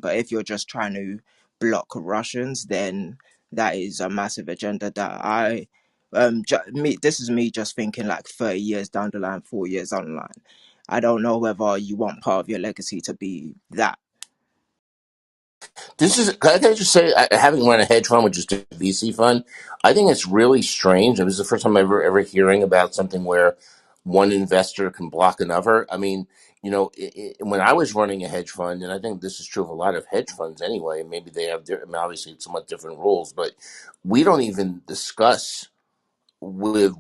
But if you're just trying to block Russians, then that is a massive agenda that this is me just thinking like 30 years down the line, 4 years down the line. I don't know whether you want part of your legacy to be that. I gotta just say, having run a hedge fund, which is a VC fund, I think it's really strange. It was the first time ever hearing about something where one investor can block another. I mean, when I was running a hedge fund, and I think this is true of a lot of hedge funds anyway, maybe they have, obviously, somewhat different rules, but we don't even discuss with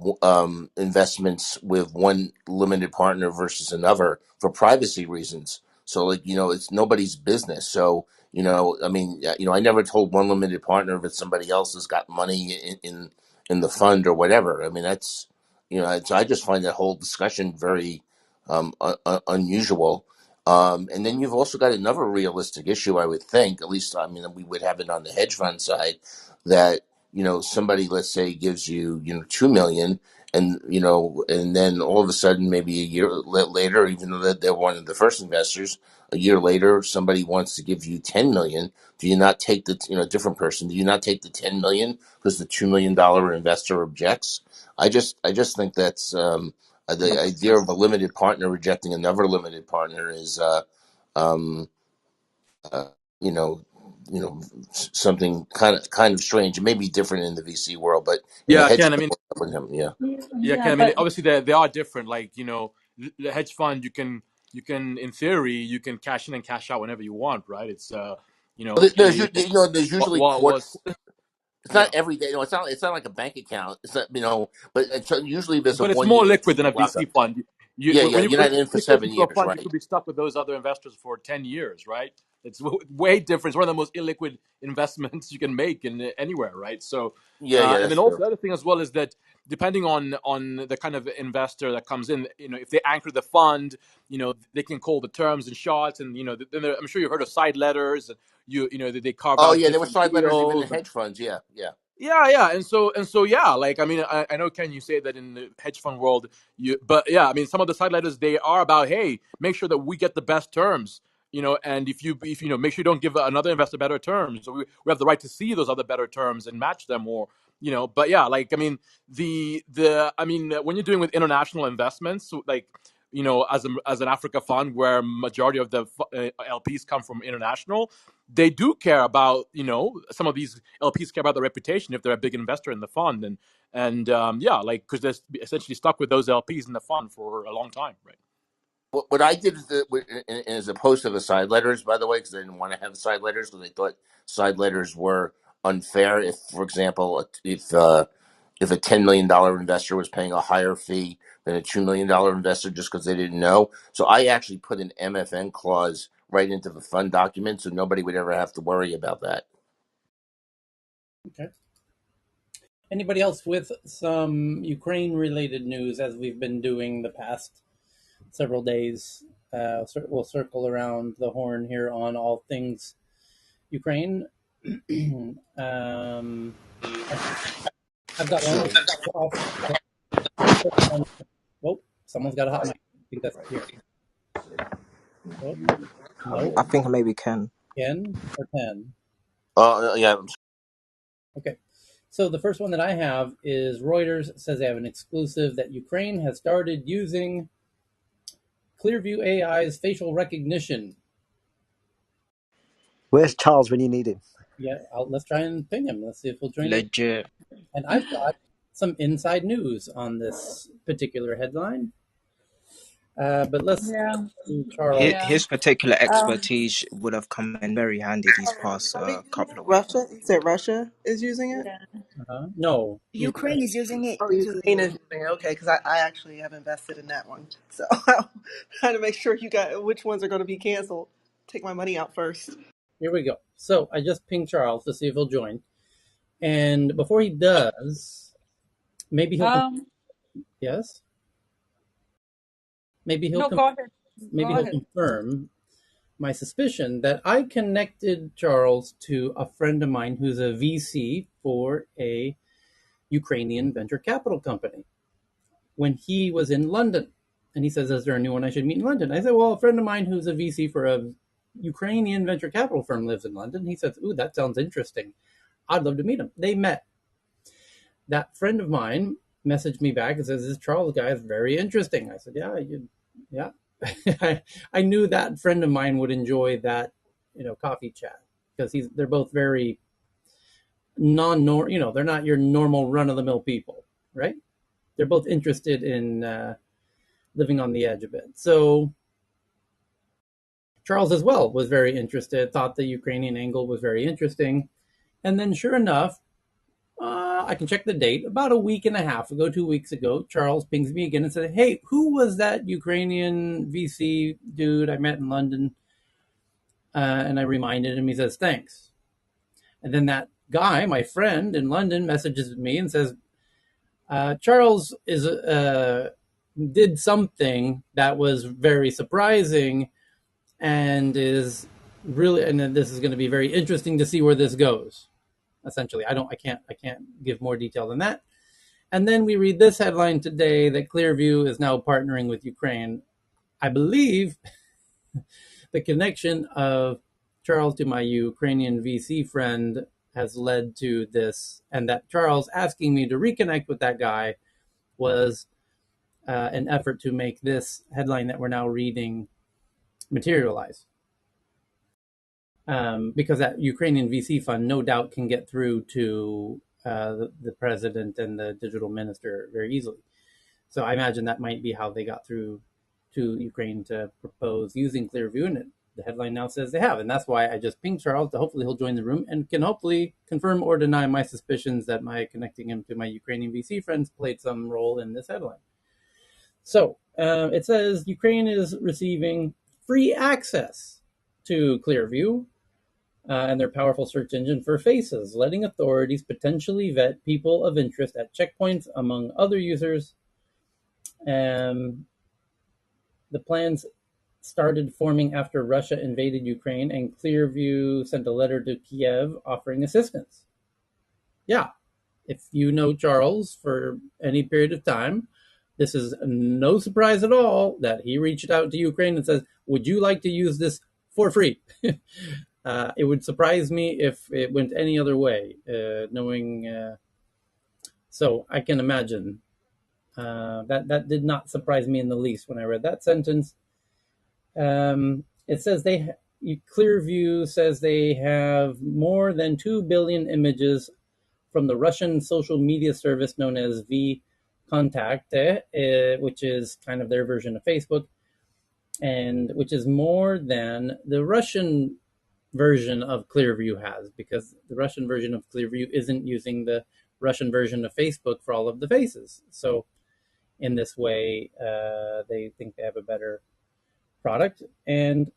investments with one limited partner versus another for privacy reasons. So, like, it's nobody's business. So, I mean, I never told one limited partner if somebody else has got money in the fund or whatever. I mean, that's, I just find that whole discussion very unusual. And then you've also got another realistic issue, I would think, at least, I mean, we would have it on the hedge fund side, that somebody, let's say, gives you, 2 million, and, and then all of a sudden, maybe a year later, even though they're one of the first investors, a year later, somebody wants to give you 10 million. Do you not take the, different person, do you not take the 10 million because the $2 million investor objects? I just think that's, the idea of a limited partner rejecting another limited partner is, um, uh, you know, something kind of strange. It may be different in the VC world, but in the Yeah, hedge Ken. I fund mean, world, yeah. yeah, Ken. I mean, obviously they are different. Like, the hedge fund, you can in theory you can cash in and cash out whenever you want, right? It's There's usually what was it's not yeah, every day. It's not like a bank account. It's not, but usually there's a but it's 1 year more liquid than a VC lockup. fund. You Yeah, when yeah. you You're when not in for you get 7 into a years, fund, you right? could be stuck with those other investors for 10 years, right? It's way different. It's one of the most illiquid investments you can make in anywhere, right? So, Yeah, yeah. and That's then also true. the other thing as well is that depending on the kind of investor that comes in, if they anchor the fund, they can call the terms and shots, and I'm sure you've heard of side letters. They carve Oh, out yeah. There were different side letters even in deals. hedge funds. Yeah, yeah. Yeah. And so, yeah. Like, I mean, I know, Ken, you say that in the hedge fund world, but yeah, I mean, some of the side letters, they are about, hey, make sure that we get the best terms, and if make sure you don't give another investor better terms. So we have the right to see those other better terms and match them, or But yeah, like, I mean, when you're doing with international investments, so, like, as an Africa fund where majority of the LPs come from international, they do care about, some of these LPs care about the reputation if they're a big investor in the fund, and yeah, like, because they're essentially stuck with those LPs in the fund for a long time, right? What I did is as opposed to the side letters, by the way, because I didn't want to have side letters because I thought side letters were unfair. If, for example, if a $10 million investor was paying a higher fee than a $2 million investor just because they didn't know, so I actually put an MFN clause right into the fund document, so nobody would ever have to worry about that. Okay. Anybody else with some Ukraine-related news, as we've been doing the past several days? We'll circle around the horn here on all things Ukraine. I've got one. Whoa, someone's got a hot mic. I think that's here. Oh, no. I think maybe Ken. 10 or 10? Yeah. Okay. So the first one that I have is Reuters says they have an exclusive that Ukraine has started using Clearview AI's facial recognition. Where's Charles when you need him? Yeah, let's try and ping him. Let's see if he'll join us. Legit. And I've got some inside news on this particular headline. But let's Charles. His particular expertise would have come in very handy these past couple of weeks. Russia? You said Russia is using it? No. Ukraine is using it Oh, too. Ukraine is using it. Okay, because I actually have invested in that one. So I'm trying to make sure you got which ones are going to be canceled. Take my money out first. Here we go. So I just pinged Charles to see if he'll join. And before he does, maybe he'll... Yes? Maybe he'll Go ahead. he'll confirm my suspicion that I connected Charles to a friend of mine who's a VC for a Ukrainian venture capital company when he was in London. And he says, is there anyone I should meet in London? I said, well, a friend of mine who's a VC for a Ukrainian venture capital firm lives in London. He says, ooh, that sounds interesting. I'd love to meet him. They met. That friend of mine messaged me back and says, this Charles guy is very interesting. I said, yeah. I knew that friend of mine would enjoy that, coffee chat, because they're both very they're not your normal run of the mill people, right? They're both interested in living on the edge a bit. So Charles as well was very interested, thought the Ukrainian angle was very interesting. And then sure enough, I can check the date, about a week and a half ago, 2 weeks ago, Charles pings me again and said, hey, who was that Ukrainian VC dude I met in London? And I reminded him. He says, thanks. And then that guy, my friend in London, messages me and says, Charles did something that was very surprising and is really, and this is going to be very interesting to see where this goes. Essentially, I can't give more detail than that. And then we read this headline today that Clearview is now partnering with Ukraine. I believe the connection of Charles to my Ukrainian VC friend has led to this, and that Charles asking me to reconnect with that guy was an effort to make this headline that we're now reading materialize. Because that Ukrainian VC fund no doubt can get through to the president and the digital minister very easily. So I imagine that might be how they got through to Ukraine to propose using Clearview, and the headline now says they have. And that's why I just pinged Charles to hopefully he'll join the room and can hopefully confirm or deny my suspicions that my connecting him to my Ukrainian VC friends played some role in this headline. So it says Ukraine is receiving free access to Clearview and their powerful search engine for faces, letting authorities potentially vet people of interest at checkpoints, among other users. The plans started forming after Russia invaded Ukraine, and Clearview sent a letter to Kiev offering assistance. Yeah, if you know Charles for any period of time, this is no surprise at all that he reached out to Ukraine and says, would you like to use this for free? It would surprise me if it went any other way, knowing. So I can imagine that did not surprise me in the least when I read that sentence. It says Clearview says they have more than 2 billion images from the Russian social media service known as VKontakte, which is kind of their version of Facebook, and which is more than the Russian version of Clearview has, because the Russian version of Clearview isn't using the Russian version of Facebook for all of the faces. So in this way, they think they have a better product. And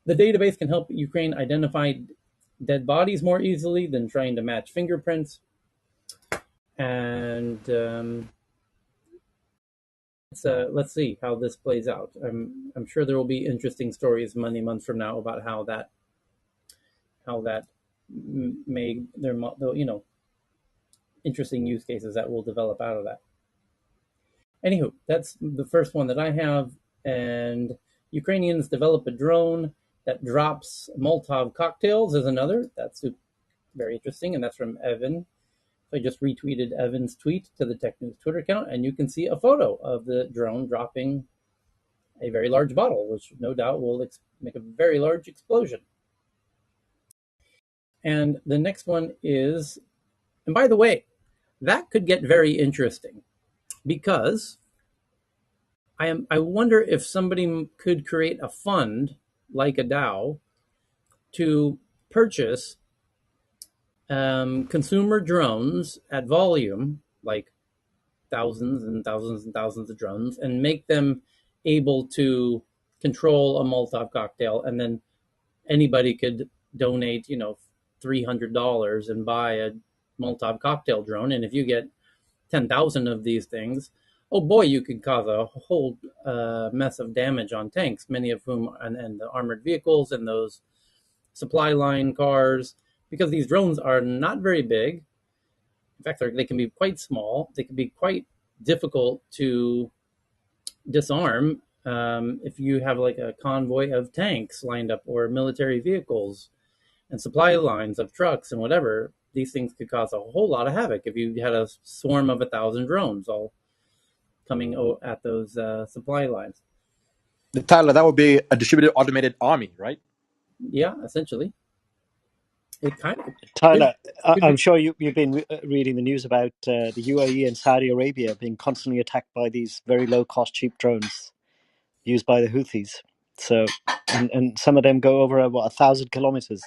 the database can help Ukraine identify dead bodies more easily than trying to match fingerprints. And let's see how this plays out. I'm sure there will be interesting stories many months from now about how that may, there, interesting use cases that will develop out of that. Anywho, that's the first one that I have. And Ukrainians develop a drone that drops Molotov cocktails is another. That's very interesting, and that's from Evan. So I just retweeted Evan's tweet to the Tech News Twitter account, and you can see a photo of the drone dropping a very large bottle, which no doubt will make a very large explosion. And the next one is, and by the way, that could get very interesting, because I wonder if somebody could create a fund like a DAO to purchase consumer drones at volume, like thousands and thousands and thousands of drones, and make them able to control a Molotov cocktail, and then anybody could donate, $300 and buy a Molotov cocktail drone. And if you get 10,000 of these things, oh boy, you could cause a whole mess of damage on tanks, many of whom, and the armored vehicles and those supply line cars, because these drones are not very big. In fact, they can be quite small. They can be quite difficult to disarm If you have like a convoy of tanks lined up or military vehicles and supply lines of trucks and whatever, these things could cause a whole lot of havoc if you had a swarm of 1,000 drones all coming at those supply lines. Tyler, that would be a distributed automated army, right? Yeah, essentially. It kind of Tyler, could I'm be. sure you've been reading the news about the UAE and Saudi Arabia being constantly attacked by these very low-cost, cheap drones used by the Houthis. So, and some of them go over 1,000 kilometers.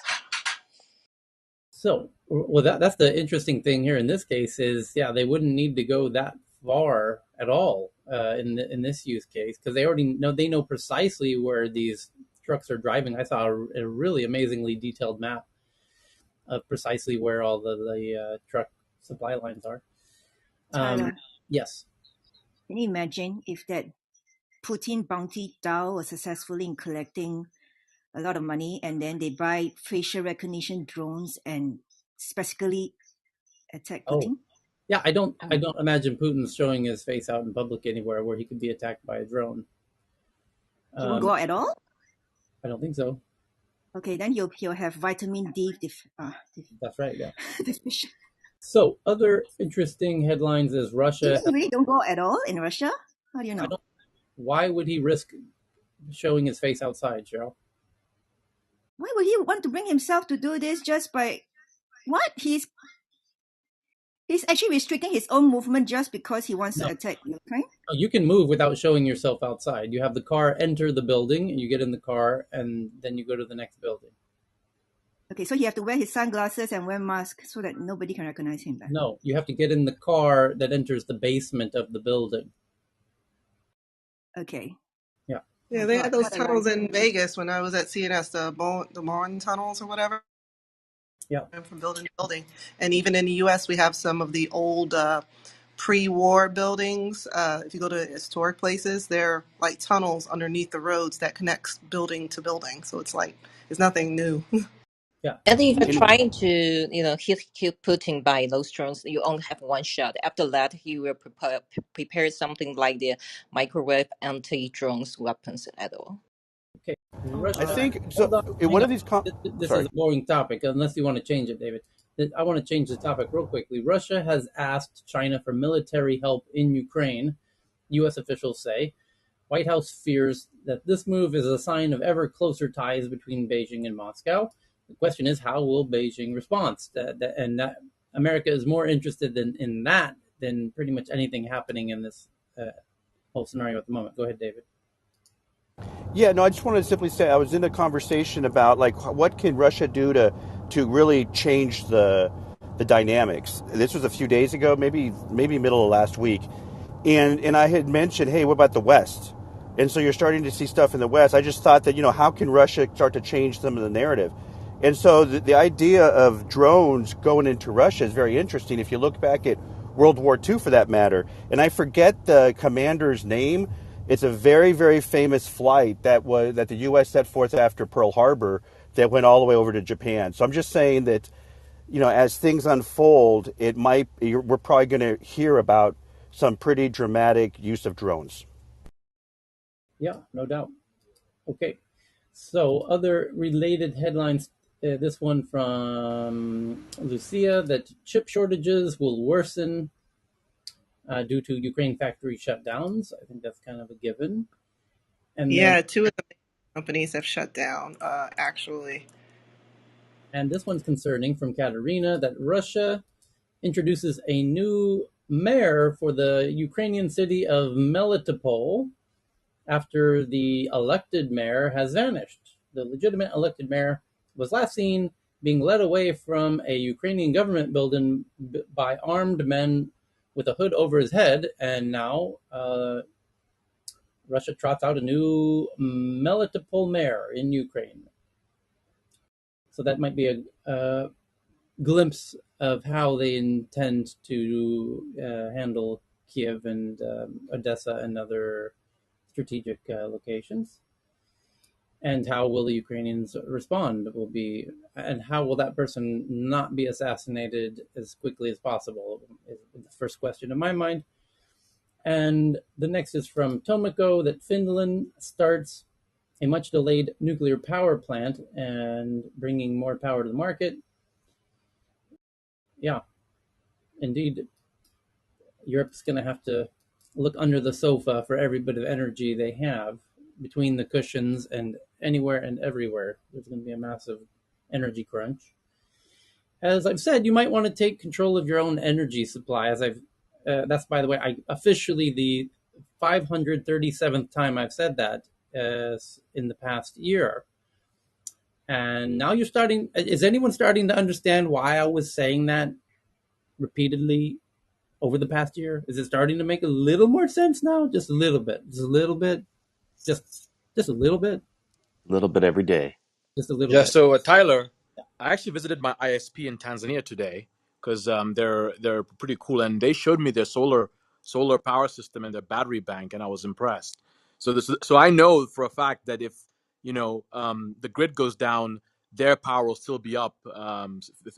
So, well, that's the interesting thing here in this case is, yeah, they wouldn't need to go that far at all in this use case because they know precisely where these trucks are driving. I saw a really amazingly detailed map of precisely where all the truck supply lines are. Tyler, Yes. can you imagine if that Putin bounty DAO was successfully in collecting a lot of money and then they buy facial recognition drones and specifically attack Oh, Putin? yeah. I don't I mean, imagine Putin's showing his face out in public anywhere where he could be attacked by a drone. he won't go out at all? I don't think so. Okay, then he'll have vitamin D That's right. Yeah. deficient. So, other interesting headlines is Russia. He really don't go out at all in Russia? How do you know? Why would he risk showing his face outside, Cheryl? Why would he want to bring himself to do this just by what? He's actually restricting his own movement just because he wants to No, attack Ukraine? you can move without showing yourself outside. You have the car enter the building, you get in the car, and then you go to the next building. Okay, so he have to wear his sunglasses and wear mask so that nobody can recognize him back. No, you have to get in the car that enters the basement of the building. Okay. Yeah. Yeah, Oh, they God, had those what a tunnels life. in Vegas when I was at CNS, the Bourne tunnels or whatever. Yeah. From building to building. And even in the U.S., we have some of the old pre-war buildings. If you go to historic places, they're like tunnels underneath the roads that connects building to building. So it's nothing new. Yeah. And if you're trying to, hit Putin by those drones, you only have one shot. After that, he will prepare something like the microwave anti-drones weapons at all. Okay. Oh, Russia. I God. think so. Hold on. In Hang one on. of these, This is sorry. a boring topic, unless you want to change it, David. I want to change the topic real quickly. Russia has asked China for military help in Ukraine, U.S. officials say. White House fears that this move is a sign of ever closer ties between Beijing and Moscow. The question is, how will Beijing respond? America is more interested in that than pretty much anything happening in this whole scenario at the moment. Go ahead, David. Yeah, no, I just wanted to simply say I was in a conversation about like what can Russia do to really change the dynamics. This was a few days ago, maybe middle of last week, and I had mentioned, hey, what about the West? And so you're starting to see stuff in the West. I just thought that how can Russia start to change some of the narrative? And so the idea of drones going into Russia is very interesting. If you look back at World War II, for that matter, and I forget the commander's name. It's a very, very famous flight that the U.S. set forth after Pearl Harbor that went all the way over to Japan. So I'm just saying that, as things unfold, we're probably going to hear about some pretty dramatic use of drones. Yeah, no doubt. Okay. So other related headlines. This one from Lucia, that chip shortages will worsen due to Ukraine factory shutdowns. I think that's kind of a given. And then, Yeah, two of the companies have shut down, actually. and this one's concerning from Katerina, that Russia introduces a new mayor for the Ukrainian city of Melitopol after the elected mayor has vanished. The legitimate elected mayor was last seen being led away from a Ukrainian government building by armed men with a hood over his head, and now Russia trots out a new Melitopol mayor in Ukraine. So that might be a glimpse of how they intend to handle Kiev and Odessa and other strategic locations. And how will the Ukrainians respond and how will that person not be assassinated as quickly as possible is the first question in my mind. And the next is from Tomiko that Finland starts a much delayed nuclear power plant and bringing more power to the market. Yeah, indeed, Europe's going to have to look under the sofa for every bit of energy they have between the cushions, and anywhere and everywhere. There's going to be a massive energy crunch. As I've said, you might want to take control of your own energy supply. That's, by the way, I officially the 537th time I've said that in the past year. And now you're starting. Is anyone starting to understand why I was saying that repeatedly over the past year? Is it starting to make a little more sense now? Just a little bit. Just a little bit. Just a little bit. A little bit every day. Just a little Yeah. bit. So Tyler, I actually visited my ISP in Tanzania today because they're pretty cool, and they showed me their solar power system and their battery bank, and I was impressed. So I know for a fact that if the grid goes down, their power will still be up,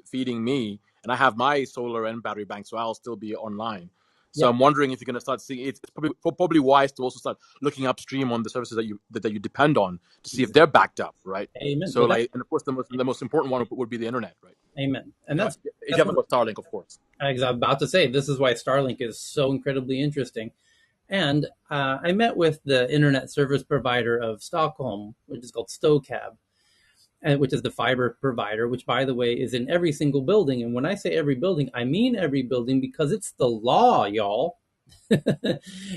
feeding me, and I have my solar and battery bank, so I'll still be online. So Yeah. I'm wondering if you're going to start seeing it's probably wise to also start looking upstream on the services that you depend on to see if they're backed up, right? Amen. So Well, like, and of course, the most important one would be the internet, right? amen. And If you have a Starlink, of course. as I'm about to say, this is why Starlink is so incredibly interesting. And I met with the internet service provider of Stockholm, which is called Stocab, which is the fiber provider, which, by the way, is in every single building. And when I say every building, I mean every building because it's the law, y'all.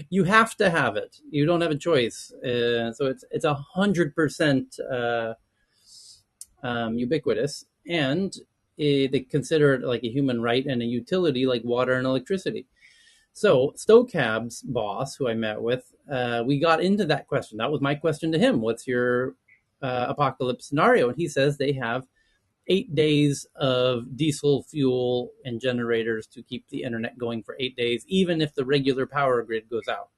You have to have it. You don't have a choice. So it's 100% ubiquitous, and they consider it like a human right and a utility like water and electricity. So Stocab's boss, who I met with, we got into that question. That was my question to him. What's your apocalypse scenario? And he says they have 8 days of diesel fuel and generators to keep the internet going for 8 days, even if the regular power grid goes out,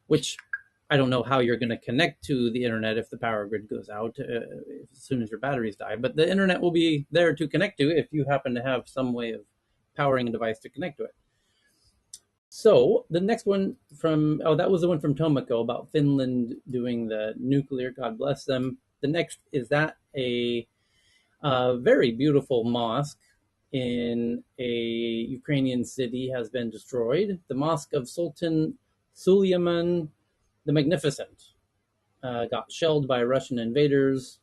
which I don't know how you're going to connect to the internet if the power grid goes out as soon as your batteries die. But the internet will be there to connect to if you happen to have some way of powering a device to connect to it. So the next one that was the one from Tomiko about Finland doing the nuclear. God bless them. The next is that a very beautiful mosque in a Ukrainian city has been destroyed. The mosque of Sultan Suleiman the Magnificent got shelled by Russian invaders.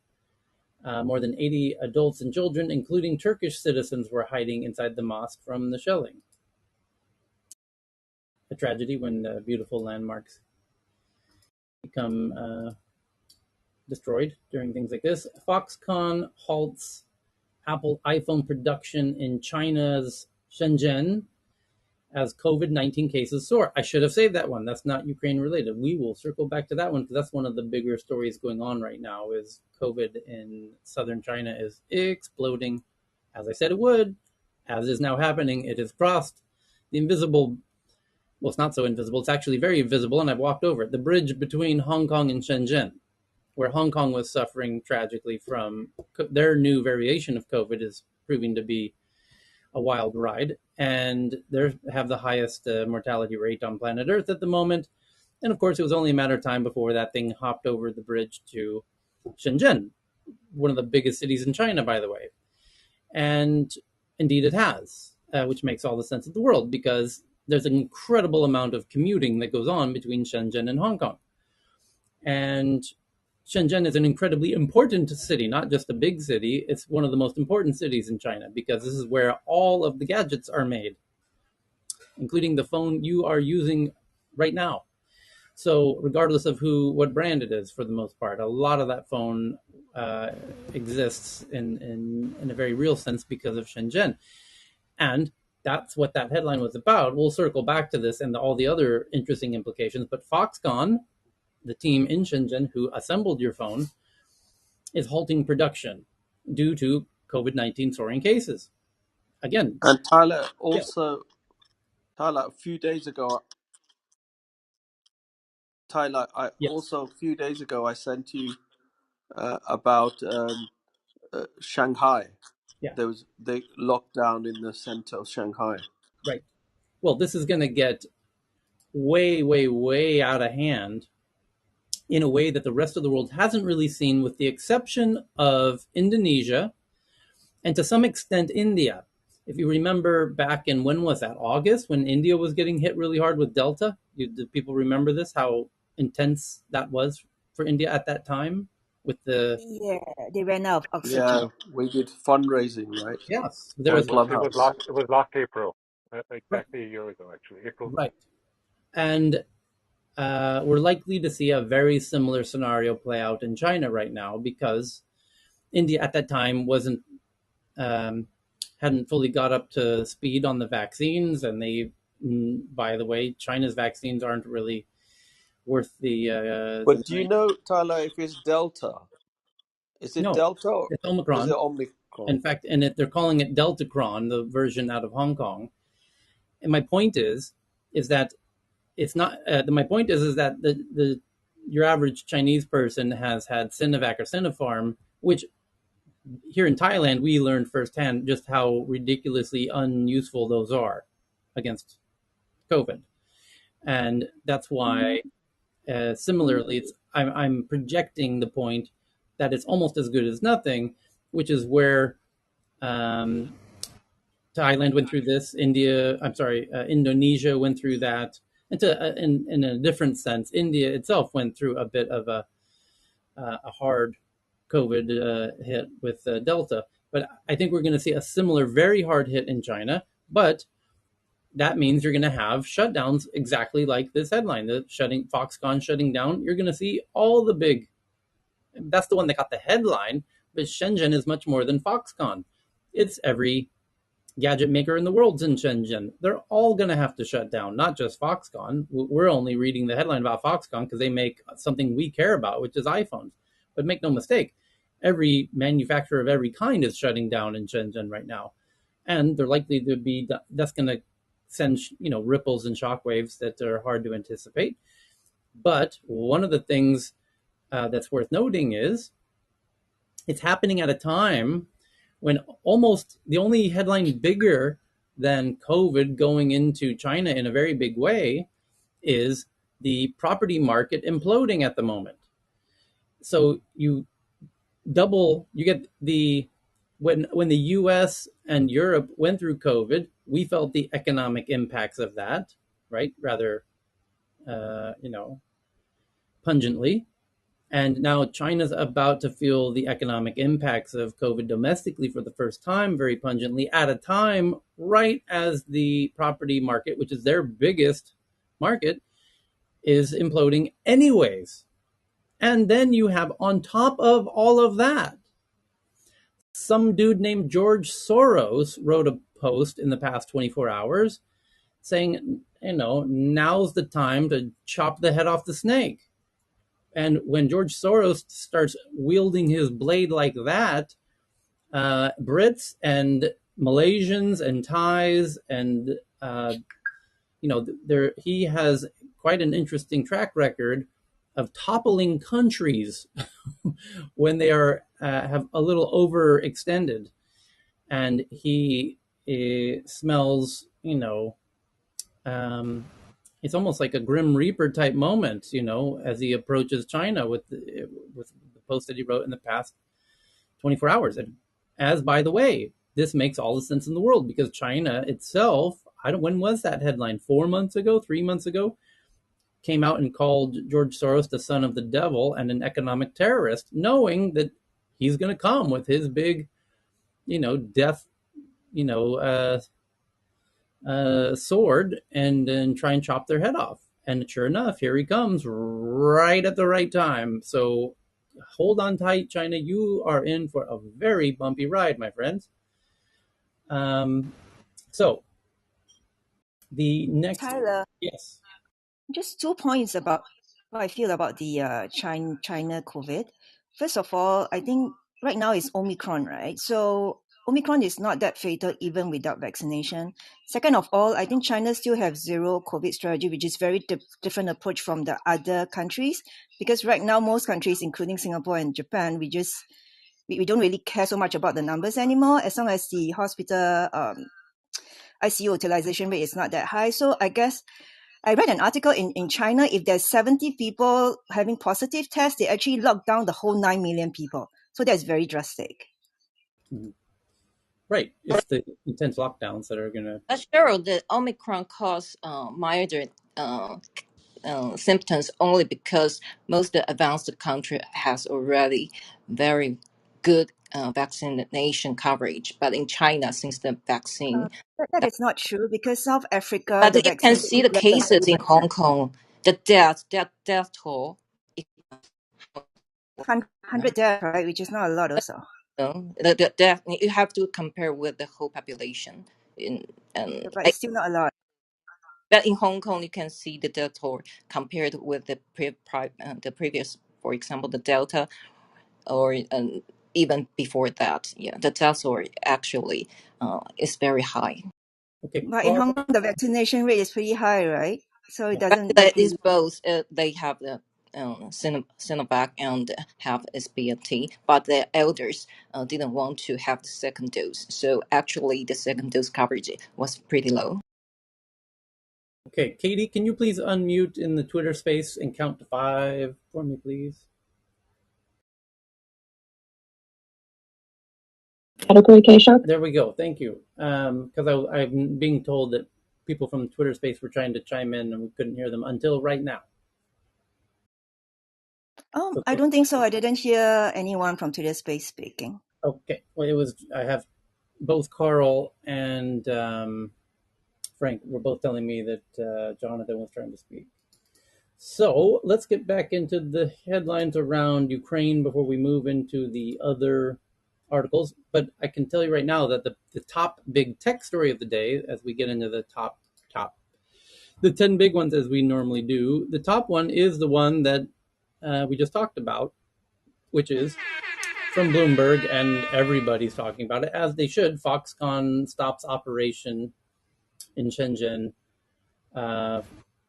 More than 80 adults and children, including Turkish citizens, were hiding inside the mosque from the shelling. A tragedy when beautiful landmarks become destroyed during things like this. Foxconn halts Apple iPhone production in China's Shenzhen as COVID-19 cases soar. I should have saved that one. That's not Ukraine related. We will circle back to that one because that's one of the bigger stories going on right now is COVID in southern China is exploding. As I said it would, as is now happening, it has crossed the invisible. Well, it's not so invisible. It's actually very visible, and I've walked over it. The bridge between Hong Kong and Shenzhen, where Hong Kong was suffering tragically from their new variation of COVID is proving to be a wild ride, and they have the highest mortality rate on planet Earth at the moment. And of course, it was only a matter of time before that thing hopped over the bridge to Shenzhen, one of the biggest cities in China, by the way. And indeed it has, which makes all the sense in the world because there's an incredible amount of commuting that goes on between Shenzhen and Hong Kong. And Shenzhen is an incredibly important city, not just a big city. It's one of the most important cities in China because this is where all of the gadgets are made, including the phone you are using right now. So regardless of what brand it is, for the most part, a lot of that phone exists in a very real sense because of Shenzhen. And that's what that headline was about. We'll circle back to this and all the other interesting implications. But Foxconn, the team in Shenzhen who assembled your phone, is halting production due to COVID-19 soaring cases. Again, And Tyler, yeah, a few days ago, yes, a few days ago I sent you about Shanghai. yeah, They locked down in the center of Shanghai. right. Well, this is going to get way, way, way out of hand in a way that the rest of the world hasn't really seen, with the exception of Indonesia and to some extent India. If you remember back in, when was that, August, when India was getting hit really hard with Delta? Do people remember this, how intense that was for India at that time with the, Yeah, they ran out of Yeah, oxygen. we did fundraising, right, yes, there on was, Clubhouse. It was last April, right, exactly a year ago, actually, April 5th. right. And we're likely to see a very similar scenario play out in China right now, because India at that time wasn't um, hadn't fully got up to speed on the vaccines, and they, by the way, China's vaccines aren't really worth the But do you money. know, Tyler, if it's Delta? Is it No, Delta or it's is it Omicron. Omicron? In fact, and they're calling it Deltacron, the version out of Hong Kong. And my point is that it's not. My point is that the your average Chinese person has had Sinovac or Sinopharm, which here in Thailand we learned firsthand just how ridiculously unuseful those are against COVID, and that's why. Similarly, I'm projecting the point that it's almost as good as nothing, which is where um, Thailand went through this. Indonesia went through that. And in a different sense, India itself went through a bit of a hard COVID hit with Delta. But I think we're going to see a similar, very hard hit in China. But that means you're going to have shutdowns exactly like this headline, the Foxconn shutting down. You're going to see all the big. That's the one that got the headline, but Shenzhen is much more than Foxconn. It's every gadget maker in the world's in Shenzhen. They're all going to have to shut down, not just Foxconn. We're only reading the headline about Foxconn because they make something we care about, which is iPhones. But make no mistake, every manufacturer of every kind is shutting down in Shenzhen right now. And they're likely to be, that's going to send, ripples and shockwaves that are hard to anticipate. But one of the things that's worth noting is it's happening at a time when almost the only headline bigger than COVID going into China in a very big way is the property market imploding at the moment. So you get when the US and Europe went through COVID, we felt the economic impacts of that, right? Rather, pungently. And now China's about to feel the economic impacts of COVID domestically for the first time, very pungently, at a time right as the property market, which is their biggest market, is imploding anyways. And then you have, on top of all of that, some dude named George Soros wrote a post in the past 24 hours saying, now's the time to chop the head off the snake. And when George Soros starts wielding his blade like that, Brits and Malaysians and Thais and he has quite an interesting track record of toppling countries when they are have a little overextended, and he smells, it's almost like a Grim Reaper type moment, as he approaches China with the post that he wrote in the past 24 hours. And as, by the way, this makes all the sense in the world, because China itself, when was that headline? 4 months ago, 3 months ago, came out and called George Soros the son of the devil and an economic terrorist, knowing that he's going to come with his big, death, sword and try and chop their head off. And sure enough, here he comes right at the right time. So hold on tight, China. You are in for a very bumpy ride, my friends. So the next, Tyler, yes, just 2 points about what I feel about the China COVID. First of all, I think right now it's Omicron, right? So Omicron is not that fatal even without vaccination. Second of all, I think China still have zero COVID strategy, which is very different approach from the other countries. Because right now, most countries, including Singapore and Japan, we don't really care so much about the numbers anymore, as long as the hospital ICU utilization rate is not that high. So I guess I read an article in China, if there's 70 people having positive tests, they actually lock down the whole 9 million people. So that's very drastic. Mhm. Right. It's the intense lockdowns that are going to. But sure, the Omicron cause milder symptoms only because most of the advanced country has already very good vaccination coverage. But in China, since the vaccine, That is not true because South Africa, but the you can vaccine see is the less than cases in 30%. Hong Kong, the death toll. 100 deaths, right? Which is not a lot also. The death you have to compare with the whole population. In But it's still not a lot. but in Hong Kong, you can see the death toll compared with the previous, for example, the Delta, or even before that. Yeah, the death toll actually is very high. Okay, But in Hong Carl. Kong, the vaccination rate is pretty high, right? So it Yeah. But doesn't that give is you. both. They have the Sinovac and have SBT, but the elders didn't want to have the second dose. So actually, the second dose coverage was pretty low. Okay, Katie, can you please unmute in the Twitter space and count to 5 for me, please? Category K-sharp. There we go. Thank you. Because I'm being told that people from the Twitter space were trying to chime in and we couldn't hear them until right now. So, I don't think so. I didn't hear anyone from today's space speaking. okay. Well, I have both Carl and Frank were both telling me that Jonathan was trying to speak. So let's get back into the headlines around Ukraine before we move into the other articles. But I can tell you right now that the top big tech story of the day, as we get into the the 10 big ones as we normally do, the top one is the one that we just talked about, which is from Bloomberg, and everybody's talking about it, as they should. Foxconn stops operation in Shenzhen,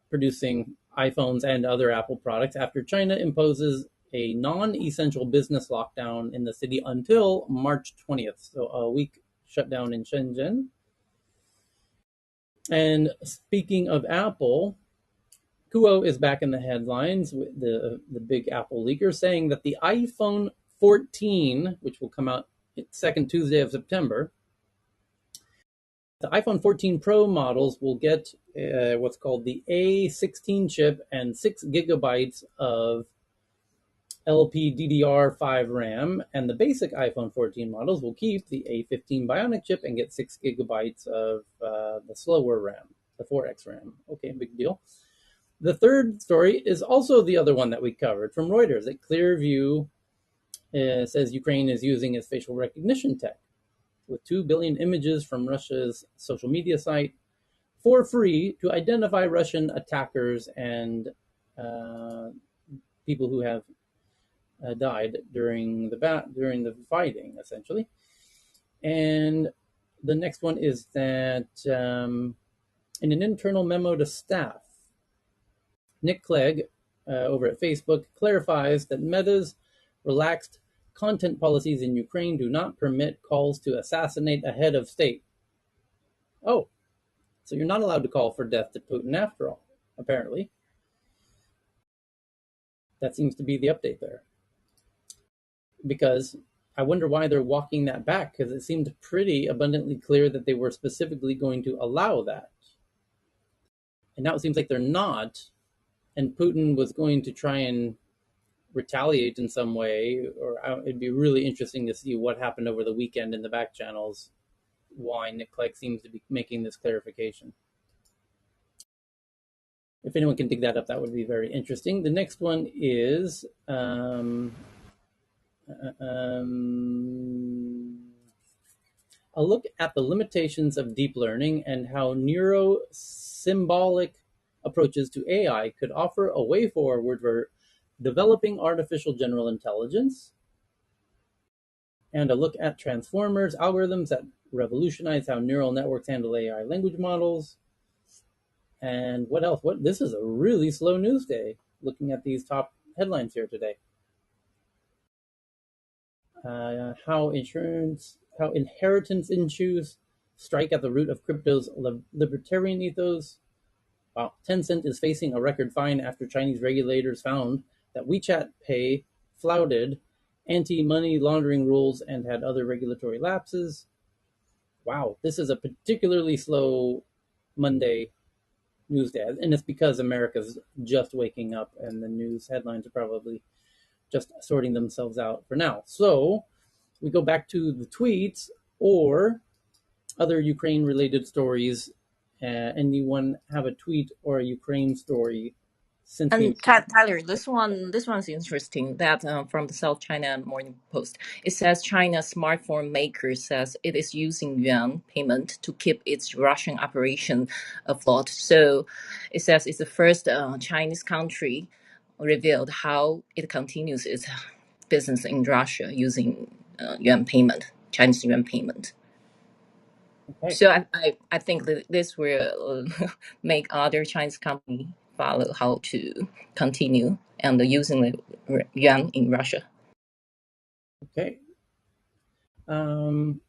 producing iPhones and other Apple products after China imposes a non-essential business lockdown in the city until March 20th. So a week shutdown in Shenzhen. And speaking of Apple, Kuo is back in the headlines with the big Apple leaker saying that the iPhone 14, which will come out second Tuesday of September, the iPhone 14 Pro models will get what's called the A16 chip and 6 gigabytes of LPDDR5 RAM, and the basic iPhone 14 models will keep the A15 Bionic chip and get 6 gigabytes of the slower RAM, the 4X RAM. Okay, big deal. The third story is also the other one that we covered from Reuters. That Clearview says Ukraine is using its facial recognition tech with 2 billion images from Russia's social media site for free to identify Russian attackers and people who have died during the fighting, essentially. And the next one is that in an internal memo to staff, Nick Clegg over at Facebook clarifies that Meta's relaxed content policies in Ukraine do not permit calls to assassinate a head of state. Oh, so you're not allowed to call for death to Putin after all, apparently. That seems to be the update there. Because I wonder why they're walking that back, because it seemed pretty abundantly clear that they were specifically going to allow that. And now it seems like they're not, and Putin was going to try and retaliate in some way, or it'd be really interesting to see what happened over the weekend in the back channels, why Nick Clegg seems to be making this clarification. If anyone can dig that up, that would be very interesting. The next one is a look at the limitations of deep learning and how neuro-symbolic approaches to AI could offer a way forward for developing artificial general intelligence, and a look at transformers algorithms that revolutionize how neural networks handle AI language models. And what else? This is a really slow news day, looking at these top headlines here today. How inheritance issues strike at the root of crypto's libertarian ethos, Wow. Tencent is facing a record fine after Chinese regulators found that WeChat Pay flouted anti-money laundering rules and had other regulatory lapses. Wow, this is a particularly slow Monday news day, and it's because America's just waking up and the news headlines are probably just sorting themselves out for now. So we go back to the tweets or other Ukraine-related stories. Anyone have a tweet or a Ukraine story since we? And Tyler, this one's interesting. That from the South China Morning Post, it says China's smartphone maker says it is using yuan payment to keep its Russian operation afloat. So, it says it's the first Chinese country revealed how it continues its business in Russia using yuan payment, Chinese yuan payment. Okay. So I think that this will make other Chinese company follow how to continue and using the yuan in Russia. Okay. Um.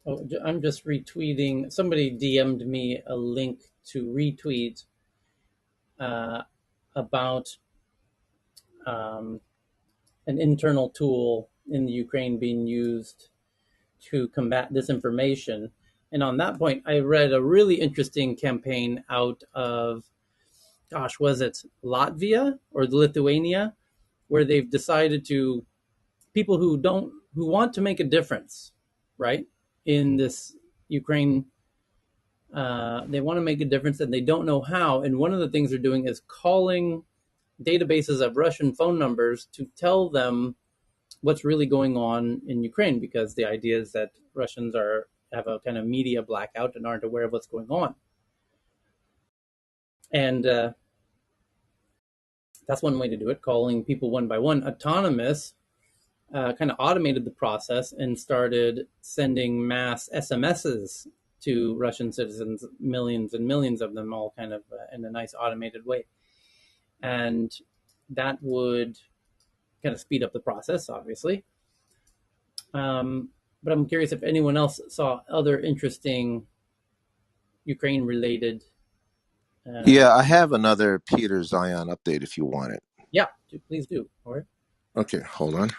Oh, I'm just retweeting. Somebody DM'd me a link to retweet about an internal tool in the Ukraine being used to combat disinformation. And on that point, I read a really interesting campaign out of, gosh, was it Latvia or Lithuania, where they've decided to people who want to make a difference, right, in this Ukraine. They want to make a difference and they don't know how. And one of the things they're doing is calling databases of Russian phone numbers to tell them what's really going on in Ukraine, because the idea is that Russians have a kind of media blackout and aren't aware of what's going on. And that's one way to do it, calling people one by one. Autonomous kind of automated the process and started sending mass SMSs to Russian citizens, millions and millions of them, all kind of in a nice automated way. And that would kind of speed up the process, obviously. But I'm curious if anyone else saw other interesting Ukraine-related. Yeah, I have another Peter Zion update if you want it. Yeah, please do. All right. Okay, hold on.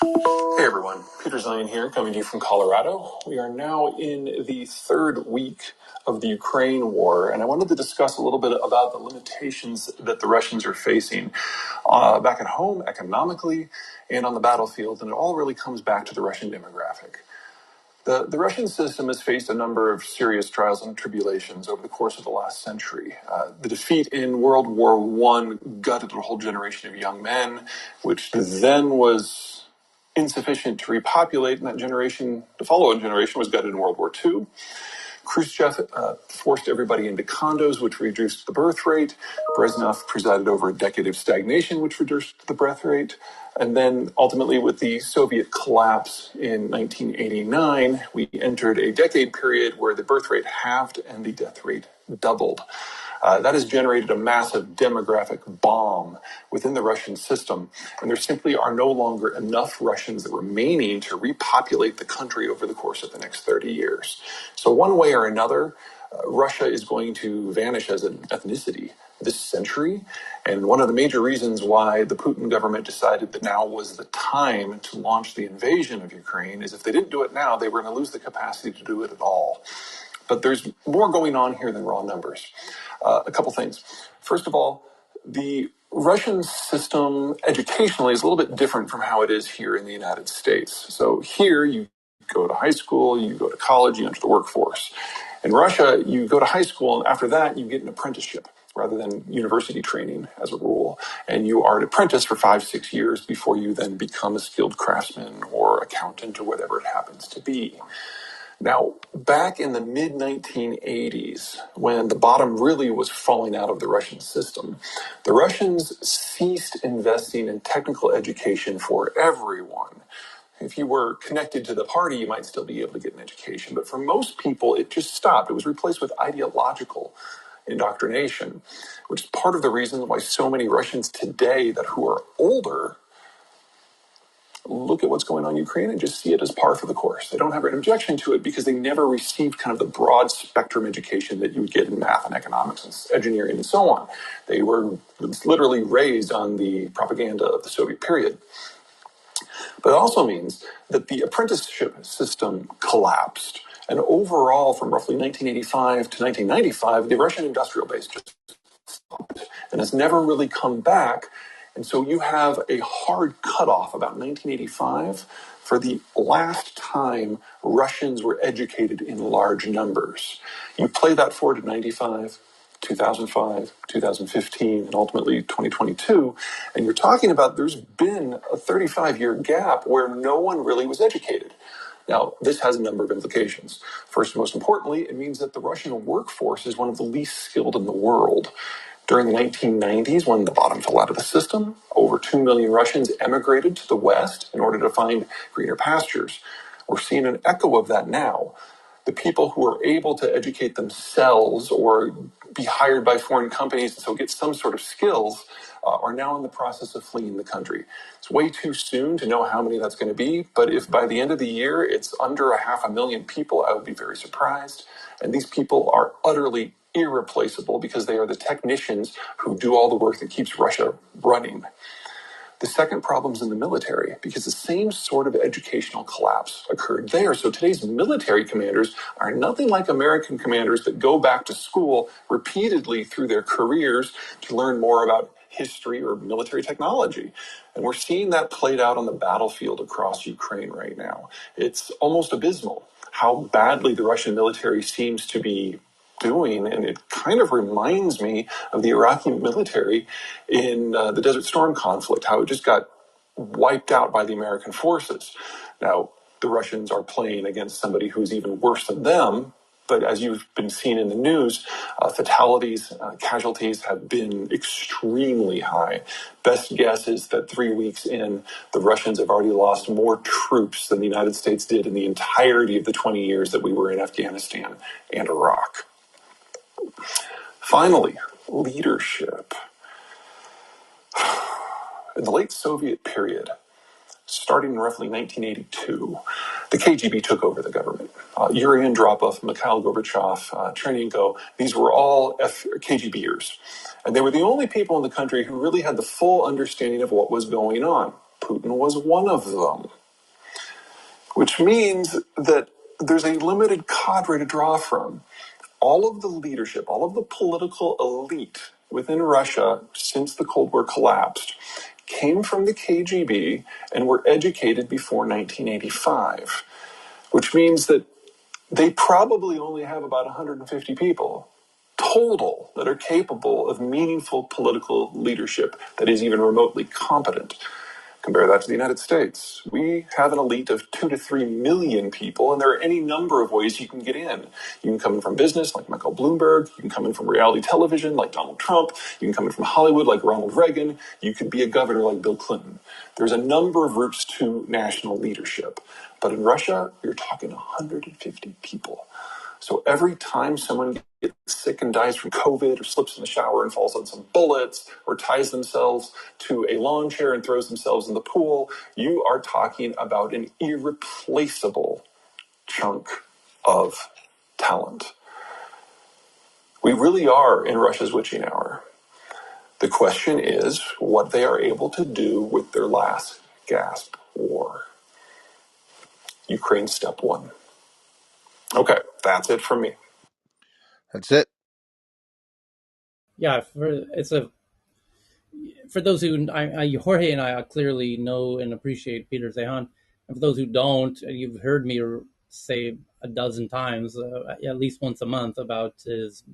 Hey everyone, Peter Zion here, coming to you from Colorado. We are now in the third week of the Ukraine war, and I wanted to discuss a little bit about the limitations that the Russians are facing back at home, economically, and on the battlefield, and it all really comes back to the Russian demographic. The Russian system has faced a number of serious trials and tribulations over the course of the last century. The defeat in World War I gutted a whole generation of young men, which then was insufficient to repopulate, and that generation, the following generation, was gutted in World War II. Khrushchev forced everybody into condos, which reduced the birth rate. Brezhnev presided over a decade of stagnation, which reduced the birth rate. And then ultimately, with the Soviet collapse in 1989, we entered a decade period where the birth rate halved and the death rate doubled. That has generated a massive demographic bomb within the Russian system, and there simply are no longer enough Russians remaining to repopulate the country over the course of the next 30 years. So one way or another, Russia is going to vanish as an ethnicity this century, and one of the major reasons why the Putin government decided that now was the time to launch the invasion of Ukraine is if they didn't do it now, they were going to lose the capacity to do it at all. But there's more going on here than raw numbers. A couple things. First of all, the Russian system educationally is a little bit different from how it is here in the United States. So here you go to high school, you go to college, you enter the workforce. In Russia, you go to high school, and after that, you get an apprenticeship rather than university training as a rule. And you are an apprentice for 5-6 years before you then become a skilled craftsman or accountant or whatever it happens to be. Now, back in the mid-1980s, when the bottom really was falling out of the Russian system, the Russians ceased investing in technical education for everyone. If you were connected to the party, you might still be able to get an education. But for most people, it just stopped. It was replaced with ideological indoctrination, which is part of the reason why so many Russians today who are older look at what's going on in Ukraine and just see it as par for the course. They don't have an objection to it because they never received kind of the broad spectrum education that you would get in math and economics and engineering and so on. They were literally raised on the propaganda of the Soviet period. But it also means that the apprenticeship system collapsed. And overall, from roughly 1985 to 1995, the Russian industrial base just stopped and has never really come back. And so you have a hard cutoff about 1985 for the last time Russians were educated in large numbers. You play that forward to 95, 2005, 2015, and ultimately 2022, and you're talking about there's been a 35-year gap where no one really was educated. Now, this has a number of implications. First and most importantly, it means that the Russian workforce is one of the least skilled in the world. During the 1990s, when the bottom fell out of the system, over 2 million Russians emigrated to the West in order to find greener pastures. We're seeing an echo of that now. The people who are able to educate themselves or be hired by foreign companies and so get some sort of skills are now in the process of fleeing the country. It's way too soon to know how many that's going to be, but if by the end of the year it's under 500,000 people, I would be very surprised. And these people are utterly irreplaceable because they are the technicians who do all the work that keeps Russia running. The second problem is in the military, because the same sort of educational collapse occurred there. So today's military commanders are nothing like American commanders that go back to school repeatedly through their careers to learn more about history or military technology. And we're seeing that played out on the battlefield across Ukraine right now. It's almost abysmal how badly the Russian military seems to be doing, and it kind of reminds me of the Iraqi military in the Desert Storm conflict, how it just got wiped out by the American forces. Now, the Russians are playing against somebody who's even worse than them, but as you've been seeing in the news, fatalities, casualties have been extremely high. Best guess is that 3 weeks in, the Russians have already lost more troops than the United States did in the entirety of the 20 years that we were in Afghanistan and Iraq. Finally, leadership. In the late Soviet period, starting in roughly 1982, the KGB took over the government. Yuri Andropov, Mikhail Gorbachev, Chernenko, these were all KGBers. And they were the only people in the country who really had the full understanding of what was going on. Putin was one of them. Which means that there's a limited cadre to draw from. All of the leadership, all of the political elite within Russia since the Cold War collapsed came from the KGB and were educated before 1985, which means that they probably only have about 150 people total that are capable of meaningful political leadership that is even remotely competent. Compare that to the United States. We have an elite of 2 to 3 million people, and there are any number of ways you can get in. You can come in from business, like Michael Bloomberg. You can come in from reality television, like Donald Trump. You can come in from Hollywood, like Ronald Reagan. You could be a governor, like Bill Clinton. There's a number of routes to national leadership. But in Russia, you're talking 150 people. So every time someone gets sick and dies from COVID or slips in the shower and falls on some bullets or ties themselves to a lawn chair and throws themselves in the pool, you are talking about an irreplaceable chunk of talent. We really are in Russia's witching hour. The question is what they are able to do with their last gasp war. Ukraine step one. Okay, that's it from me. That's it. Yeah, for those who Jorge and I clearly know and appreciate Peter Zehan. And for those who don't, you've heard me say a dozen times, at least once a month, about his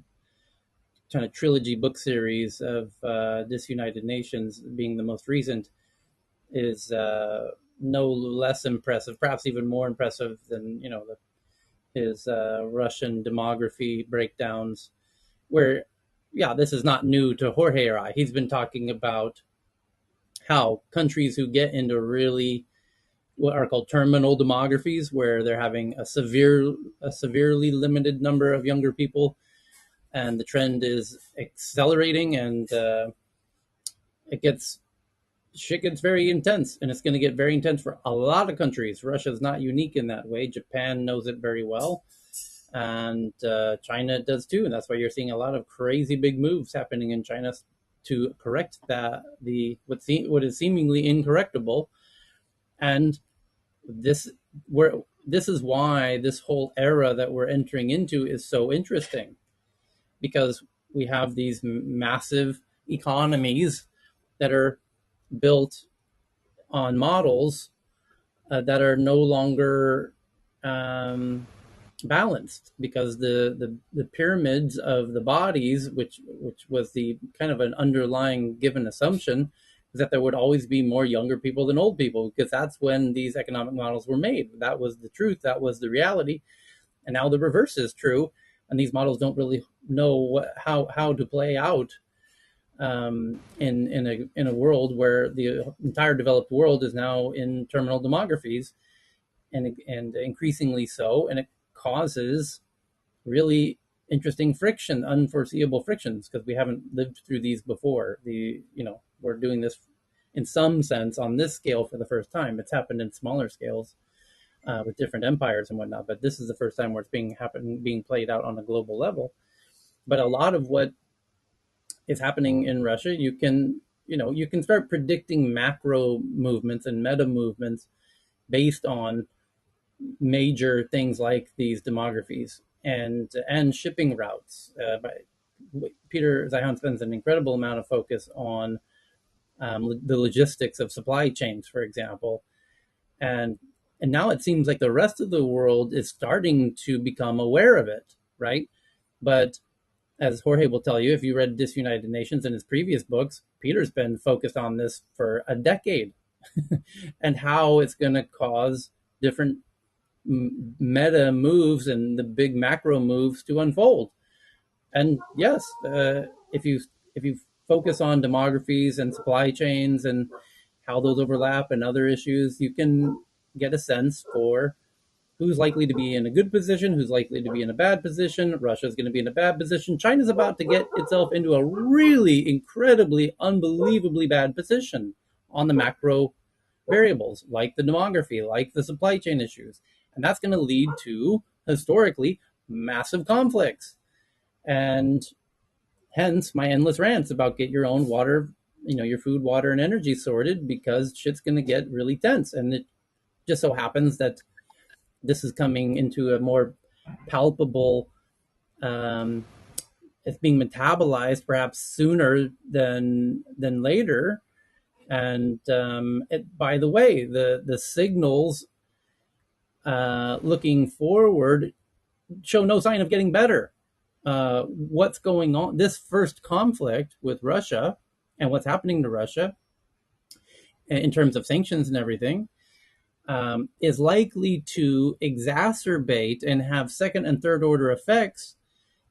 kind of trilogy book series of Disunited Nations being the most recent is no less impressive, perhaps even more impressive than his Russian demography breakdowns, where this is not new to Jorge or I. He's been talking about how countries who get into really what are called terminal demographies, where they're having a severely limited number of younger people, and the trend is accelerating, and it gets shit gets very intense, and it's going to get very intense for a lot of countries. Russia's not unique in that way. Japan knows it very well, and China does too. And that's why you're seeing a lot of crazy big moves happening in China to correct what is seemingly incorrectable. And this this is why this whole era that we're entering into is so interesting, because we have these massive economies that are built on models that are no longer balanced, because the pyramids of the bodies, which was the kind of an underlying given assumption, is that there would always be more younger people than old people, because that's when these economic models were made. That was the truth. That was the reality. And now the reverse is true, and these models don't really know how to play out in a world where the entire developed world is now in terminal demographies, and increasingly so, and it causes really interesting friction, unforeseeable frictions, because we haven't lived through these before. We're doing this in some sense on this scale for the first time. It's happened in smaller scales with different empires and whatnot, but this is the first time where it's being played out on a global level. But a lot of what is happening in Russia, you can start predicting macro movements and meta movements based on major things like these demographies and shipping routes. Peter Zeihan spends an incredible amount of focus on the logistics of supply chains, for example, and now it seems like the rest of the world is starting to become aware of it, right? But as Jorge will tell you, if you read Disunited Nations in his previous books, Peter's been focused on this for a decade and how it's going to cause different meta moves and the big macro moves to unfold. And yes, if you focus on demographies and supply chains and how those overlap and other issues, you can get a sense for who's likely to be in a good position, who's likely to be in a bad position. Russia's going to be in a bad position. China's about to get itself into a really incredibly, unbelievably bad position on the macro variables, like the demography, like the supply chain issues. And that's going to lead to, historically, massive conflicts. And hence my endless rants about get your own water, your food, water, and energy sorted, because shit's going to get really tense. And it just so happens that this is coming into a more palpable, it's being metabolized perhaps sooner than later. And by the way, the signals looking forward show no sign of getting better. What's going on? This first conflict with Russia and what's happening to Russia in terms of sanctions and everything is likely to exacerbate and have second and third order effects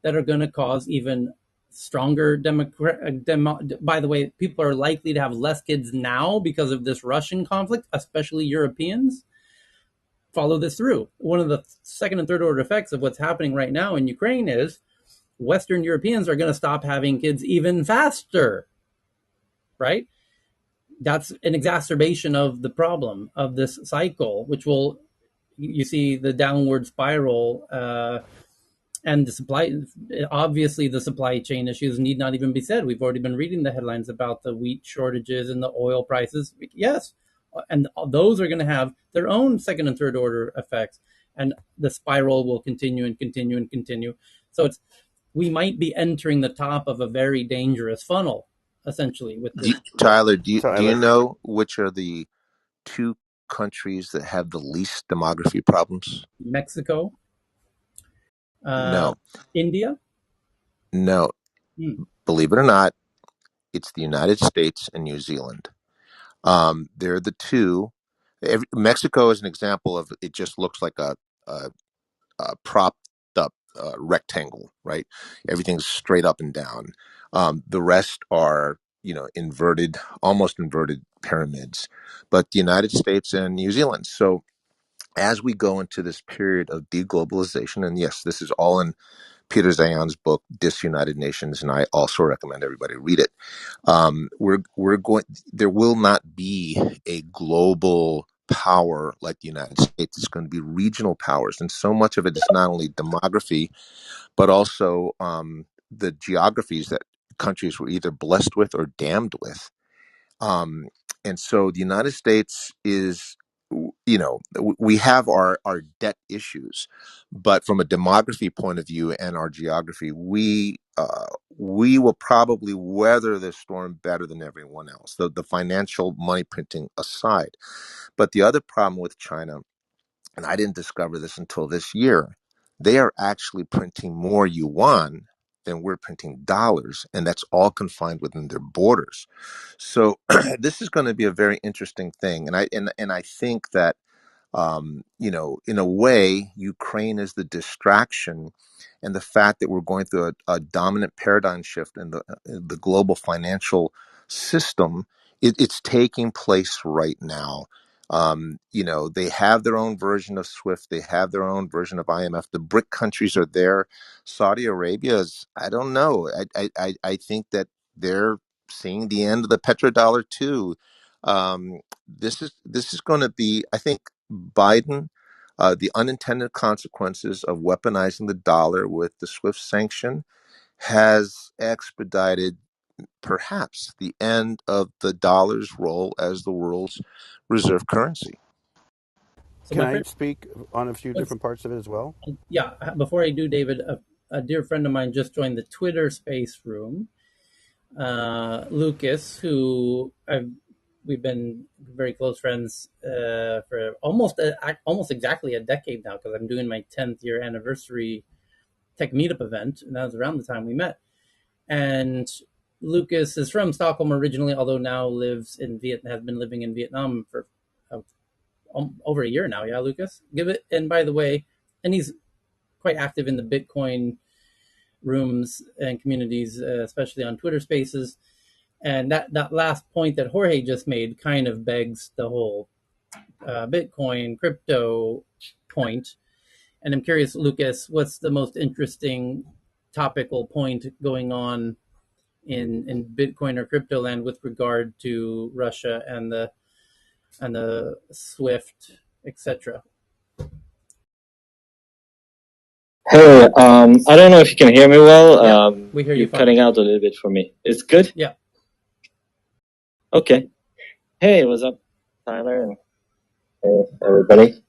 that are going to cause even stronger by the way, people are likely to have less kids now because of this Russian conflict, especially Europeans. Follow this through. One of the second and third order effects of what's happening right now in Ukraine is Western Europeans are going to stop having kids even faster, right? That's an exacerbation of the problem of this cycle, which will, you see the downward spiral and the supply, obviously the supply chain issues need not even be said. We've already been reading the headlines about the wheat shortages and the oil prices. Yes, and those are going to have their own second and third order effects, and the spiral will continue and continue and continue. So we might be entering the top of a very dangerous funnel, essentially, with this. Tyler, do you Tyler. know which are the two countries that have the least demography problems? Mexico, No, India. no. Believe it or not, it's the United States and New Zealand. They're the two. Mexico is an example of it. Just looks like a propped up rectangle, right? Everything's straight up and down. The rest are, inverted, almost inverted pyramids. But the United States and New Zealand. So as we go into this period of deglobalization, and yes, this is all in Peter Zion's book, Disunited Nations, and I also recommend everybody read it. There will not be a global power like the United States. It's going to be regional powers, and so much of it is not only demography, but also the geographies that countries were either blessed with or damned with. And so the United States is, we have our debt issues, but from a demography point of view and our geography, we will probably weather this storm better than everyone else, the financial money printing aside. But the other problem with China, and I didn't discover this until this year, they are actually printing more yuan than we're printing dollars, and that's all confined within their borders. So this is going to be a very interesting thing, and I think that in a way, Ukraine is the distraction, and the fact that we're going through a dominant paradigm shift in the global financial system. It's taking place right now. They have their own version of SWIFT. They have their own version of IMF. The BRIC countries are there. Saudi Arabia is, I don't know. I think that they're seeing the end of the petrodollar too. This is going to be, I think, Biden, the unintended consequences of weaponizing the dollar with the SWIFT sanction has expedited perhaps the end of the dollar's role as the world's reserve currency. So Can my I friend, speak on a few different parts of it as well? yeah, before I do, David, a dear friend of mine just joined the Twitter space room. Lucas, who we've been very close friends for almost exactly a decade now, because I'm doing my 10th year anniversary tech meetup event, and that was around the time we met. And Lucas is from Stockholm originally, although now lives in has been living in Vietnam for over a year now. Yeah, Lucas, give it. And by the way, and he's quite active in the Bitcoin rooms and communities, especially on Twitter Spaces. And that last point that Jorge just made kind of begs the whole Bitcoin crypto point. And I'm curious, Lucas, what's the most interesting topical point going on in Bitcoin or crypto land with regard to Russia and the SWIFT, etc.? Hey, I don't know if you can hear me well. Yeah, we hear you you're fine. cutting out a little bit for me. It's good? Yeah. Okay. Hey, what's up, Tyler? And hey, everybody.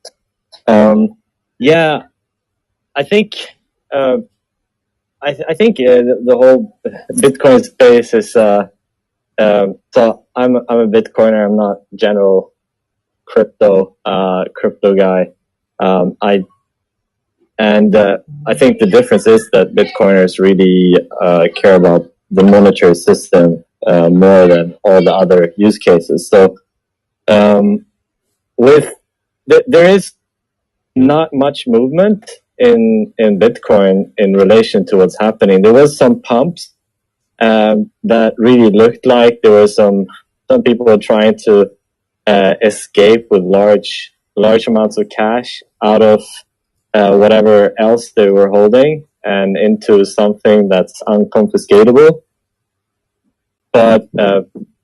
Yeah, I think, I think the whole Bitcoin space is, so I'm a Bitcoiner. I'm not general crypto guy. I think the difference is that Bitcoiners really care about the monetary system more than all the other use cases. So there is not much movement in Bitcoin in relation to what's happening. There was some pumps that really looked like there were some people are trying to escape with large amounts of cash out of whatever else they were holding and into something that's unconfiscatable. But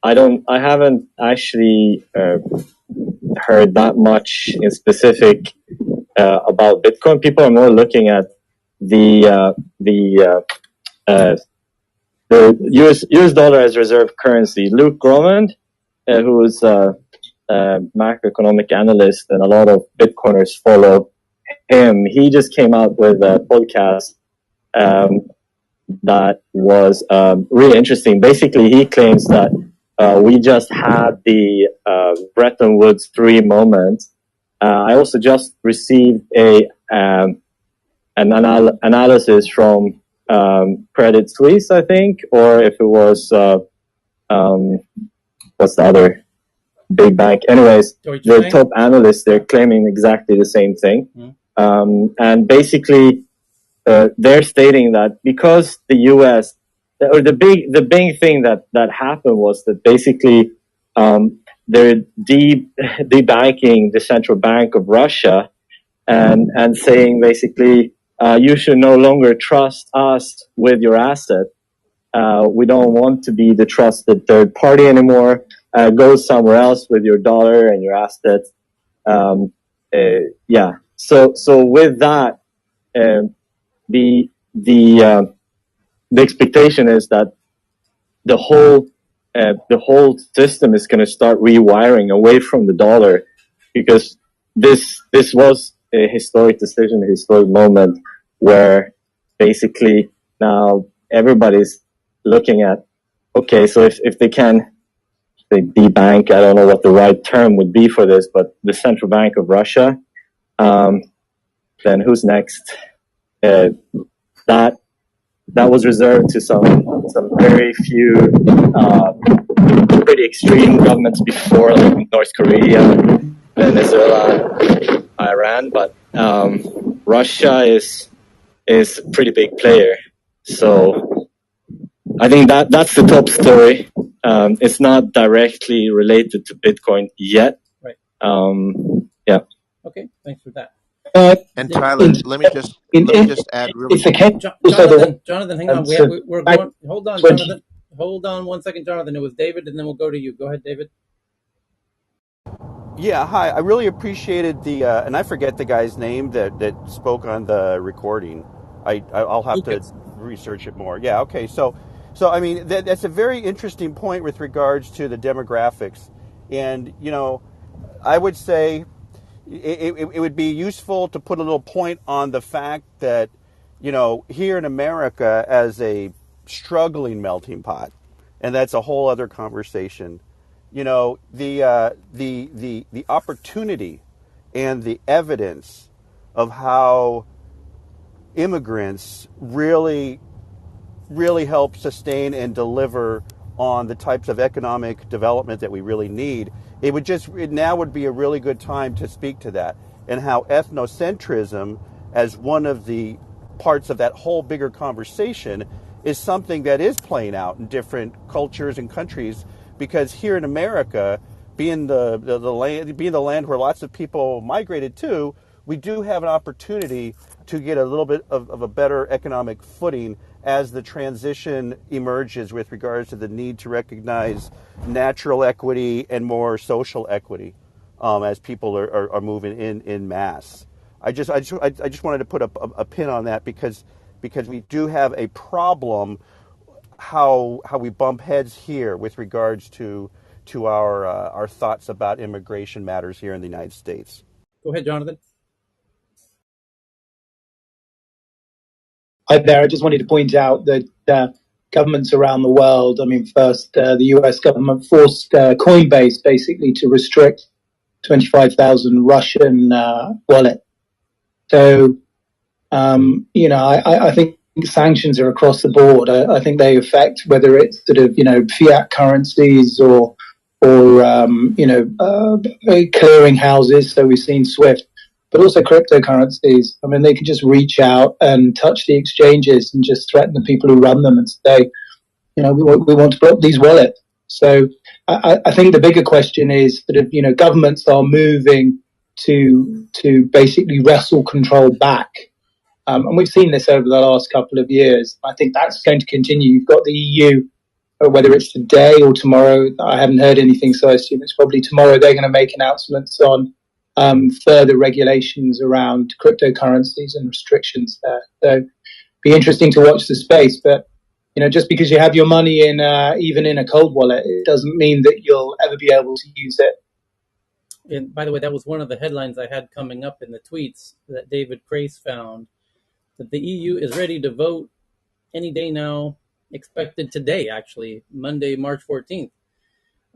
I haven't actually heard that much in specific about Bitcoin. People are more looking at the US dollar as reserve currency. Luke Gromen, who is a macroeconomic analyst, and a lot of Bitcoiners follow him. He just came out with a podcast that was really interesting. Basically, he claims that we just had the Bretton Woods 3 moment. I also just received an analysis from Credit Suisse, I think, or if it was what's the other big bank? Anyways, the top analysts, they're claiming exactly the same thing. And basically, they're stating that because the U.S. or the big thing that happened was that basically they're debanking the central bank of Russia and saying basically you should no longer trust us with your asset. We don't want to be the trusted third party anymore. Go somewhere else with your dollar and your assets. Yeah. So with that, the expectation is that the whole system is going to start rewiring away from the dollar, because this was a historic decision, a historic moment where basically now everybody's looking at, okay, so if they can, they debank, I don't know what the right term would be for this, but the central bank of Russia, then who's next? That was reserved to some very few pretty extreme governments before, like North Korea, Venezuela, Iran, but Russia is a pretty big player. So I think that's the top story. It's not directly related to Bitcoin yet. Right. Yeah. Okay. Thanks for that. And Tyler, let me just add really. Jonathan, hang on. We're going. Hold on, Jonathan. Hold on 1 second, Jonathan. It was David, and then we'll go to you. Go ahead, David. Yeah, hi. I really appreciated the, and I forget the guy's name that spoke on the recording. I'll have Lucas. to research it more. Yeah, okay. So I mean, that's a very interesting point with regards to the demographics. And, I would say it would be useful to put a little point on the fact that, here in America, as a struggling melting pot, and that's a whole other conversation, the opportunity and the evidence of how immigrants really help sustain and deliver on the types of economic development that we really need. Now would be a really good time to speak to that, and how ethnocentrism, as one of the parts of that whole bigger conversation, is something that is playing out in different cultures and countries. Because here in America, being the land where lots of people migrated to, we do have an opportunity to get a little bit of a better economic footing as the transition emerges with regards to the need to recognize natural equity and more social equity, as people are moving in mass. I just wanted to put a pin on that, because we do have a problem how we bump heads here with regards to our thoughts about immigration matters here in the United States. Go ahead, Jonathan. Hi there. I just wanted to point out that governments around the world, I mean, first, the US government forced Coinbase basically to restrict 25,000 Russian wallets. So, I think sanctions are across the board. I think they affect whether it's sort of, fiat currencies or clearing houses. So we've seen SWIFT, but also cryptocurrencies. I mean, they can just reach out and touch the exchanges and just threaten the people who run them and say, we want to block these wallets. So I think the bigger question is that, governments are moving to basically wrestle control back. And we've seen this over the last couple of years. I think that's going to continue. You've got the EU, whether it's today or tomorrow. I haven't heard anything, so I assume it's probably tomorrow. They're going to make announcements on further regulations around cryptocurrencies and restrictions there. So be interesting to watch the space. But, just because you have your money in even in a cold wallet, it doesn't mean that you'll ever be able to use it. And by the way, that was one of the headlines I had coming up in the tweets that David Crace found, that the EU is ready to vote any day now, expected today, actually, Monday, March 14th,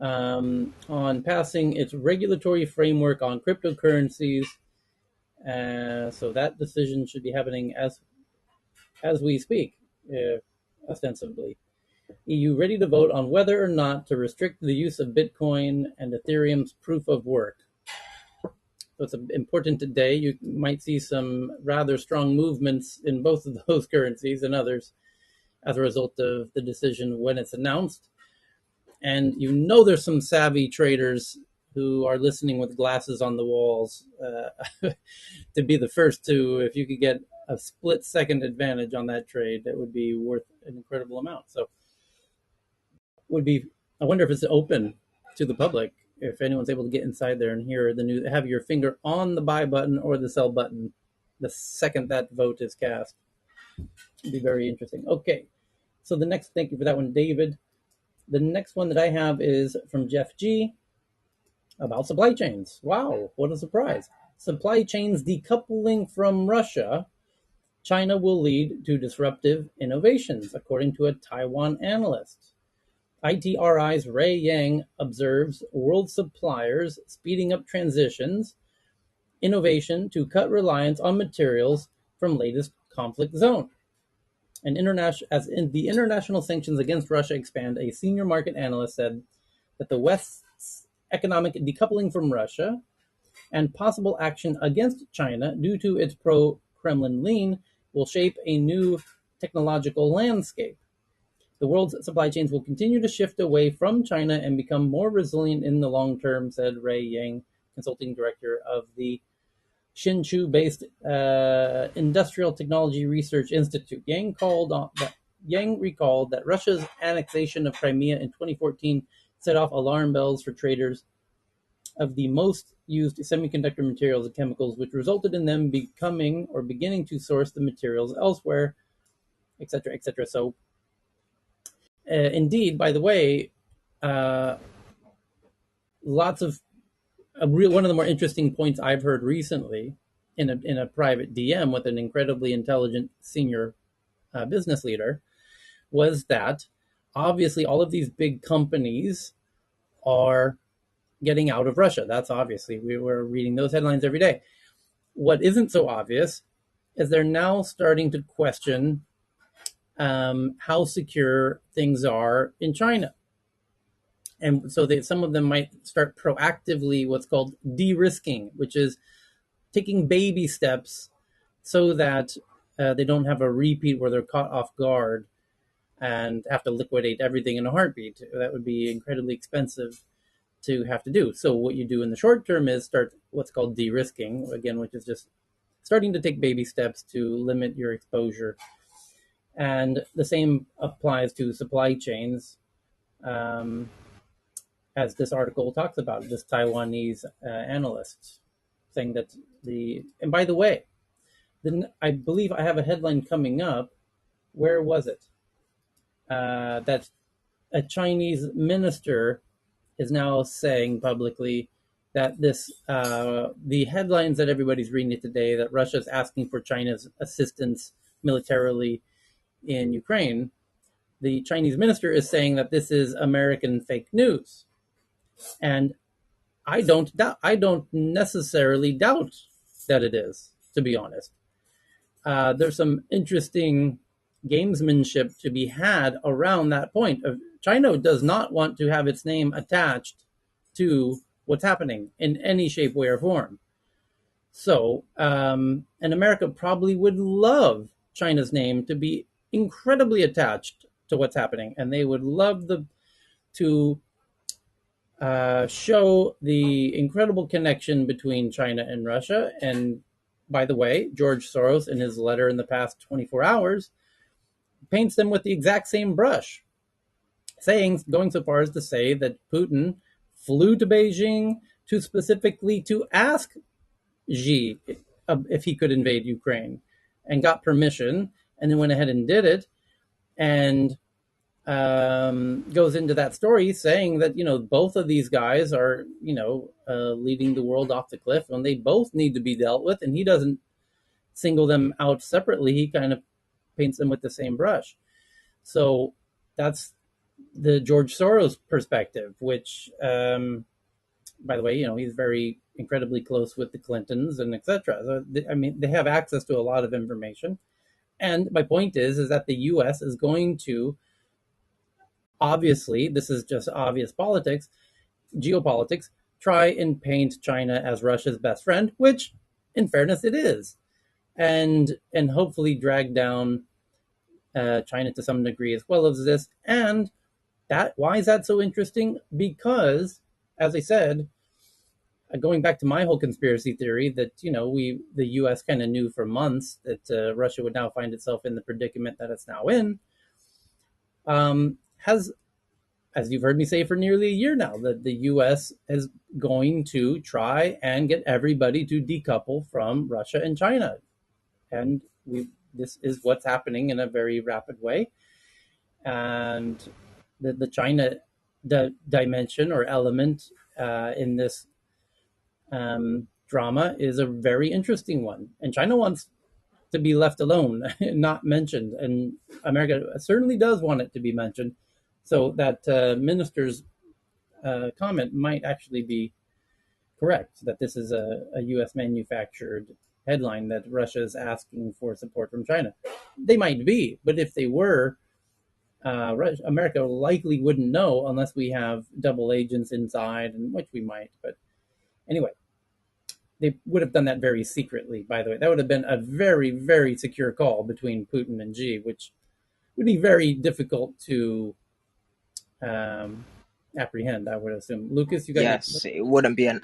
on passing its regulatory framework on cryptocurrencies. So that decision should be happening as we speak, ostensibly. EU ready to vote on whether or not to restrict the use of Bitcoin and Ethereum's proof of work. So it's important today. You might see some rather strong movements in both of those currencies and others as a result of the decision when it's announced. And there's some savvy traders who are listening with glasses on the walls to be the first to, if you could get a split-second advantage on that trade that would be worth an incredible amount. So would be, I wonder if it's open to the public, if anyone's able to get inside there and hear the news, have your finger on the buy button or the sell button the second that vote is cast. It'd be very interesting. Okay, so the next, thank you for that one, David. The next one that I have is from Jeff G about supply chains. Wow, what a surprise. Supply chains decoupling from Russia, China will lead to disruptive innovations, according to a Taiwan analyst. ITRI's Ray Yang observes world suppliers speeding up transitions, innovation to cut reliance on materials from latest conflict zone. And as in the international sanctions against Russia expand, a senior market analyst said that the West's economic decoupling from Russia and possible action against China due to its pro-Kremlin lean will shape a new technological landscape. The world's supply chains will continue to shift away from China and become more resilient in the long term, said Ray Yang, consulting director of the Hsinchu-based Industrial Technology Research Institute. Yang recalled that Russia's annexation of Crimea in 2014 set off alarm bells for traders of the most used semiconductor materials and chemicals, which resulted in them beginning to source the materials elsewhere, etc., etc. So, indeed, by the way, lots of one of the more interesting points I've heard recently in a private DM with an incredibly intelligent senior business leader was that obviously all of these big companies are getting out of Russia. That's obviously, we were reading those headlines every day. What isn't so obvious is they're now starting to question how secure things are in China. And so some of them might start proactively what's called de-risking, which is taking baby steps so that they don't have a repeat where they're caught off guard and have to liquidate everything in a heartbeat. That would be incredibly expensive to have to do. So what you do in the short term is start what's called de-risking, again, which is just starting to take baby steps to limit your exposure. And the same applies to supply chains, as this article talks about, this Taiwanese analyst saying that and by the way, I believe I have a headline coming up. Where was it? That a Chinese minister is now saying publicly that the headlines that everybody's reading today, that Russia is asking for China's assistance militarily in Ukraine, the Chinese minister is saying that this is American fake news. And I don't necessarily doubt that it is, to be honest. There's some interesting gamesmanship to be had around that point. China does not want to have its name attached to what's happening in any shape, way, or form. So, and America probably would love China's name to be incredibly attached to what's happening, and they would love to show the incredible connection between China and Russia. And by the way, George Soros, in his letter in the past 24 hours, paints them with the exact same brush, going so far as to say that Putin flew to Beijing specifically to ask Xi if he could invade Ukraine, and got permission, and then went ahead and did it, and goes into that story saying that, both of these guys are, leading the world off the cliff, and they both need to be dealt with, and he doesn't single them out separately. He kind of paints them with the same brush. So that's the George Soros perspective, which, by the way, he's very incredibly close with the Clintons and etc. So, they have access to a lot of information. And my point is that the U.S. is going to, obviously, this is just obvious geopolitics, try and paint China as Russia's best friend, which, in fairness, it is, and hopefully drag down China to some degree as well as this. And why is that so interesting? Because, as I said, going back to my whole conspiracy theory that the U.S. kind of knew for months that Russia would now find itself in the predicament that it's now in, has, as you've heard me say for nearly a year now, that the U.S. is going to try and get everybody to decouple from Russia and China, and this is what's happening in a very rapid way, and the China dimension or element in this drama is a very interesting one, and China wants to be left alone, not mentioned, and America certainly does want it to be mentioned. So that minister's comment might actually be correct, that this is a U.S. manufactured headline that Russia is asking for support from China. They might be, but if they were, America likely wouldn't know unless we have double agents inside, and which we might. But anyway, they would have done that very secretly, by the way. That would have been a very, very secure call between Putin and Xi, which would be very difficult to apprehend, I would assume. Lucas, you got any? Yes, it wouldn't be an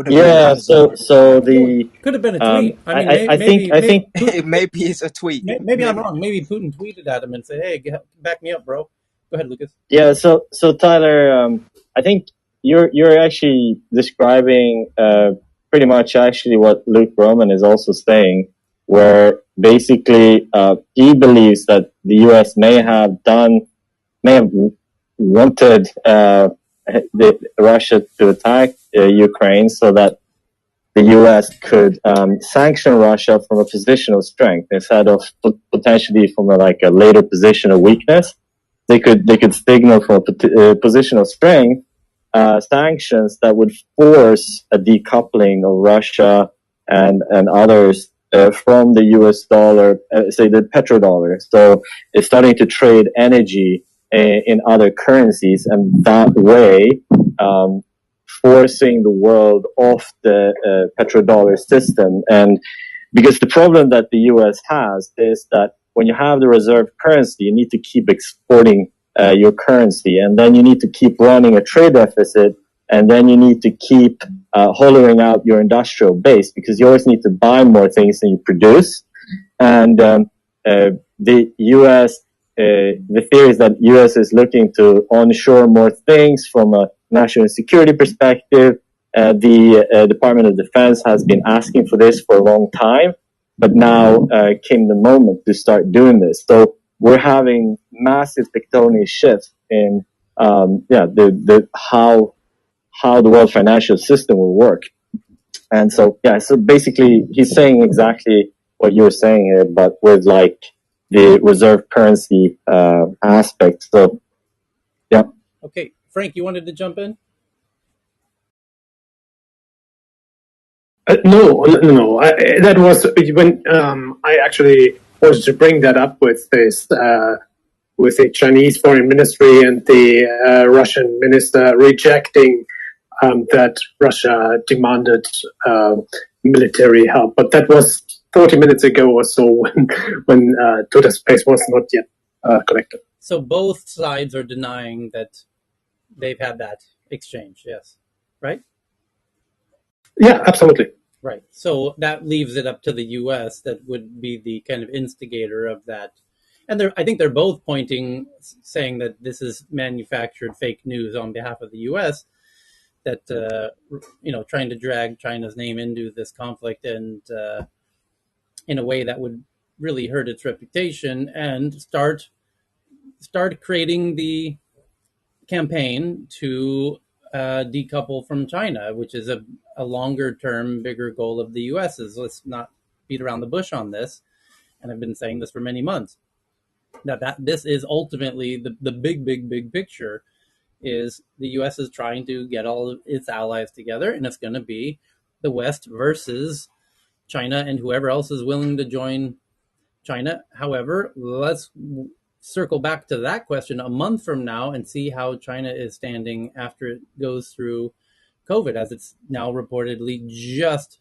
Yeah. easy So one. so the Could have been a tweet. I mean, I think Maybe it's a tweet. maybe I'm wrong. Maybe Putin tweeted at him and said, "Hey, back me up, bro." Go ahead, Lucas. Yeah, so Tyler, I think you're actually describing pretty much actually what Luke Roman is also saying, where basically he believes that the U.S. may have wanted Russia to attack Ukraine so that the U.S. could sanction Russia from a position of strength instead of potentially from a later position of weakness. They could signal from a position of strength sanctions that would force a decoupling of Russia and others from the U.S. dollar, say the petrodollar. So it's starting to trade energy in other currencies, and that way forcing the world off the petrodollar system. And because the problem that the U.S. has is that when you have the reserve currency, you need to keep exporting your currency, and then you need to keep running a trade deficit, and then you need to keep hollowing out your industrial base because you always need to buy more things than you produce. And the U.S. The theory is that U.S. is looking to onshore more things from a national security perspective. The Department of Defense has been asking for this for a long time, but now came the moment to start doing this. So we're having massive tectonic shifts in the how the world financial system will work. And so so basically he's saying exactly what you were saying here, but with the reserve currency aspect. So yeah. Okay, Frank, you wanted to jump in? No. That was when I actually wanted to bring that up with this, with the Chinese foreign ministry and the Russian minister rejecting that Russia demanded military help. But that was 40 minutes ago or so when Twitter Space was not yet connected. So both sides are denying that they've had that exchange, yes, right? Yeah, absolutely. Right. So that leaves it up to the U.S. that would be the kind of instigator of that. And I think they're both saying that this is manufactured fake news on behalf of the U.S., that, trying to drag China's name into this conflict and in a way that would really hurt its reputation and start creating the campaign to decouple from China, which is a longer term, bigger goal of the U.S.'s. Let's not beat around the bush on this. And I've been saying this for many months, that this is ultimately the big picture is the U.S. is trying to get all of its allies together, and it's going to be the West versus China and whoever else is willing to join China. However, let's circle back to that question a month from now and see how China is standing after it goes through COVID, as it's now reportedly just,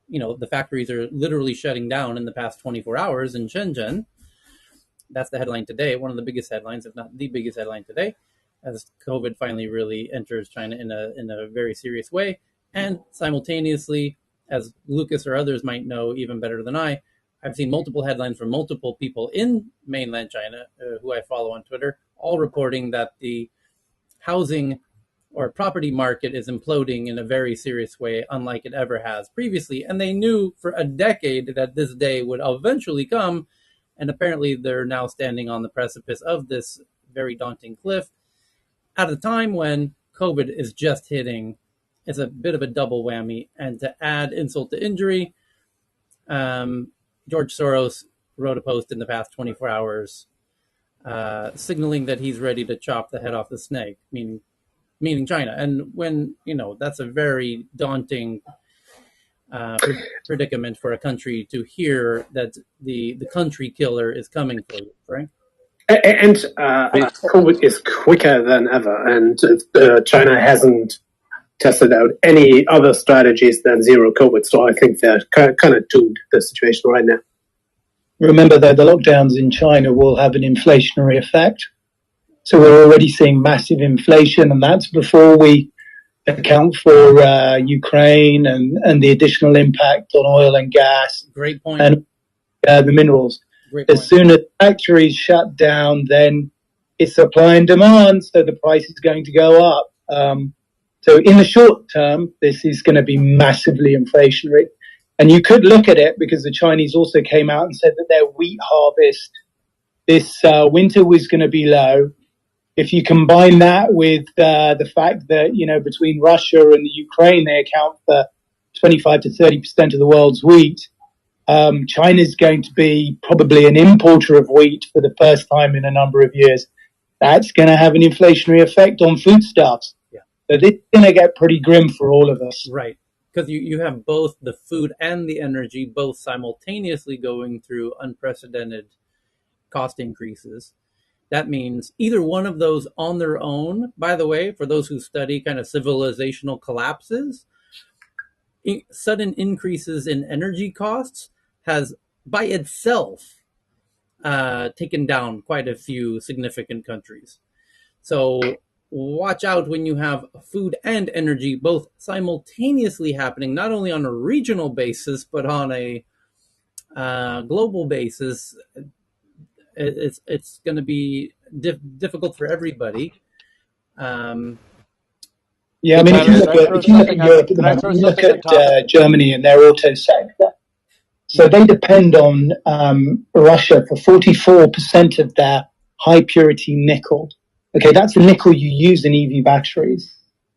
the factories are literally shutting down in the past 24 hours in Shenzhen. That's the headline today, one of the biggest headlines, if not the biggest headline today, as COVID finally really enters China in a very serious way. And simultaneously, as Lucas or others might know even better than I've seen multiple headlines from multiple people in mainland China who I follow on Twitter, all reporting that the housing or property market is imploding in a very serious way, unlike it ever has previously. And they knew for a decade that this day would eventually come. And apparently they're now standing on the precipice of this very daunting cliff at a time when COVID is just hitting. It's a bit of a double whammy. And to add insult to injury, George Soros wrote a post in the past 24 hours signaling that he's ready to chop the head off the snake, meaning China. And when, that's a very daunting predicament for a country to hear that the country killer is coming for you, right? And COVID is quicker than ever, and China hasn't tested out any other strategies than zero COVID. So I think they're kind of doomed the situation right now. Remember that the lockdowns in China will have an inflationary effect. So we're already seeing massive inflation, and that's before we account for Ukraine and the additional impact on oil and gas. Great point. And the minerals. As soon as factories shut down, then it's supply and demand, so the price is going to go up. So in the short term, this is going to be massively inflationary. And you could look at it because the Chinese also came out and said that their wheat harvest this winter was going to be low. If you combine that with the fact that, between Russia and the Ukraine, they account for 25 to 30% of the world's wheat, China's going to be probably an importer of wheat for the first time in a number of years. That's going to have an inflationary effect on foodstuffs. Yeah. So this is going to get pretty grim for all of us. Right. Because you have both the food and the energy both simultaneously going through unprecedented cost increases. That means either one of those on their own, by the way, for those who study kind of civilizational collapses, sudden increases in energy costs has by itself taken down quite a few significant countries. So watch out when you have food and energy both simultaneously happening, not only on a regional basis, but on a global basis. It's going to be difficult for everybody. Yeah, I mean, if you look at Europe at the moment, you look at Germany and their auto sector. So they depend on Russia for 44% of their high purity nickel. Okay, that's the nickel you use in EV batteries.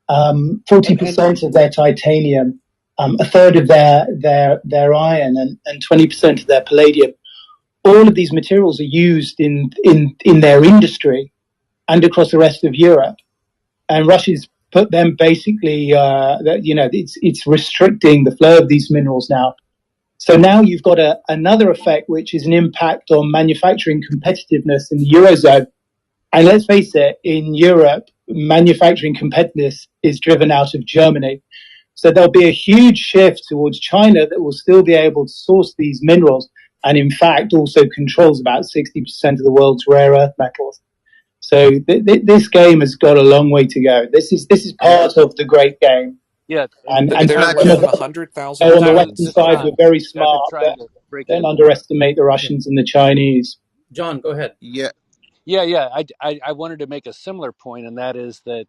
40% of their titanium, a third of their iron, and 20% of their palladium. All of these materials are used in their industry and across the rest of Europe. And Russia's put them basically, it's restricting the flow of these minerals now. So now you've got another effect, which is an impact on manufacturing competitiveness in the Eurozone. And let's face it, in Europe, manufacturing competitiveness is driven out of Germany. So there'll be a huge shift towards China that will still be able to source these minerals and, in fact, also controls about 60% of the world's rare earth metals. So this game has got a long way to go. This is part of the great game. Yeah, and it's not less just than 100,000 on the Western side, we're very smart, but don't underestimate the Russians and the Chinese. John, go ahead. Yeah. I wanted to make a similar point, and that is that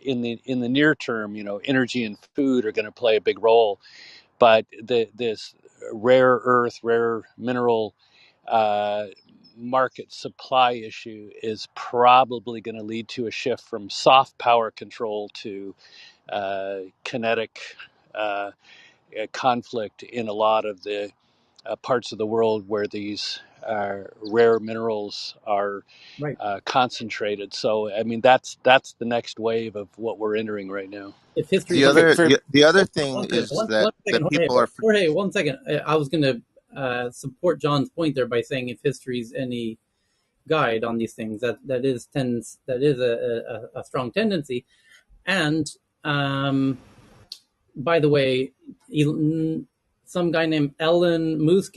in the near term, energy and food are going to play a big role, but this rare earth, rare mineral market supply issue is probably going to lead to a shift from soft power control to kinetic conflict in a lot of the parts of the world where these rare minerals are concentrated. So, I mean, that's the next wave of what we're entering right now. If history, the other thing is that people are. Jorge, 1 second. I was going to support John's point there by saying if history's any guide on these things, that is a strong tendency. And by the way, some guy named Elon Musk,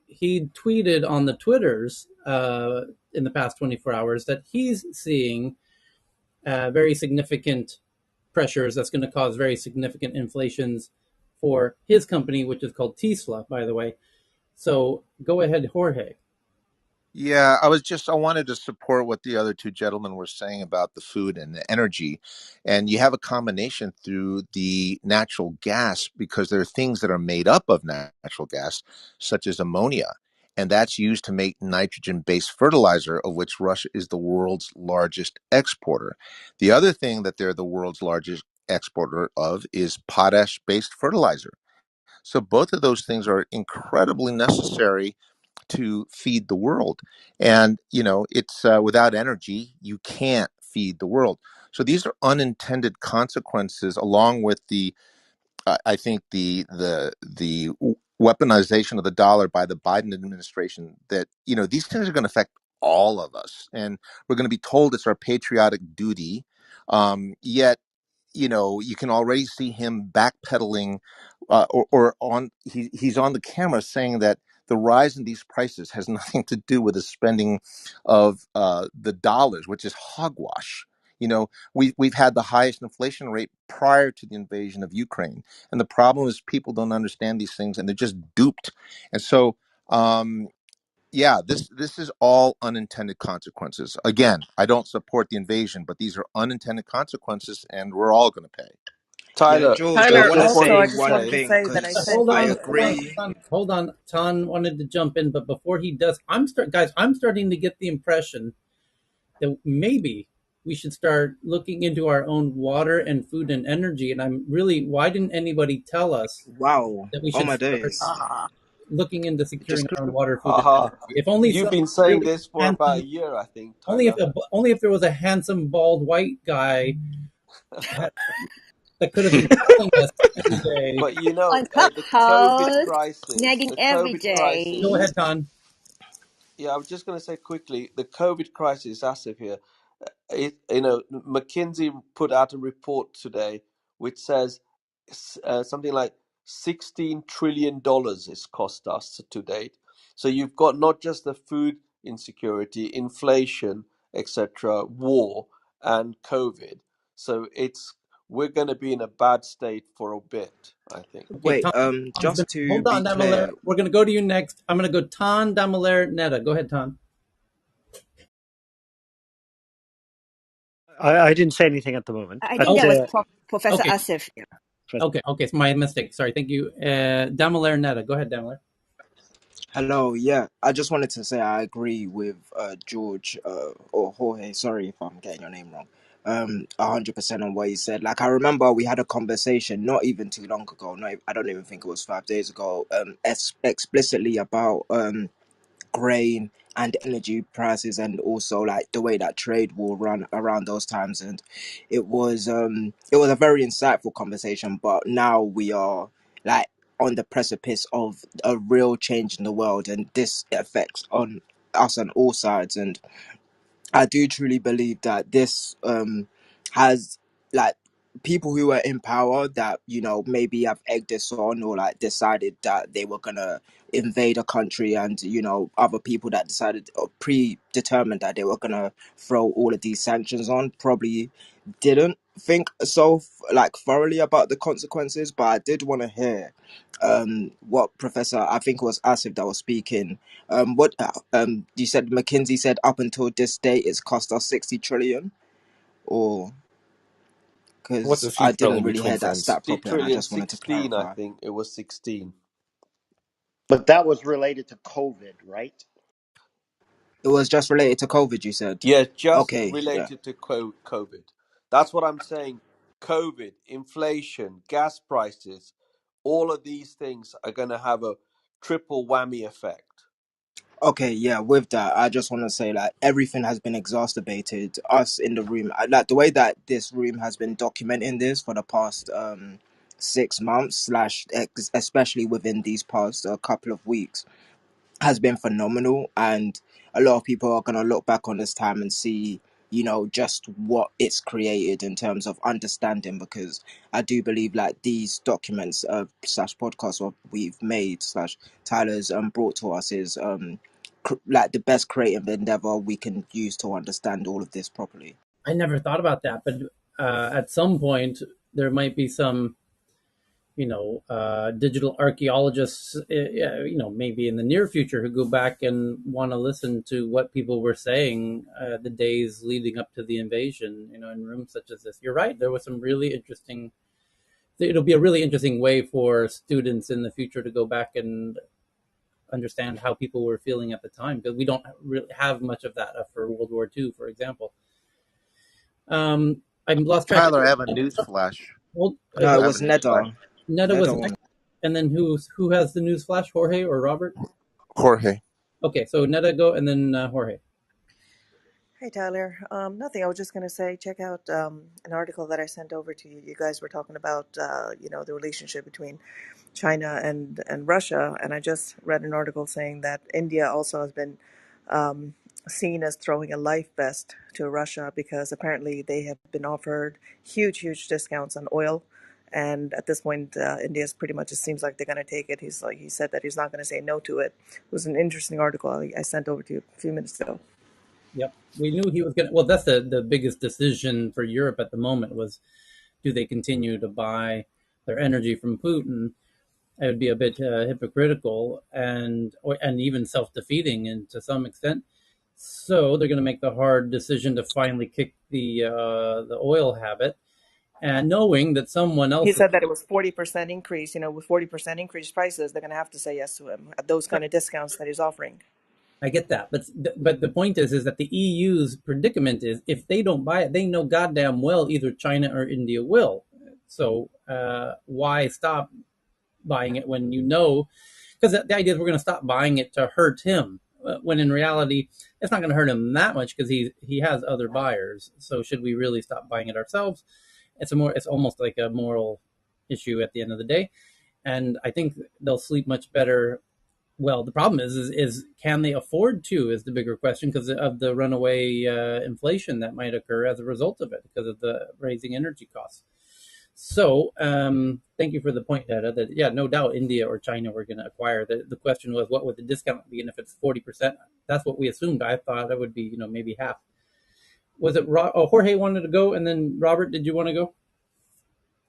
he tweeted on the Twitters in the past 24 hours that he's seeing very significant pressures that's going to cause very significant inflations for his company, which is called Tesla, by the way. So go ahead, Jorge. Yeah, I wanted to support what the other two gentlemen were saying about the food and the energy. And you have a combination through the natural gas because there are things that are made up of natural gas, such as ammonia. And that's used to make nitrogen based fertilizer, of which Russia is the world's largest exporter. The other thing that they're the world's largest exporter of is potash based fertilizer. So both of those things are incredibly necessary to feed the world. And, it's without energy, you can't feed the world. So these are unintended consequences, along with I think the weaponization of the dollar by the Biden administration. That these things are going to affect all of us, and we're going to be told it's our patriotic duty. Yet you can already see him backpedaling, or on he's on the camera saying that the rise in these prices has nothing to do with the spending of the dollars, which is hogwash. We've had the highest inflation rate prior to the invasion of Ukraine, and the problem is people don't understand these things, and they're just duped. And so, yeah, this is all unintended consequences. Again, I don't support the invasion, but these are unintended consequences, and we're all going to pay. Yeah, Tyler, George, I I Tyler, want to just also, wanted I say to just one wanted say, to thing say that I because sent Hold I on, you. hold on, agree. hold on. Tan wanted to jump in, but before he does, guys, I'm starting to get the impression that maybe we should start looking into our own water and food and energy. And why didn't anybody tell us Wow. that we Oh should my start days. Ah, looking into securing Just our own water, food, and haha, energy? If only you've some been saying really this for about handsome, a year, I think, only Tyler. if there was a handsome bald white guy that, that could have been telling us every day. But on the COVID Clubhouse, crisis, nagging the every COVID Go day. crisis. ahead, Tan. Yeah, I was just going to say quickly, the COVID crisis, Asif here. McKinsey put out a report today which says something like $16 trillion it's cost us to date. So you've got not just the food insecurity, inflation, etc., war, and COVID. So we're going to be in a bad state for a bit, I think. Okay, wait. Tan's been. Just to Hold be on, Damaler. clear. We're going to go to you next. I'm going to go Tan, Damaler, Netta. Go ahead, Tan. I didn't say anything at the moment. I But think that Okay, was Professor okay, Asif. Yeah. okay. It's my mistake. Sorry. Thank you. Damaler, Netta. Go ahead, Damaler. Hello, yeah. I just wanted to say I agree with George or Jorge. Sorry if I'm getting your name wrong. 100% on what he said. Like I remember we had a conversation not even too long ago. No, I don't even think it was 5 days ago. Explicitly about grain and energy prices, and also like the way that trade will run around those times. And it was a very insightful conversation, but now we are like on the precipice of a real change in the world, and this affects on us on all sides. And I do truly believe that this has like people who are in power that maybe have egged this on, or like decided that they were gonna invade a country, and other people that decided or predetermined that they were gonna throw all of these sanctions on probably didn't think so like thoroughly about the consequences. But I did want to hear what Professor, I think it was Asif that was speaking, what you said McKinsey said up until this date it's cost us 60 trillion, or What's because a few I didn't trillion really between hear that friends? stat 60 properly and I trillion, just wanted to 16, I clarify. think it was 16. But that was related to COVID, right? It was just related to COVID, you said? Yeah, just Okay, yeah. related to COVID. That's what I'm saying. COVID, inflation, gas prices, all of these things are going to have a triple whammy effect. Okay, yeah, with that, I just want to say like everything has been exacerbated. Us in the room, like the way that this room has been documenting this for the past 6 months, slash, especially within these past couple of weeks, has been phenomenal. And a lot of people are going to look back on this time and see just what it's created in terms of understanding, because I do believe like these documents slash podcasts what we've made slash Tyler's brought to us is like the best creative endeavor we can use to understand all of this properly. I never thought about that, but at some point there might be some, digital archaeologists, maybe in the near future who go back and want to listen to what people were saying the days leading up to the invasion, in rooms such as this. You're right. There was some really interesting. It'll be a really interesting way for students in the future to go back and understand how people were feeling at the time, because we don't really have much of that for World War II, for example. I'm lost track of Tyler, I have a news flash. No, it I have a was news flash. Neda. Netta was Neda next, one. and then who has the news flash? Jorge or Robert? Jorge. Okay, so Netta go, and then Jorge. Hey Tyler, nothing. I was just gonna say, check out an article that I sent over to you. You guys were talking about, the relationship between China and Russia, and I just read an article saying that India also has been um, seen as throwing a life vest to Russia because apparently they have been offered huge discounts on oil, and at this point, India's pretty much, it seems like they're gonna take it. He said that he's not gonna say no to it. It was an interesting article I sent over to you a few minutes ago. Yep, we knew he was going to. Well, that's the biggest decision for Europe at the moment was, do they continue to buy their energy from Putin? It would be a bit hypocritical and even self defeating, and to some extent. So they're going to make the hard decision to finally kick the oil habit, and knowing that someone He else. said that it was 40% increase. With 40% increased prices, they're going to have to say yes to him at those kind of discounts that he's offering. I get that, but the point is that the EU's predicament is, if they don't buy it, they know goddamn well either China or India will. So why stop buying it when you know? Because the idea is we're going to stop buying it to hurt him, when in reality it's not going to hurt him that much because he has other buyers. So should we really stop buying it ourselves? It's almost like a moral issue at the end of the day, and I think they'll sleep much better. Well, the problem is can they afford to, is the bigger question, because of the runaway inflation that might occur as a result of it, because of the raising energy costs. So thank you for the point, Dada, that, yeah, no doubt India or China were going to acquire. The question was, what would the discount be? And if it's 40%, that's what we assumed. I thought it would be, maybe half. Was it Jorge wanted to go, and then Robert, did you want to go?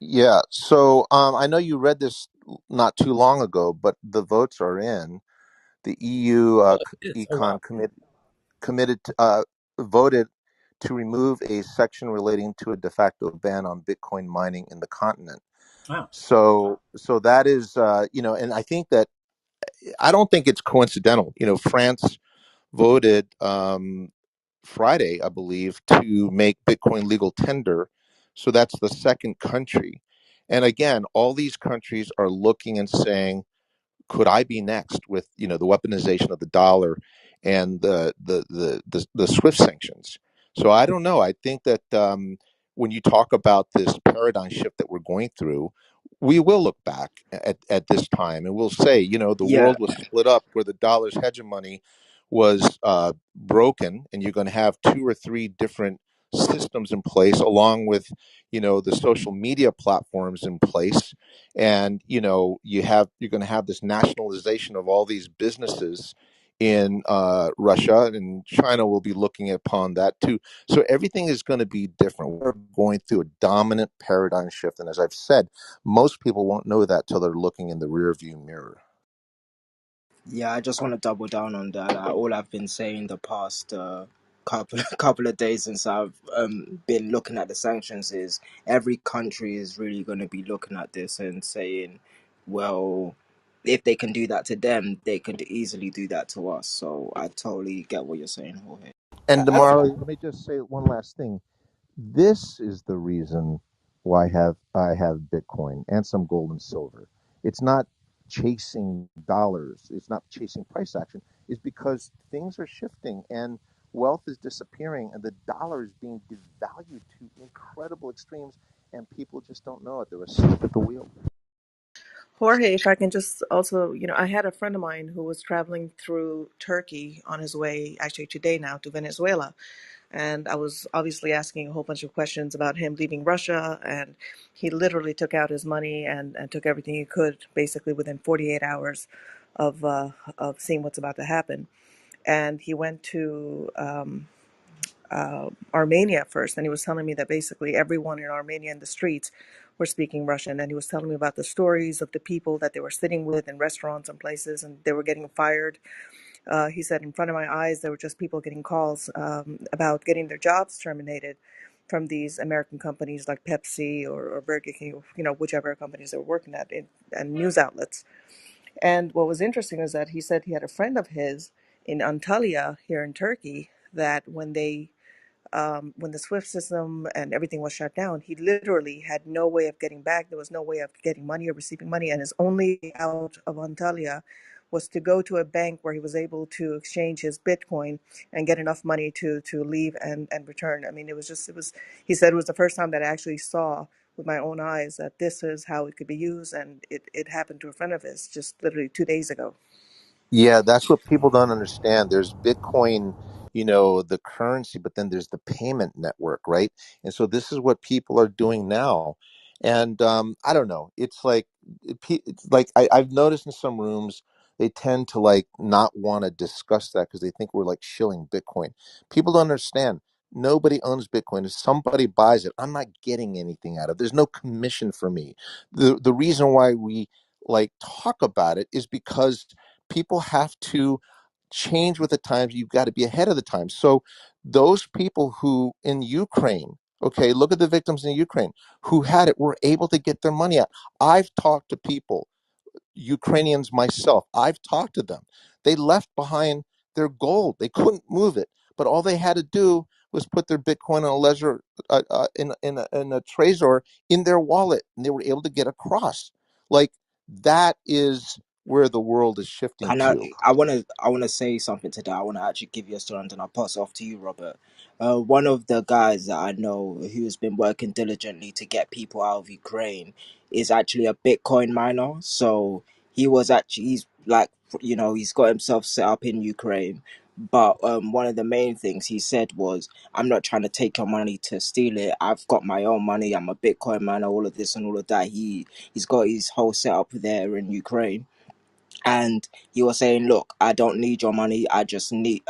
Yeah. So I know you read this not too long ago, but the votes are in. The EU Econ committed voted to remove a section relating to a de facto ban on Bitcoin mining in the continent. Wow. So that is and I don't think it's coincidental. France voted Friday, I believe, to make Bitcoin legal tender. So that's the second country. And again, all these countries are looking and saying, could I be next with the weaponization of the dollar and the SWIFT sanctions? So I don't know. I think that when you talk about this paradigm shift that we're going through, we will look back at this time and we'll say, the Yeah, world was split up where the dollar's hegemony was broken, and you're going to have two or three different systems in place, along with the social media platforms in place, and you're going to have this nationalization of all these businesses in Russia, and China will be looking upon that too. So everything is going to be different. We're going through a dominant paradigm shift, and as I've said, most people won't know that till they're looking in the rearview mirror. yeah. I just want to double down on that. All I've been saying the past couple of days since I've been looking at the sanctions is every country is really going to be looking at this and saying, well, if they can do that to them, they can easily do that to us. So I totally get what you're saying, Jorge. And tomorrow, let me just say one last thing. This is the reason why I have Bitcoin and some gold and silver. It's not chasing dollars. It's not chasing price action. It's because things are shifting and wealth is disappearing and the dollar is being devalued to incredible extremes, and people just don't know it. They're asleep at the wheel. Jorge, if I can just also, I had a friend of mine who was traveling through Turkey on his way, actually today now, to Venezuela. And I was obviously asking a whole bunch of questions about him leaving Russia. And he literally took out his money and took everything he could, basically within 48 hours of seeing what's about to happen. And he went to Armenia first, and he was telling me that basically everyone in Armenia in the streets were speaking Russian, and he was telling me about the stories of the people that they were sitting with in restaurants and places, and they were getting fired. He said, in front of my eyes, there were just people getting calls about getting their jobs terminated from these American companies like Pepsi or Burger King, you know, whichever companies they were working at, and news outlets. And what was interesting is that he said he had a friend of his in Antalya here in Turkey that when the SWIFT system and everything was shut down, he literally had no way of getting back. There was no way of getting money or receiving money. And his only way out of Antalya was to go to a bank where he was able to exchange his Bitcoin and get enough money to leave and return. I mean, he said it was the first time that I actually saw with my own eyes that this is how it could be used. And it happened to a friend of his just literally 2 days ago. Yeah, that's what people don't understand. There's Bitcoin, the currency, but then there's the payment network, right? And so this is what people are doing now. And I don't know. It's like, I've noticed in some rooms, they tend to like not want to discuss that because they think we're like shilling Bitcoin. People don't understand. Nobody owns Bitcoin. If somebody buys it, I'm not getting anything out of it. There's no commission for me. The reason why we like talk about it is because people have to change with the times. You've got to be ahead of the times. So those people who in Ukraine, okay, look at the victims in Ukraine who had it, were able to get their money out. I've talked to people, Ukrainians myself. I've talked to them. They left behind their gold. They couldn't move it, but all they had to do was put their Bitcoin in a ledger, in a Trezor in their wallet, and they were able to get across. Like that is where the world is shifting Can I? to. I want to say something to that. I want to actually give you a story, and then I'll pass it off to you, Robert. One of the guys that I know who's been working diligently to get people out of Ukraine is actually a Bitcoin miner. So he's like, he's got himself set up in Ukraine. But one of the main things he said was, "I'm not trying to take your money to steal it. I've got my own money. I'm a Bitcoin miner. All of this and all of that." He's got his whole setup there in Ukraine, and he was saying, look, I don't need your money, I just need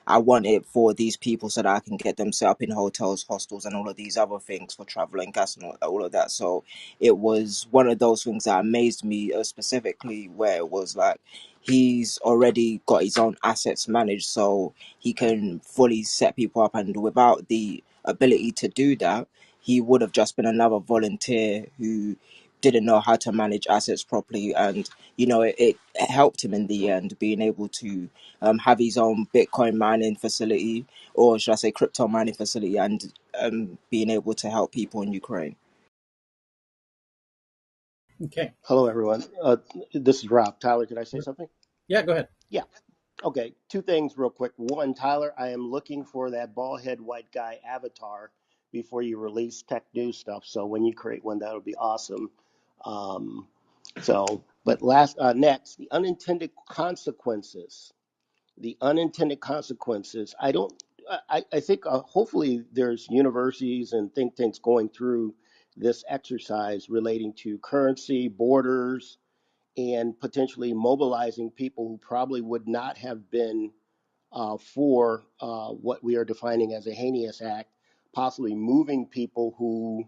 I want it for these people so that I can get them set up in hotels, hostels, and all of these other things for travel and gas and all of that. So it was one of those things that amazed me, specifically where it was like he's already got his own assets managed, so he can fully set people up, and without the ability to do that, he would have just been another volunteer who didn't know how to manage assets properly. And it helped him in the end, being able to have his own Bitcoin mining facility, or should I say crypto mining facility, and being able to help people in Ukraine. Okay. Hello, everyone. This is Rob. Tyler, did I say something? Yeah, go ahead. Yeah. Okay. Two things real quick. One, Tyler, I am looking for that bald head white guy avatar before you release tech news stuff. So when you create one, that would be awesome. Um, but next, the unintended consequences. The unintended consequences. I think hopefully there's universities and think tanks going through this exercise relating to currency, borders, and potentially mobilizing people who probably would not have been for what we are defining as a heinous act, possibly moving people who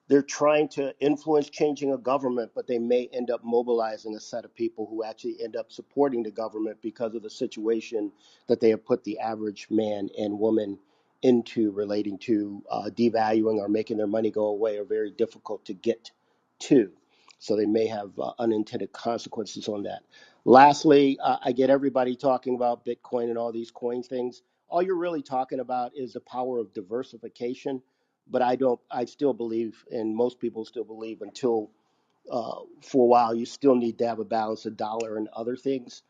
they're trying to influence changing a government, but they may end up mobilizing a set of people who actually end up supporting the government because of the situation that they have put the average man and woman into, relating to devaluing or making their money go away, or very difficult to get to. So they may have unintended consequences on that. Lastly, I get everybody talking about Bitcoin and all these coin things. All you're really talking about is the power of diversification, but I still believe, and most people still believe, until for a while, you still need to have a balance of dollar and other things.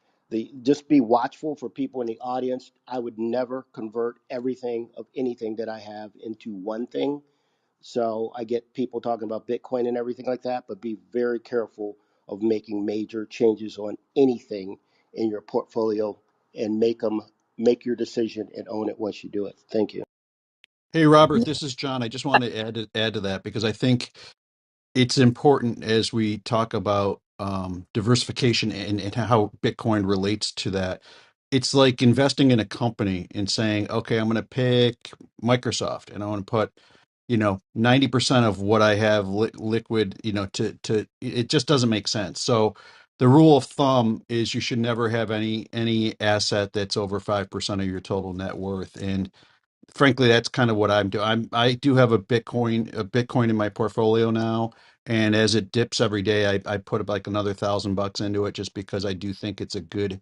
Just be watchful for people in the audience. I would never convert everything of anything that I have into one thing. So I get people talking about Bitcoin and everything like that, but be very careful of making major changes on anything in your portfolio, and make your decision and own it once you do it. Thank you. Hey, Robert, this is John. I just want to add to that because I think it's important as we talk about diversification and how Bitcoin relates to that. it's like investing in a company and saying, okay, I'm going to pick Microsoft and I want to put, 90% of what I have liquid, it just doesn't make sense. So the rule of thumb is you should never have any asset that's over 5% of your total net worth. And frankly, that's kind of what I'm doing. I do have a Bitcoin in my portfolio now. And as it dips every day, I put up like another $1,000 into it just because I do think it's a good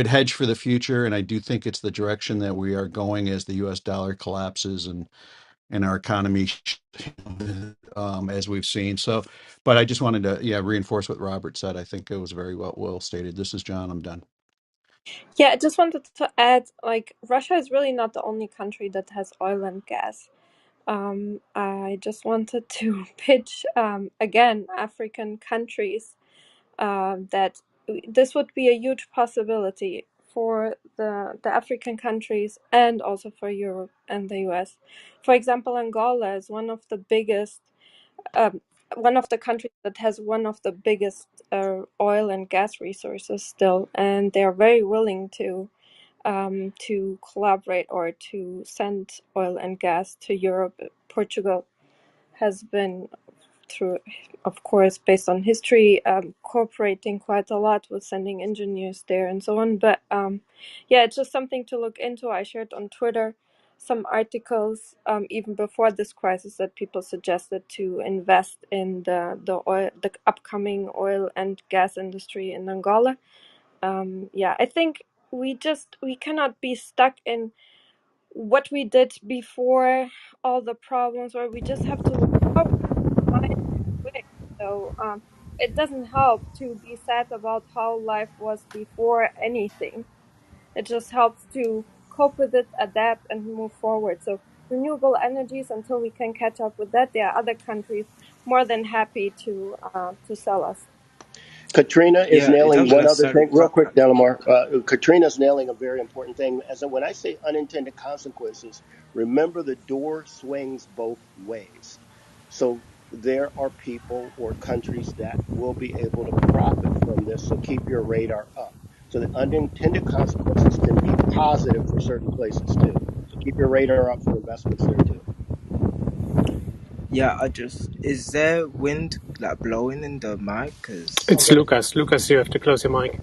hedge for the future, and I do think it's the direction that we are going as the U.S. dollar collapses and our economy, as we've seen. So, but I just wanted to, reinforce what Robert said. I think it was very well stated. This is John. I'm done. Yeah, I just wanted to add, like, Russia is really not the only country that has oil and gas. I just wanted to pitch again African countries that this would be a huge possibility for the African countries and also for Europe and the US. For example, Angola is um, one of the countries that has one of the biggest oil and gas resources still, and they are very willing to collaborate or to send oil and gas to Europe. Portugal has been through, of course, based on history, cooperating quite a lot with sending engineers there and so on. But yeah, it's just something to look into. I shared on Twitter some articles even before this crisis that people suggested to invest in the upcoming oil and gas industry in Angola. Yeah, I think we cannot be stuck in what we did before all the problems, or we just have to look forward and find a way. So it doesn't help to be sad about how life was before anything. It just helps to cope with it, adapt, and move forward. So renewable energies, until we can catch up with that, there are other countries more than happy to sell us. Katrina is Yeah, it nailing doesn't one other necessarily thing, real work quick, like that. Delamar. Katrina's nailing a very important thing. When I say unintended consequences, remember the door swings both ways. So there are people or countries that will be able to profit from this. So keep your radar up. So the unintended consequences can be positive for certain places too. So keep your radar up for investments there too. Yeah, is there wind like blowing in the mic? Cause It's Lucas. Lucas, you have to close your mic.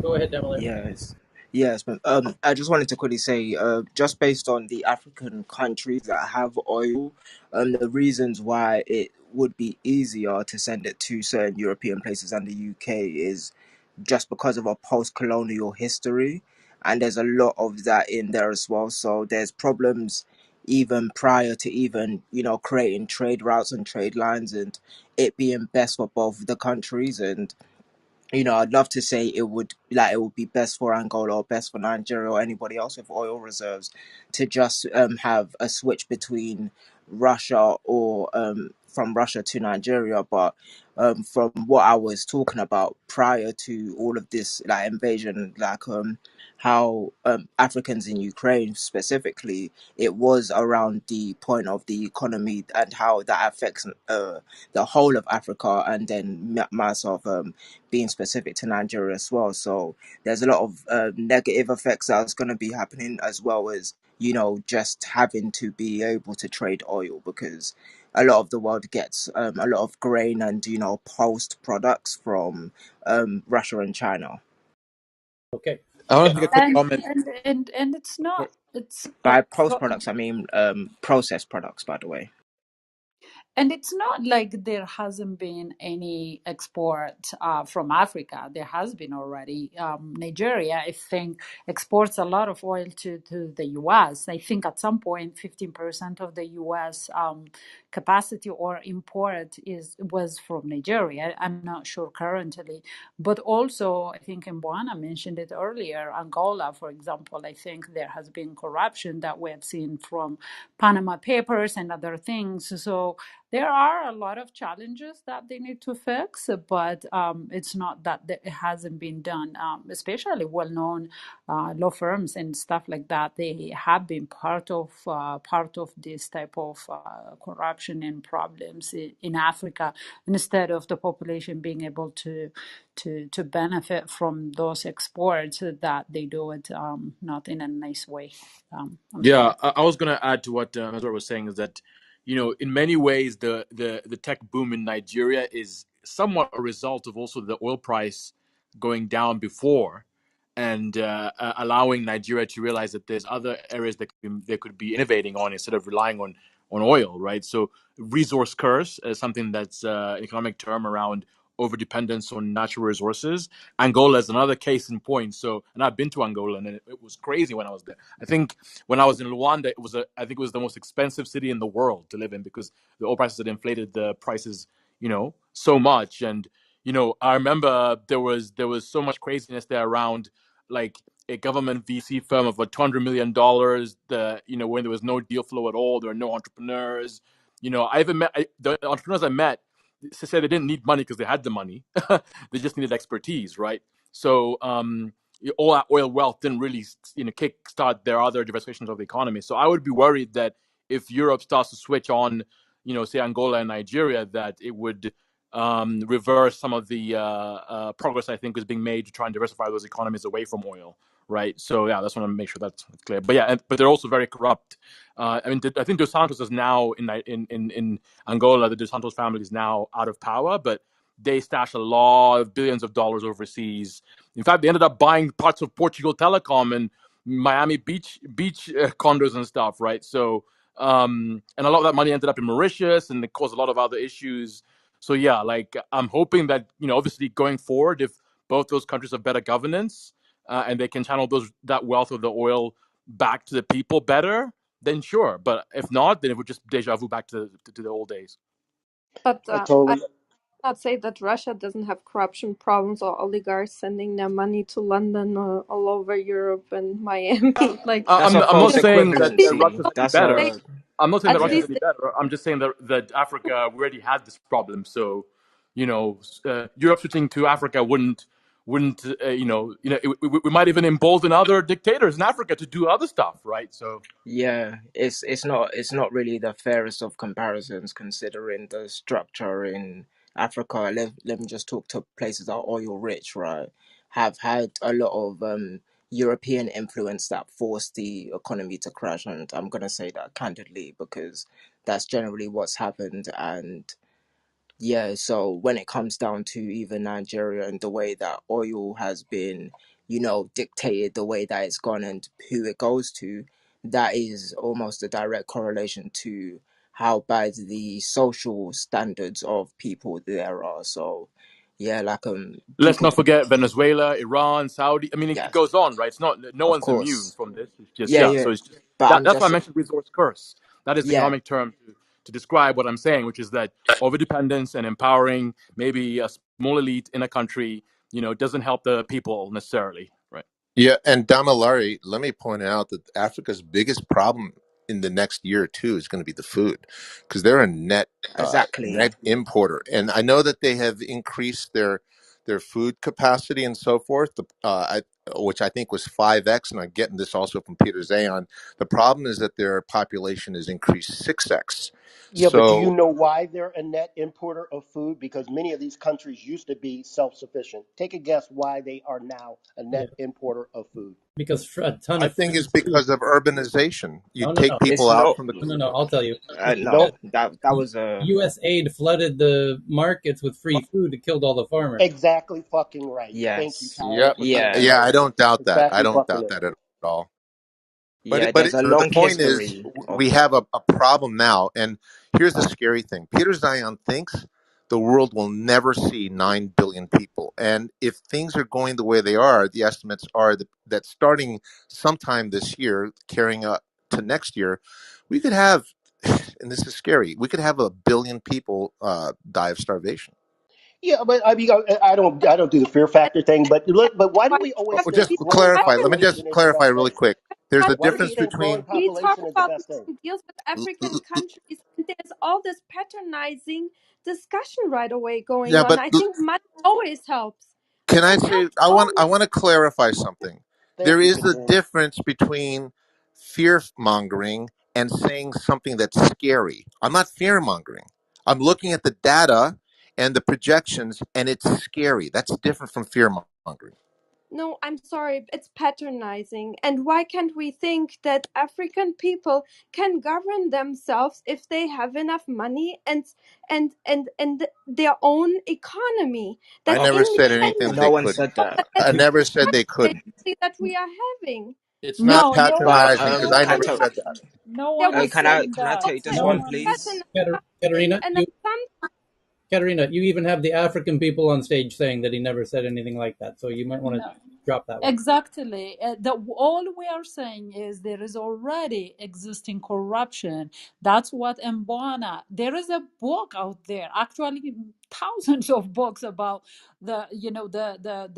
Go ahead, Demolition. yes, yes, but I just wanted to quickly say, just based on the African countries that have oil, the reasons why it would be easier to send it to certain European places and the UK is just because of our post-colonial history, and there's a lot of that in there as well. So there's problems even prior to even creating trade routes and trade lines and it being best for both the countries. And I'd love to say it would be best for Angola or best for Nigeria or anybody else with oil reserves to just have a switch between Russia or from Russia to Nigeria. But from what I was talking about prior to all of this like invasion, like how Africans in Ukraine specifically, it was around the point of the economy and how that affects the whole of Africa, and then myself being specific to Nigeria as well. So there's a lot of negative effects that's going to be happening, as well as just having to be able to trade oil, because a lot of the world gets a lot of grain and post products from Russia and China. Okay. I want to make a quick And comment. and it's not it's By post products, I mean processed products, by the way. And it's not like there hasn't been any export from Africa. There has been already. Nigeria, I think, exports a lot of oil to the US. I think at some point, 15% of the US capacity or import was from Nigeria. I'm not sure currently. But also, I think Mbwana mentioned it earlier, Angola, for example, I think there has been corruption that we have seen from Panama Papers and other things. So there are a lot of challenges that they need to fix, but it's not that it hasn't been done. Especially well-known law firms and stuff like that, they have been part of this type of corruption corruption and problems in Africa, instead of the population being able to benefit from those exports that they do it not in a nice way. I'm Yeah, sorry. I was gonna add to what Mazur was saying is that, in many ways, the tech boom in Nigeria is somewhat a result of also the oil price going down before, and allowing Nigeria to realize that there's other areas that they could be innovating on instead of relying on oil, right? So resource curse is something that's an economic term around overdependence on natural resources. Angola is another case in point. So, and I've been to Angola, and it was crazy when I was there. I think when I was in Luanda, I think it was the most expensive city in the world to live in because the oil prices had inflated the prices, so much. And I remember there was so much craziness there around like a government VC firm of $200 million. When there was no deal flow at all, there were no entrepreneurs. I even met the entrepreneurs I met said they didn't need money because they had the money. They just needed expertise, right? So all that oil wealth didn't really kickstart their other diversifications of the economy. So I would be worried that if Europe starts to switch on, say Angola and Nigeria, that it would reverse some of the progress I think is being made to try and diversify those economies away from oil, right? So yeah, that's want to make sure that's clear. But yeah, but they're also very corrupt. I think Dos Santos is now in Angola. The Dos Santos family is now out of power, but they stashed a lot of billions of dollars overseas. In fact, they ended up buying parts of Portugal Telecom and Miami beach condos and stuff, right? So and a lot of that money ended up in Mauritius, and it caused a lot of other issues. So yeah, like I'm hoping that obviously going forward, if both those countries have better governance and they can channel that wealth of the oil back to the people better, then sure. But if not, then it would just deja vu back to the old days. But I I totally not say that Russia doesn't have corruption problems or oligarchs sending their money to London or all over Europe and Miami. Like That's I'm a I'm not false saying that equivalency. Russia's any That's better. they, a I'm not saying that at Russia's least yeah. any better. I'm just saying that Africa already had this problem. So, Europe switching to Africa wouldn't we might even embolden other dictators in Africa to do other stuff, right? So Yeah, it's not really the fairest of comparisons considering the structure in Africa. Let me just talk to places that are oil rich, right? Have had a lot of European influence that forced the economy to crash, and I'm gonna say that candidly because that's generally what's happened. And yeah, so when it comes down to even Nigeria and the way that oil has been, dictated the way that it's gone and who it goes to, that is almost a direct correlation to how bad the social standards of people there are. So, yeah, like let's people not keep, forget Venezuela, Iran, Saudi. I mean, it yes, goes on, right? It's not no of one's immune course, from this. It's just yeah, yeah. yeah, So it's just but that. I'm That's why I just, mentioned resource curse. That is the yeah. economic term to describe what I'm saying, which is that overdependence and empowering maybe a small elite in a country, doesn't help the people necessarily, right? Yeah, and Damilari, let me point out that Africa's biggest problem in the next year or two is going to be the food, because they're a Exactly. net importer, and I know that they have increased their food capacity and so forth, which I think was 5x, and I'm getting this also from Peter Zayon. The problem is that their population has increased 6x. Yeah, but do you So know why they're a net importer of food? Because many of these countries used to be self-sufficient. Take a guess why they are now a Yeah, net importer of food. because a ton I of think free it's food. because of urbanization. You No, no, take no, people It's out not, from the no. I'll tell you. It's no, because Nope. that was a, U.S. aid flooded the markets with free food. It killed all the farmers. Exactly fucking right. Thank you, yes, Tyler, Yep. for getting yeah, me Yeah, on I that. don't doubt that. I Exactly don't fucking doubt it. that at all. yeah. But There's a the long point is, history of we that. have a problem now, and here's the scary thing: Peter Zion thinks the world will never see 9 billion people, and if things are going the way they are, the estimates are that starting sometime this year, carrying up to next year, we could have, and this is scary, we could have 1 billion people die of starvation. Yeah, but I mean, I don't do the fear and factor thing. But look, but why do why we have always Well, think just these growing clarify. Let me population just is the clarify best really thing? quick. There's a Why do we difference countries? think growing between. We talk population is the about best thing? different deals with African countries, and there's all this patronizing discussion right away going Yeah, on. but I think money always helps. can I It say helps I always. want to clarify something. There Thank you, is a Katina. difference between fear mongering and saying something that's scary. I'm not fear mongering. I'm looking at the data and the projections, and it's scary. That's different from fear mongering. No, I'm sorry, it's patronizing. And why can't we think that African people can govern themselves if they have enough money and their own economy? I That's never said anything that independent No they one couldn't. said that. that's I never said they the couldn't. country that we are having. It's not No, no one, But patronizing because no I And never one, Kato, said that. no there one was is can I saying can I that. take this also No one, No, one is. please? and Katerina, an you assumption. Katerina, you even have the African people on stage saying that he never said anything like that. So you might want to No. drop that one. Exactly. All we are saying is there is already existing corruption. That's what Mbwana. There is a book out there, actually thousands of books about the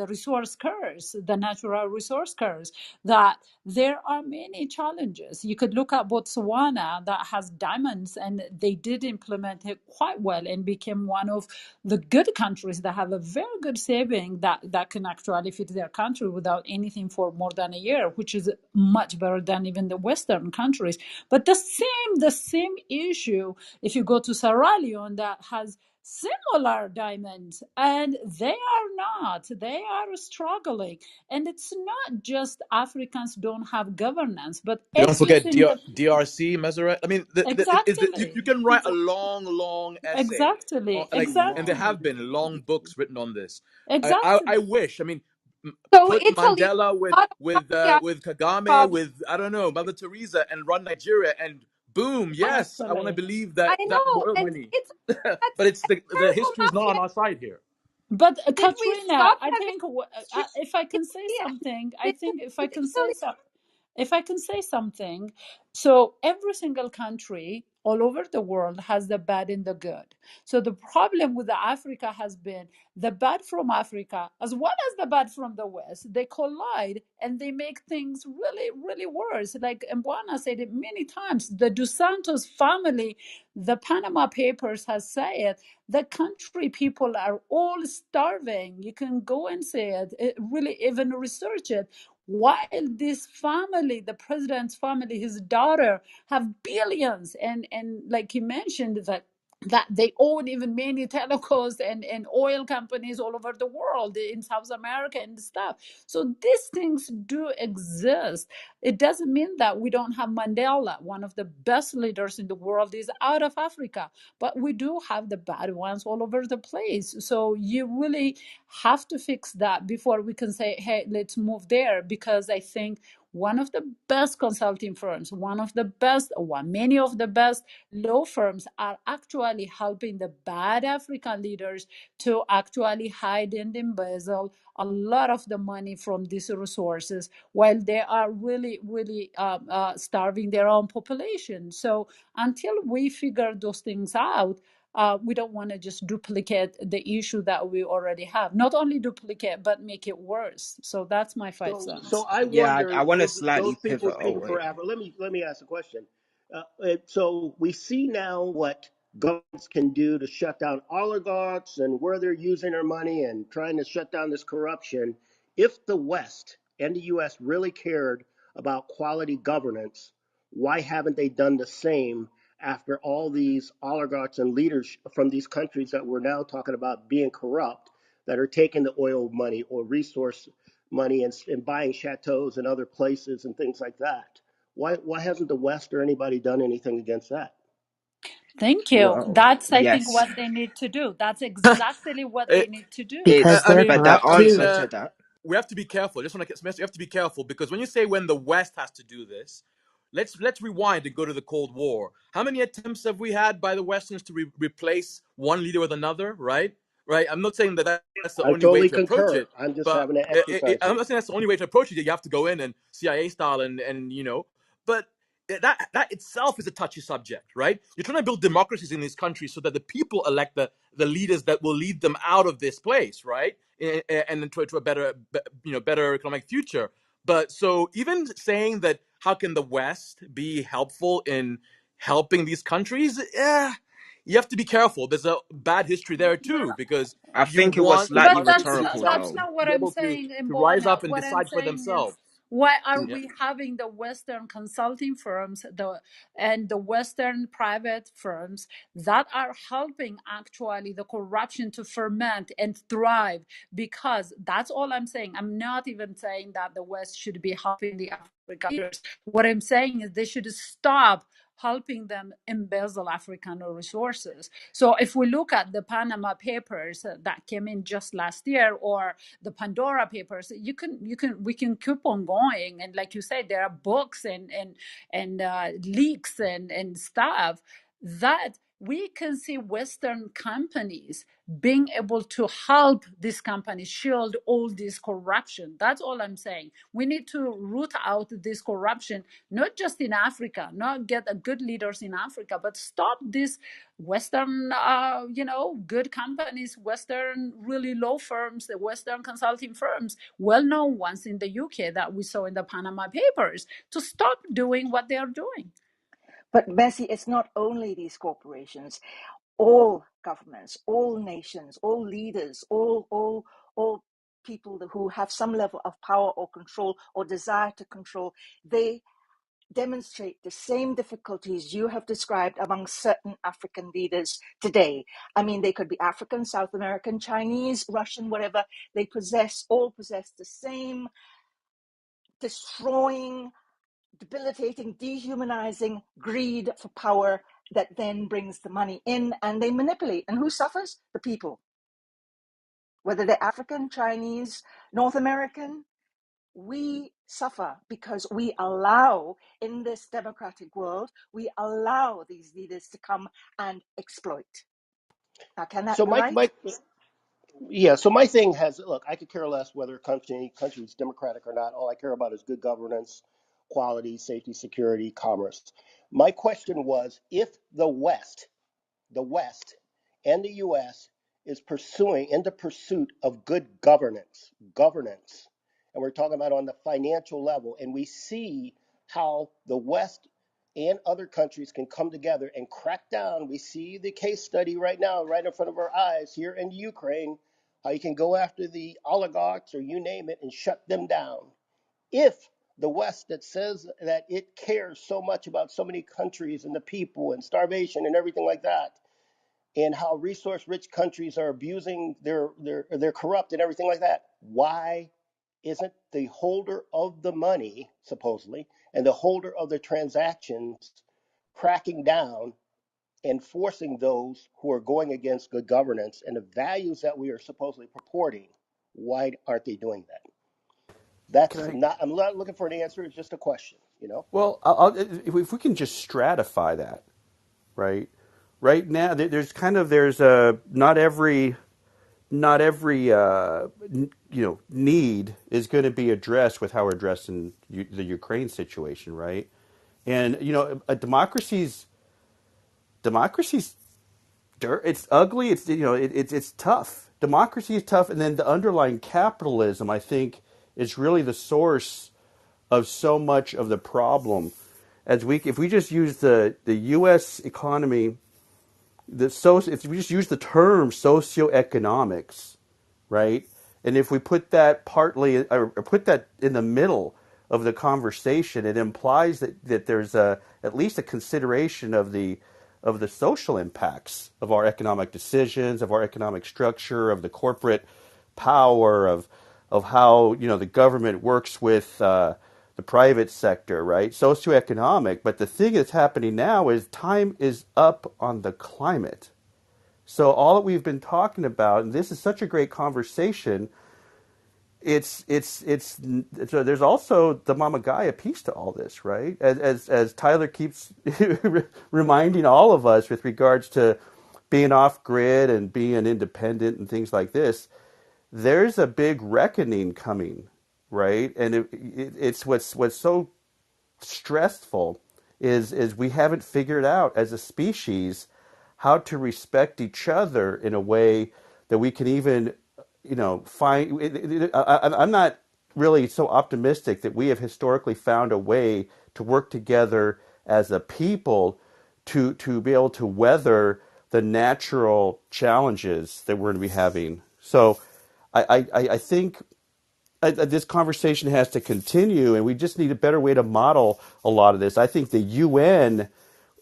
resource curse, the natural resource curse. That there are many challenges. You could look at Botswana that has diamonds, and they did implement it quite well and became one of the good countries that have a very good saving that can actually fit their country without anything for more than a year, which is much better than even the Western countries. But the same issue if you go to Sierra Leone that has similar diamonds, and they are not. They are struggling. And it's not just Africans don't have governance, but Don't every forget single. DRC, Meseret. I mean, you Exactly. can write a long essay, Exactly. and there Exactly. have been long books written on this. I Exactly. wish. I mean, So put Italy, Mandela not a with Kagame, problem. with I don't know, Mother Teresa, and run Nigeria, and boom, yes, I want to Actually. believe I that know, oil and money. it's that's But it's the terrible history is not on mafia. our side here. But Did we Katrina, stop I having think history if I can say here? something, I Did think did Italy? if I can say something, so every single country all over the world has the bad and the good. So the problem with Africa has been the bad from Africa as well as the bad from the West. They collide and they make things really, really worse. Like Mbwana said it many times, the Dos Santos family, the Panama Papers has said it, the country people are all starving. You can go and say it, really even research it. While this family, the president's family, his daughter, have billions, and like he mentioned that they own even many telecos and oil companies all over the world in South America and stuff. So these things do exist. It doesn't mean that we don't have Mandela, one of the best leaders in the world, is out of Africa, but we do have the bad ones all over the place. So you really have to fix that before we can say, hey, let's move there. Because I think one of the best consulting firms, many of the best law firms are actually helping the bad African leaders to actually hide and embezzle a lot of the money from these resources while they are really, really starving their own population. So until we figure those things out, we don't want to just duplicate the issue that we already have. Not only duplicate, but make it worse. So that's my 5 cents. So I Yeah, I wonder, want to if those slightly people pivot speaking for away. Africa. Let me ask a question. So we see now what governments can do to shut down oligarchs and where they're using their money and trying to shut down this corruption. If the West and the U.S. really cared about quality governance, why haven't they done the same after all these oligarchs and leaders from these countries that we're now talking about being corrupt, that are taking the oil money or resource money and buying chateaus and other places and things like that? Why hasn't the West or anybody done anything against that? Thank you. Well, That's, I think, yes, what they need to do. That's exactly what they Eh, need to do. because it's I they're mean, but the corrupt answer too. to that. we have to be careful. Just want to you have to be careful because when you say when the West has to do this, let's rewind and go to the Cold War. How many attempts have we had by the Westerns to replace one leader with another? Right. I'm not saying that that's the I only way totally to approach concur. it, I'm just but having an exercise I'm here. not saying that's the only way to approach it. You have to go in and CIA style and but that itself is a touchy subject, right? You're trying to build democracies in these countries so that the people elect the leaders that will lead them out of this place, right? And then to a better, better economic future. But so even saying that, how can the West be helpful in helping these countries? You have to be careful. There's a bad history there too, because I you think it was want these slightly But countries to be rhetorical, that's helped though. not to what be I'm able saying, to rise Mbona. up and What I'm decide for saying is themselves. Why are Yeah. we having the Western consulting firms and the Western private firms that are helping actually the corruption to ferment and thrive? Because that's all I'm saying. I'm not even saying that the West should be helping the African leaders. What I'm saying is they should stop helping them embezzle African resources. So if we look at the Panama Papers that came in just last year, or the Pandora Papers, we can keep on going. And like you said, there are books and leaks and stuff that we can see Western companies being able to help these companies shield all this corruption. That's all I'm saying. We need to root out this corruption, not just in Africa, not get a good leaders in Africa, but stop these Western, good companies, Western really law firms, the Western consulting firms, well-known ones in the UK that we saw in the Panama Papers, to stop doing what they are doing. But Bessie, it's not only these corporations. All governments, all nations, all leaders, all people who have some level of power or control or desire to control, they demonstrate the same difficulties you have described among certain African leaders today. I mean, they could be African, South American, Chinese, Russian, whatever. They all possess the same destroying, debilitating, dehumanizing greed for power that then brings the money in, and they manipulate. And who suffers? The people. Whether they're African, Chinese, North American, we suffer because we allow, in this democratic world, we allow these leaders to come and exploit. Now, can that So be right? so my thing has, look, I could care less whether country is democratic or not. All I care about is good governance, quality, safety, security, commerce. My question was, if the West and the US is pursuing in the pursuit of good governance, and we're talking about on the financial level, and we see how the West and other countries can come together and crack down. We see the case study right now, right in front of our eyes here in Ukraine, how you can go after the oligarchs or you name it and shut them down. If the West that says that it cares so much about so many countries and the people and starvation and everything like that, and how resource rich countries are abusing they're corrupt and everything like that, why isn't the holder of the money supposedly and the holder of the transactions cracking down and forcing those who are going against good governance and the values that we are supposedly purporting? Why aren't they doing that? Can That's I? not, I'm not looking for an answer, it's just a question. Well, if we can just stratify that, right? Right now, there's a not every need is going to be addressed with how we're addressing the Ukraine situation, right? And a democracy's it's ugly. It's tough. Democracy is tough, and then the underlying capitalism, I think, is really the source of so much of the problem. If we just use the U.S. economy, if we just use the term socioeconomics, right? And if we put that or put that in the middle of the conversation, it implies that there's at least a consideration of the social impacts of our economic decisions, of our economic structure, of the corporate power, of how the government works with the private sector, right? Socioeconomic. But the thing that's happening now is time is up on the climate. So all that we've been talking about, and this is such a great conversation, so there's also the Mama Gaia piece to all this, right? As Tyler keeps reminding all of us with regards to being off grid and being independent and things like this, there's a big reckoning coming, right? And it's what's so stressful is we haven't figured out as a species how to respect each other in a way that we can even find. I'm not really so optimistic that we have historically found a way to work together as a people to be able to weather the natural challenges that we're going to be having. So I think this conversation has to continue, and we just need a better way to model a lot of this. I think the UN,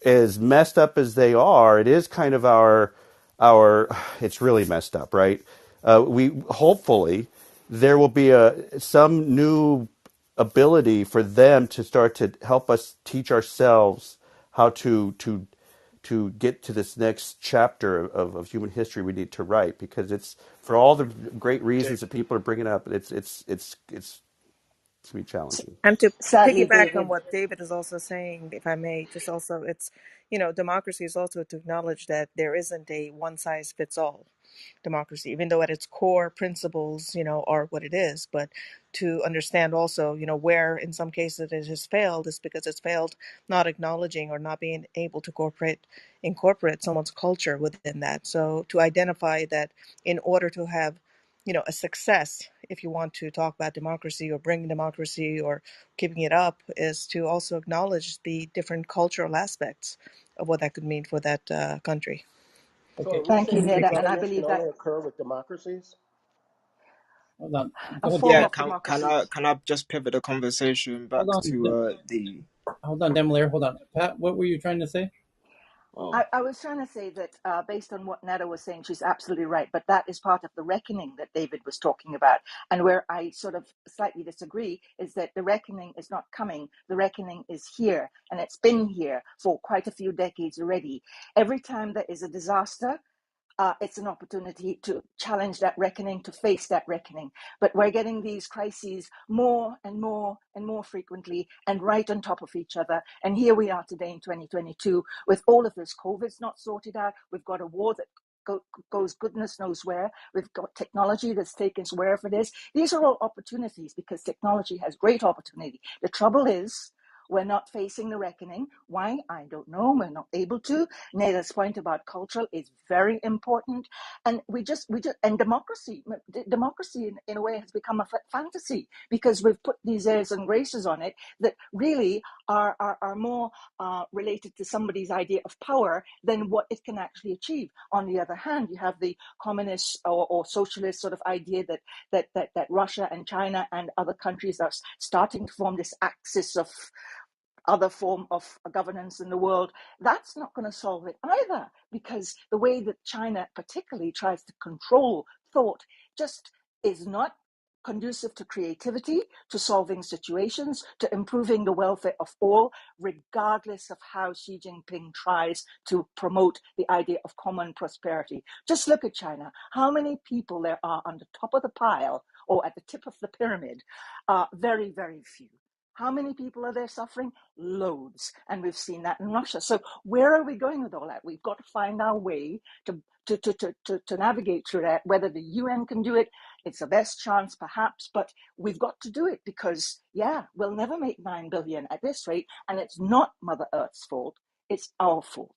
as messed up as they are, it is kind of our it's really messed up, right? We hopefully there will be some new ability for them to start to help us teach ourselves how to get to this next chapter of human history we need to write, because it's for all the great reasons that people are bringing up. It's going to be challenging. And to Sadly, piggyback on David. what David is also saying, if I may, just also, it's, democracy is also to acknowledge that there isn't a one size fits all democracy, even though at its core principles, are what it is. But to understand also, where in some cases it has failed is because it's failed not acknowledging or not being able to incorporate someone's culture within that. So to identify that in order to have, a success, if you want to talk about democracy or bring democracy or keeping it up, is to also acknowledge the different cultural aspects of what that could mean for that country. So are Okay. we Thank you, saying Neda. And I togetherness can believe that only occur with democracies? Hold on. a Go ahead, form Yeah, David. of can democracy. I just pivot the conversation Hold back on. to the Hold on, Demolaire. Hold on. Pat, what were you trying to say? oh I was trying to say that based on what Nada was saying, she's absolutely right. But that is part of the reckoning that David was talking about. And where I sort of slightly disagree is that the reckoning is not coming. The reckoning is here. And it's been here for quite a few decades already. Every time there is a disaster, it's an opportunity to challenge that reckoning, to face that reckoning. But we're getting these crises more and more and more frequently and right on top of each other. And here we are today in 2022 with all of this. COVID's not sorted out. We've got a war that goes goodness knows where. We've got technology that's taken us wherever it is. These are all opportunities because technology has great opportunity. The trouble is, we're not facing the reckoning. Why? I don't know. We're not able to. Neda's point about cultural is very important. And and democracy in a way has become a fantasy because we've put these airs and graces on it that really are more related to somebody's idea of power than what it can actually achieve. On the other hand, you have the communist or socialist sort of idea that Russia and China and other countries are starting to form this axis of other form of governance in the world. That's not going to solve it either, because the way that China particularly tries to control thought just is not conducive to creativity, to solving situations, to improving the welfare of all, regardless of how Xi Jinping tries to promote the idea of common prosperity. Just look at China. How many people there are on the top of the pile or at the tip of the pyramid? Very, very few. How many people are there suffering? Loads. And we've seen that in Russia. So where are we going with all that? We've got to find our way to navigate through that. Whether the UN can do it, it's the best chance perhaps, but we've got to do it because, yeah, we'll never make 9 billion at this rate. And it's not Mother Earth's fault. It's our fault.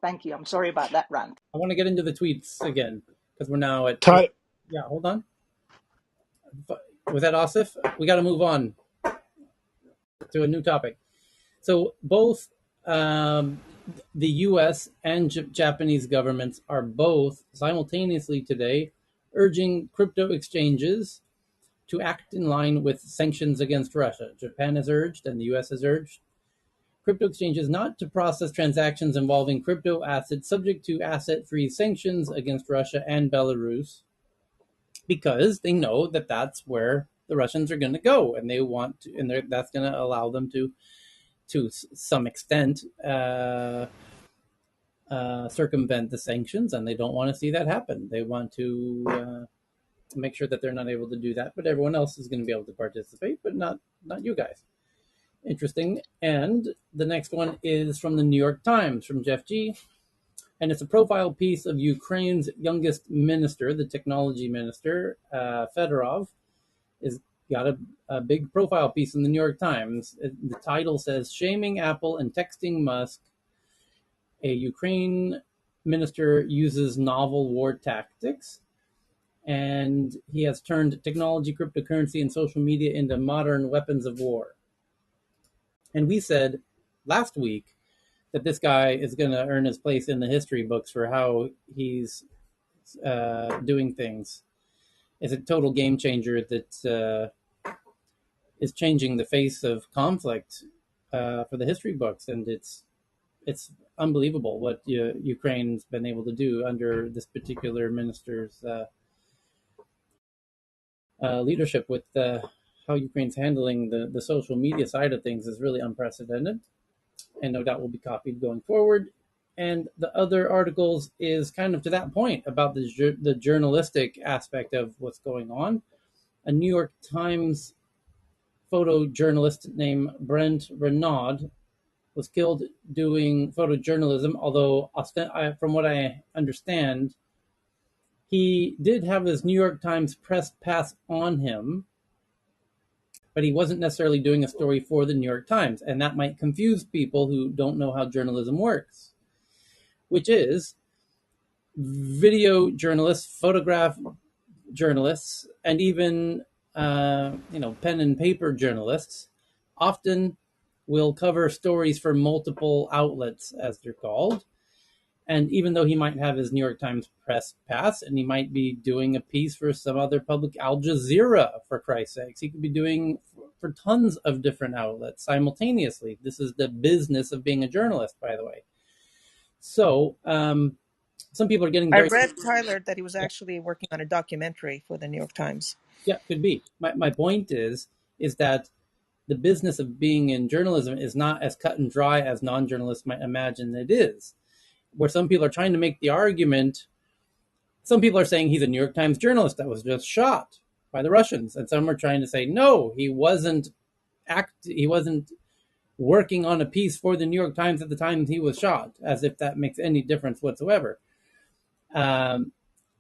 Thank you. I'm sorry about that rant. I want to get into the tweets again because we're now at. Yeah, hold on. Was that Asif? We got to move on to a new topic. So both the U.S. and Japanese governments are both simultaneously today urging crypto exchanges to act in line with sanctions against Russia. Japan has urged, and the U.S. has urged, crypto exchanges not to process transactions involving crypto assets subject to asset-free sanctions against Russia and Belarus, because they know that that's where the Russians are going to go, and they want to, and that's going to allow them to some extent, circumvent the sanctions, and they don't want to see that happen. They want to make sure that they're not able to do that, but everyone else is going to be able to participate, but not you guys. Interesting. And the next one is from the New York Times, from Jeff G. And it's a profile piece of Ukraine's youngest minister, the technology minister, Fedorov, is got a big profile piece in the New York Times. The title says, Shaming Apple and Texting Musk. A Ukraine minister uses novel war tactics. And he has turned technology, cryptocurrency, and social media into modern weapons of war. And we said last week that this guy is going to earn his place in the history books for how he's doing things. is a total game changer that is changing the face of conflict for the history books, and it's unbelievable what Ukraine's been able to do under this particular minister's leadership with how Ukraine's handling the social media side of things is really unprecedented, and no doubt will be copied going forward. And the other articles is kind of to that point about the journalistic aspect of what's going on. A New York Times photojournalist named Brent Renaud was killed doing photojournalism, although from what I understand, he did have his New York Times press pass on him, but he wasn't necessarily doing a story for the New York Times, and that might confuse people who don't know how journalism works, which is video journalists, photograph journalists, and even pen and paper journalists often will cover stories for multiple outlets, as they're called. And even though he might have his New York Times press pass, and he might be doing a piece for some other public, Al Jazeera, for Christ's sakes, he could be doing for tons of different outlets simultaneously. This is the business of being a journalist, by the way. So some people are getting I very... read, Tyler, that he was actually working on a documentary for the New York Times. Yeah, could be. My point is that the business of being in journalism is not as cut and dry as non-journalists might imagine it is. Where some people are trying to make the argument, some people are saying he's a New York Times journalist that was just shot by the Russians, and some are trying to say no, he wasn't working on a piece for the New York Times at the time he was shot, as if that makes any difference whatsoever. The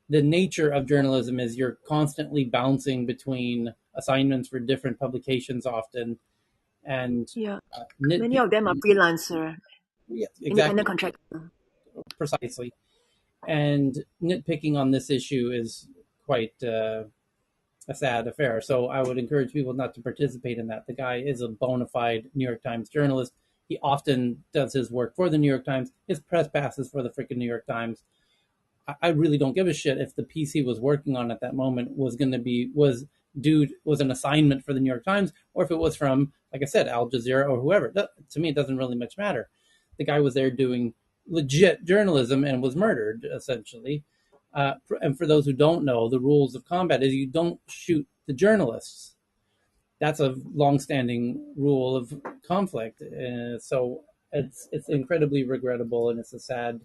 nature of journalism is you're constantly bouncing between assignments for different publications often, and many of them are freelancer, independent contractor. Precisely. And nitpicking on this issue is quite a sad affair. So I would encourage people not to participate in that. The guy is a bona fide New York Times journalist. He often does his work for the New York Times. His press passes for the freaking New York Times. I really don't give a shit if the piece he was working on at that moment was an assignment for the New York Times, or if it was from, like I said, Al Jazeera or whoever. To me, it doesn't really much matter. The guy was there doing legit journalism and was murdered, essentially. And for those who don't know, the rules of combat is you don't shoot the journalists. That's a long-standing rule of conflict. So it's incredibly regrettable, and it's a sad...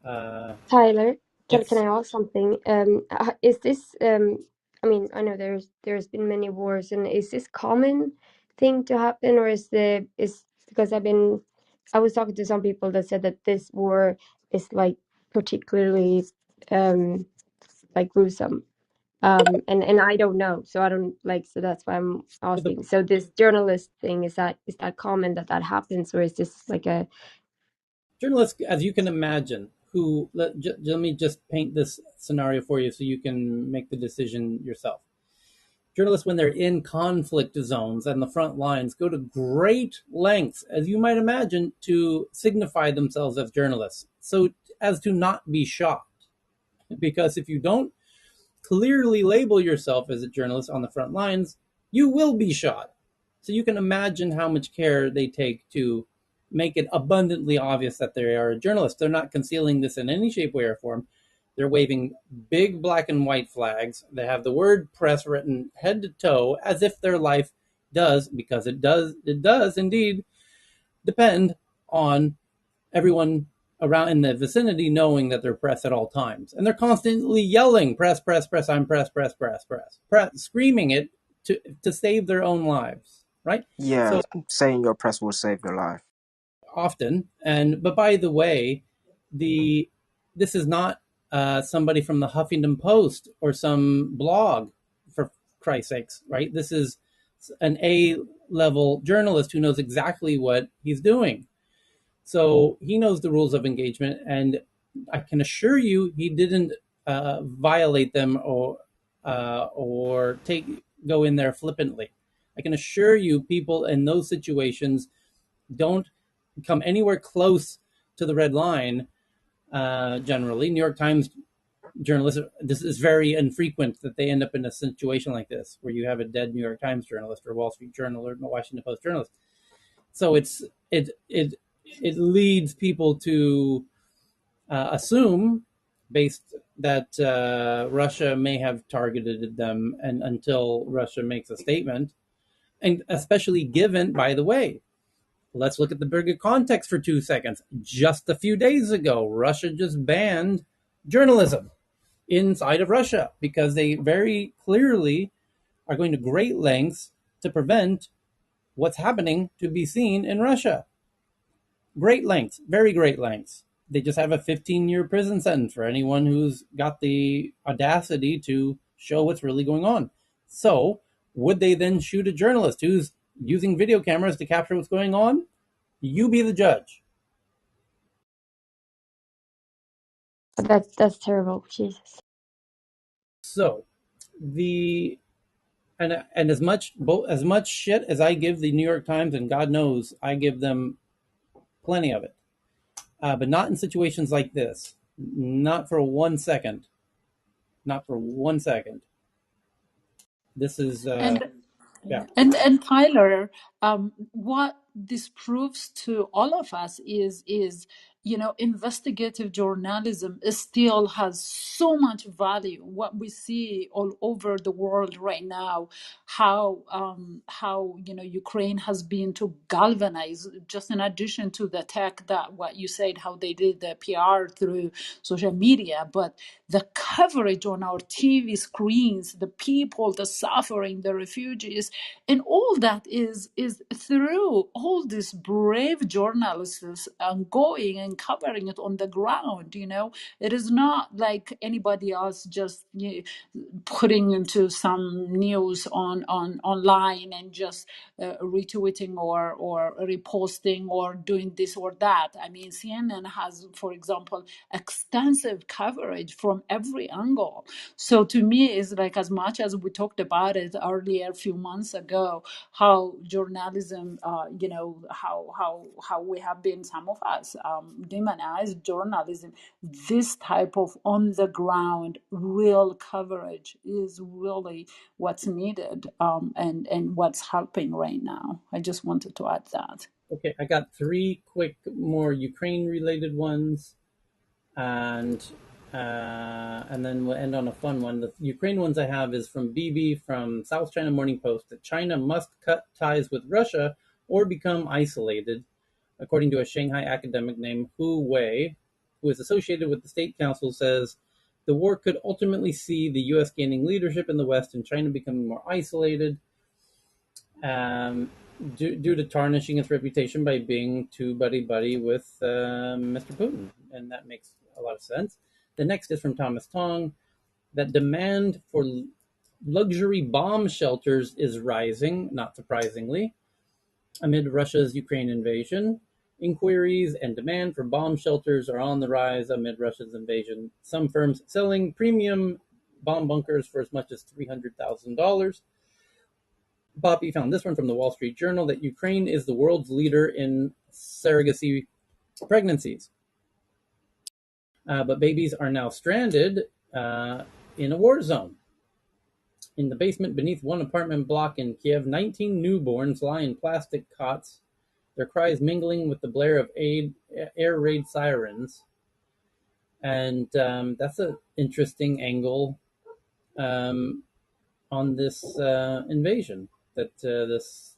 Tyler, can Yes. I ask something? Is this? I mean, I know there's been many wars, and is this common thing to happen, or is because I was talking to some people that said that this war is like particularly like gruesome, and I don't know, so I don't like, so that's why I'm asking. So this journalist thing, is that common that happens, or is this like a journalists, as you can imagine, who let me just paint this scenario for you so you can make the decision yourself. Journalists, when they're in conflict zones and the front lines, go to great lengths, as you might imagine, to signify themselves as journalists, so as to not be shot. Because if you don't clearly label yourself as a journalist on the front lines, you will be shot. So you can imagine how much care they take to make it abundantly obvious that they are a journalist. They're not concealing this in any shape, way, or form. They're waving big black and white flags. They have the word press written head to toe, as if their life does, because it does indeed depend on everyone around in the vicinity knowing that they're press at all times. And they're constantly yelling, press, press, press, I'm press, press, press, press, press, screaming it to save their own lives, right? Yeah, So saying your press will save your life. often, but by the way, this is not somebody from the Huffington Post or some blog, for Christ's sakes, right? This is an A-level journalist who knows exactly what he's doing. So he knows the rules of engagement, and I can assure you he didn't violate them or go in there flippantly. I can assure you people in those situations don't come anywhere close to the red line. Generally, New York Times journalists, this is very infrequent that they end up in a situation like this where you have a dead New York Times journalist or Wall Street Journal or Washington Post journalist. So it leads people to assume based that Russia may have targeted them, and until Russia makes a statement, and especially given, by the way, let's look at the bigger context for 2 seconds. Just a few days ago, Russia just banned journalism inside of Russia because they very clearly are going to great lengths to prevent what's happening to be seen in Russia. Great lengths, very great lengths. They just have a 15-year prison sentence for anyone who's got the audacity to show what's really going on. So, would they then shoot a journalist who's using video cameras to capture what's going on? You be the judge. That's terrible. Jesus. So, the and as much shit as I give the New York Times, and God knows I give them plenty of it, but not in situations like this. Not for 1 second. Not for 1 second. This is And yeah. and Tyler, what this proves to all of us is investigative journalism still has so much value. What we see all over the world right now, how Ukraine has been to galvanize, just in addition to the tech, that what you said, how they did the PR through social media, but the coverage on our TV screens, the people, the suffering, the refugees, and all that is through all these brave journalists going and covering it on the ground. It is not like anybody else just putting into some news on online and just retweeting or reposting or doing this or that. I mean, CNN has, for example, extensive coverage from every angle. So to me, it's like, as much as we talked about it earlier a few months ago, how journalism, how we have been, some of us, demonized journalism. This type of on the ground real coverage is really what's needed, and what's helping right now. I just wanted to add that. Okay, I got 3 quick more Ukraine related ones, and then we'll end on a fun one. The Ukraine ones I have is from BB from South China Morning Post, that China must cut ties with Russia or become isolated, according to a Shanghai academic named Hu Wei, who is associated with the State Council. Says the war could ultimately see the U.S. gaining leadership in the West and China becoming more isolated, due to tarnishing its reputation by being too buddy-buddy with Mr. Putin. And that makes a lot of sense. The next is from Thomas Tong, that demand for luxury bomb shelters is rising, not surprisingly, amid Russia's Ukraine invasion. Inquiries and demand for bomb shelters are on the rise amid Russia's invasion. Some firms selling premium bomb bunkers for as much as $300,000. Poppy found this one from the Wall Street Journal, that Ukraine is the world's leader in surrogacy pregnancies. But babies are now stranded in a war zone. In the basement beneath one apartment block in Kiev, 19 newborns lie in plastic cots, their cries mingling with the blare of air raid sirens. And that's an interesting angle on this invasion, that this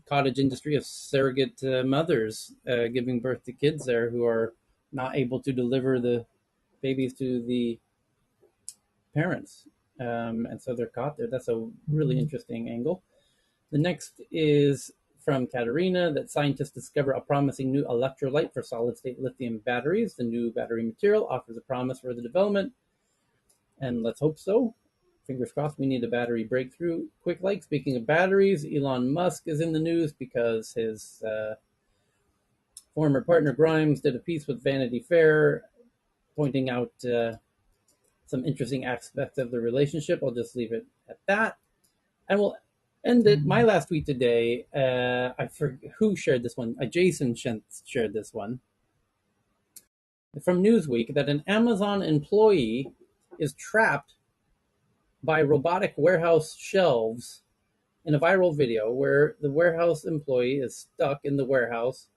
cottage industry of surrogate mothers giving birth to kids there who are not able to deliver the babies to the parents. And so they're caught there. That's a really interesting angle. The next is from Katerina, that scientists discover a promising new electrolyte for solid-state lithium batteries. The new battery material offers a promise for the development, and let's hope so. Fingers crossed. We need a battery breakthrough quick. Like, speaking of batteries, Elon Musk is in the news because his former partner Grimes did a piece with Vanity Fair pointing out some interesting aspects of the relationship. I'll just leave it at that, and we'll end it. My last tweet today, I forget who shared this one. Jason shared this one. from Newsweek that an Amazon employee is trapped by robotic warehouse shelves in a viral video where the warehouse employee is stuck in the warehouse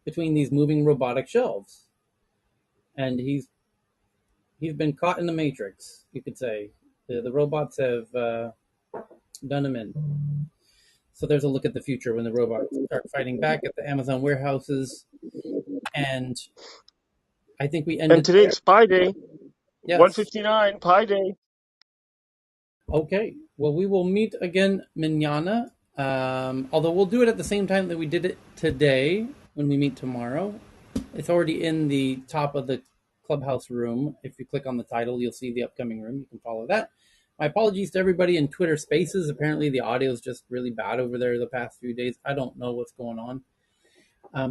between these moving robotic shelves, and he's been caught in the matrix, you could say. The robots have done him in. So there's a look at the future when the robots start fighting back at the Amazon warehouses, and I think we end And it there. today's Pi Day, Yes. 159 Pi Day. Okay. Well, we will meet again manana. Although we'll do it at the same time that we did it today when we meet tomorrow. It's already in the top of the clubhouse room. If you click on the title, you'll see the upcoming room. You can follow that. My apologies to everybody in Twitter Spaces. Apparently, the audio is just really bad over there the past few days. I don't know what's going on.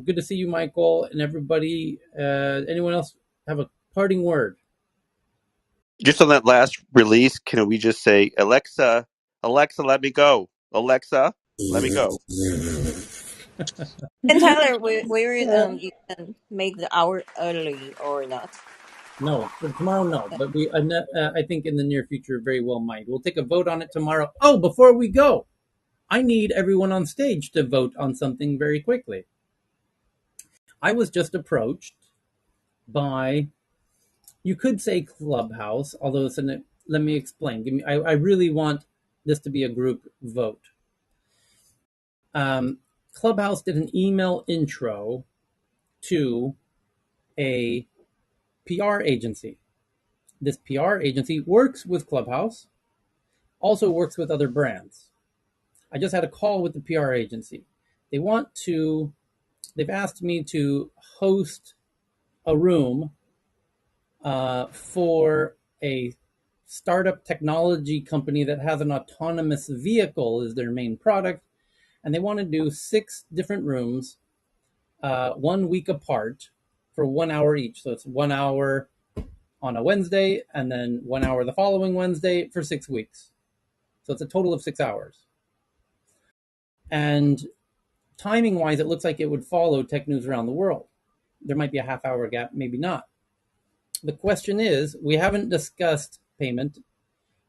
Good to see you, Michael, and everybody. Anyone else have a parting word? Just on that last release, can we just say, Alexa, Alexa, let me go. Alexa, let me go. And Tyler, you can make the hour early or not? No, for tomorrow, no. But I think in the near future, very well might. We'll take a vote on it tomorrow. Oh, before we go, I need everyone on stage to vote on something very quickly. I was just approached by, you could say Clubhouse, although let me explain. I really want this to be a group vote. Clubhouse did an email intro to a PR agency. This PR agency works with Clubhouse, also works with other brands. I just had a call with the PR agency. They've asked me to host a room for a startup technology company that has an autonomous vehicle as their main product. And they want to do 6 different rooms, 1 week apart for 1 hour each. So it's 1 hour on a Wednesday and then 1 hour the following Wednesday for 6 weeks. So it's a total of 6 hours. And timing wise, it looks like it would follow Tech News Around the World. There might be a half hour gap, maybe not. The question is, we haven't discussed payment,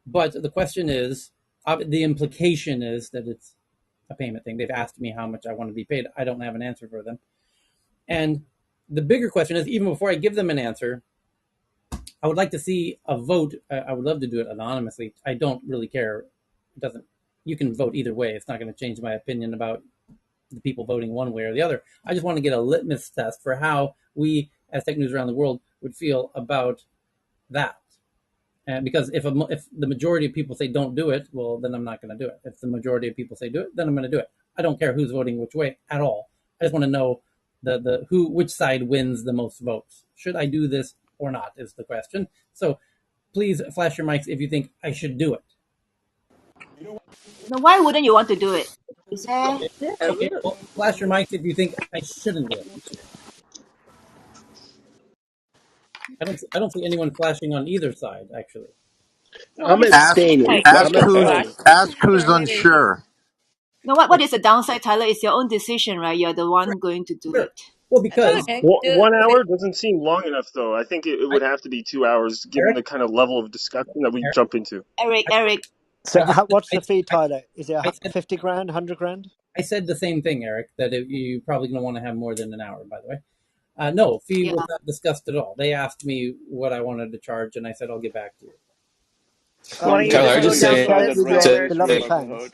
but the question is, the implication is that it's a payment thing. They've asked me how much I want to be paid. I don't have an answer for them. And the bigger question is, even before I give them an answer, I would like to see a vote. I would love to do it anonymously. I don't really care. It doesn't. You can vote either way. It's not going to change my opinion about the people voting one way or the other. I just want to get a litmus test for how we, as Tech News Around the World, would feel about that. And because if the majority of people say don't do it, well, then I'm not going to do it. If the majority of people say do it, then I'm going to do it. I don't care who's voting which way at all. I just want to know which side wins the most votes. Should I do this or not is the question. So please flash your mics if you think I should do it. Now, why wouldn't you want to do it? Is there? Yeah, I Okay, would. well, flash your mics if you think I shouldn't do it. I don't see anyone flashing on either side, actually. No, what I'm is Ask abstaining. right? I'm abstaining. ask who's Yeah, me too. unsure. No, what is the downside, Tyler? It's your own decision, right? You're the one going to do Sure. it. Well, I thought because I do. 1 hour doesn't seem long enough, though. I think it I, would have to be 2 hours, given Eric, the kind of level of discussion that we Eric, jump into. Eric, I, Eric. I So, just, what's the fee, Tyler? Is it I said, 50 grand, 100 grand? I said the same thing, Eric. That you probably going to want to have more than an hour. By the way, no fee Yeah. was not discussed at all. They asked me what I wanted to charge, and I said I'll get back to you. Why don't you Maybe Tyler, just I we go just should down say the decide Share that with list your of Red their beloved should that take the fans. vote.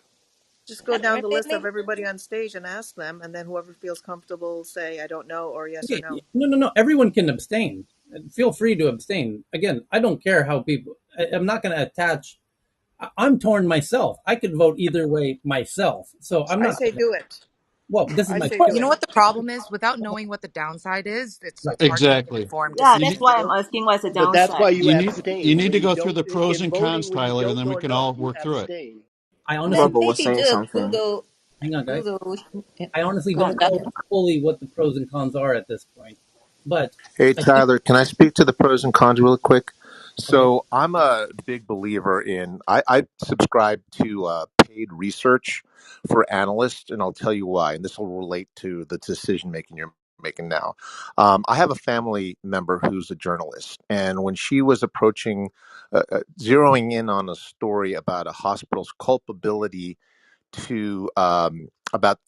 just go down Yeah, the list of maybe. everybody on stage and ask them, and then whoever feels comfortable say I don't know or yes or Okay, no. no. Everyone can abstain. Feel free to abstain. Again, I don't care how people. I'm not going to attach. I'm torn myself. I could vote either way myself. So I'm I not. say do it. Well, this is I my say do You know it. what the problem is? Without knowing what the downside is, right. it's hard to make an exactly. informed Yeah, You that's decision. need why You I'm know. asking what's the But that's why downside. you you abstain. need When to you go through don't, the pros in and voting, cons, when you Tyler, and don't then we know can enough, all you work through it. abstain. I honestly, Right. Maybe do a Google. hang on, guys. Google. Yeah. I honestly Go on, don't know Tyler. fully what the pros and cons are at this point, but Hey, I think Tyler, can I speak to the pros and cons real quick? okay. So I'm a big believer in, I subscribe to paid research for analysts, and I'll tell you why. And this will relate to the decision making you're making now. I have a family member who's a journalist, and when she was approaching, zeroing in on a story about a hospital's culpability to about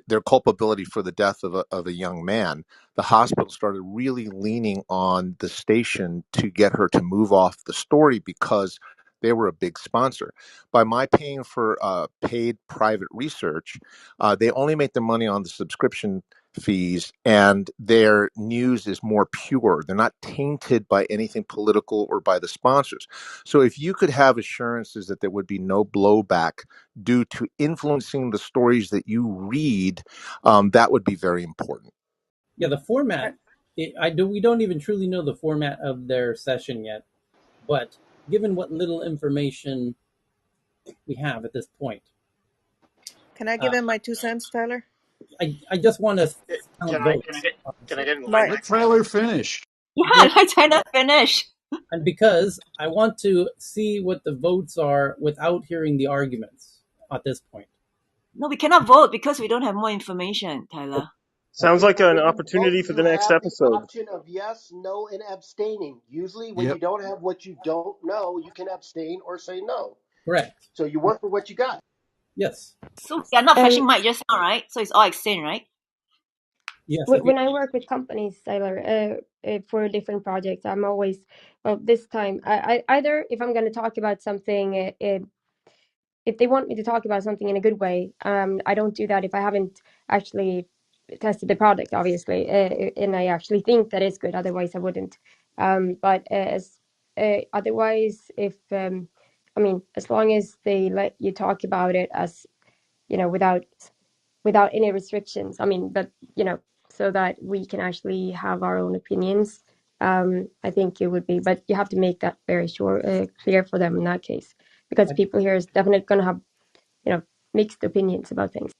their culpability for the death of a young man, the hospital started really leaning on the station to get her to move off the story because they were a big sponsor. By my paying for paid private research, they only make their money on the subscription fees, and their news is more pure. They're not tainted by anything political or by the sponsors. So if you could have assurances that there would be no blowback due to influencing the stories that you read, that would be very important. Yeah, the format. We don't even truly know the format of their session yet, but given what little information we have at this point, Can I uh, give in my 2 cents, Tyler? I just want to count Can I can I votes, get can I obviously, get in line? My Let Tyler finish. Yeah, because I cannot finish. because I want to see what the votes are without hearing the arguments at this point. No, we cannot vote because we don't have more information, Okay. Tyler. Sounds If like you're an going to vote, opportunity for you the next have the episode. option of yes, no, and abstaining. Usually, when you Yep. don't have what you don't know, you can abstain or say no. Correct. So you work for what you got. Yes. So we are not Um, flashing mic just now, right? So it's all exchange, right? Yes. If you, when I work with companies, Tyler, for different projects, I'm always, well, this time, I either if I'm going to talk about something, if they want me to talk about something in a good way, I don't do that if I haven't actually tested the product, obviously, and I actually think that it's good. Otherwise, I wouldn't. But as otherwise, if I mean, as long as they let you talk about it as without any restrictions. I mean, but so that we can actually have our own opinions. I think it would be, but you have to make that very sure, clear for them in that case, because I, people here is definitely going to have mixed opinions about things.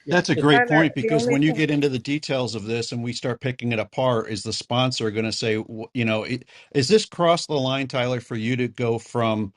yeah. That's a If great Tyler, point the because only when you thing. get into the details of this and we start picking it apart, is the sponsor going to say, is this cross the line, Tyler, for you to go from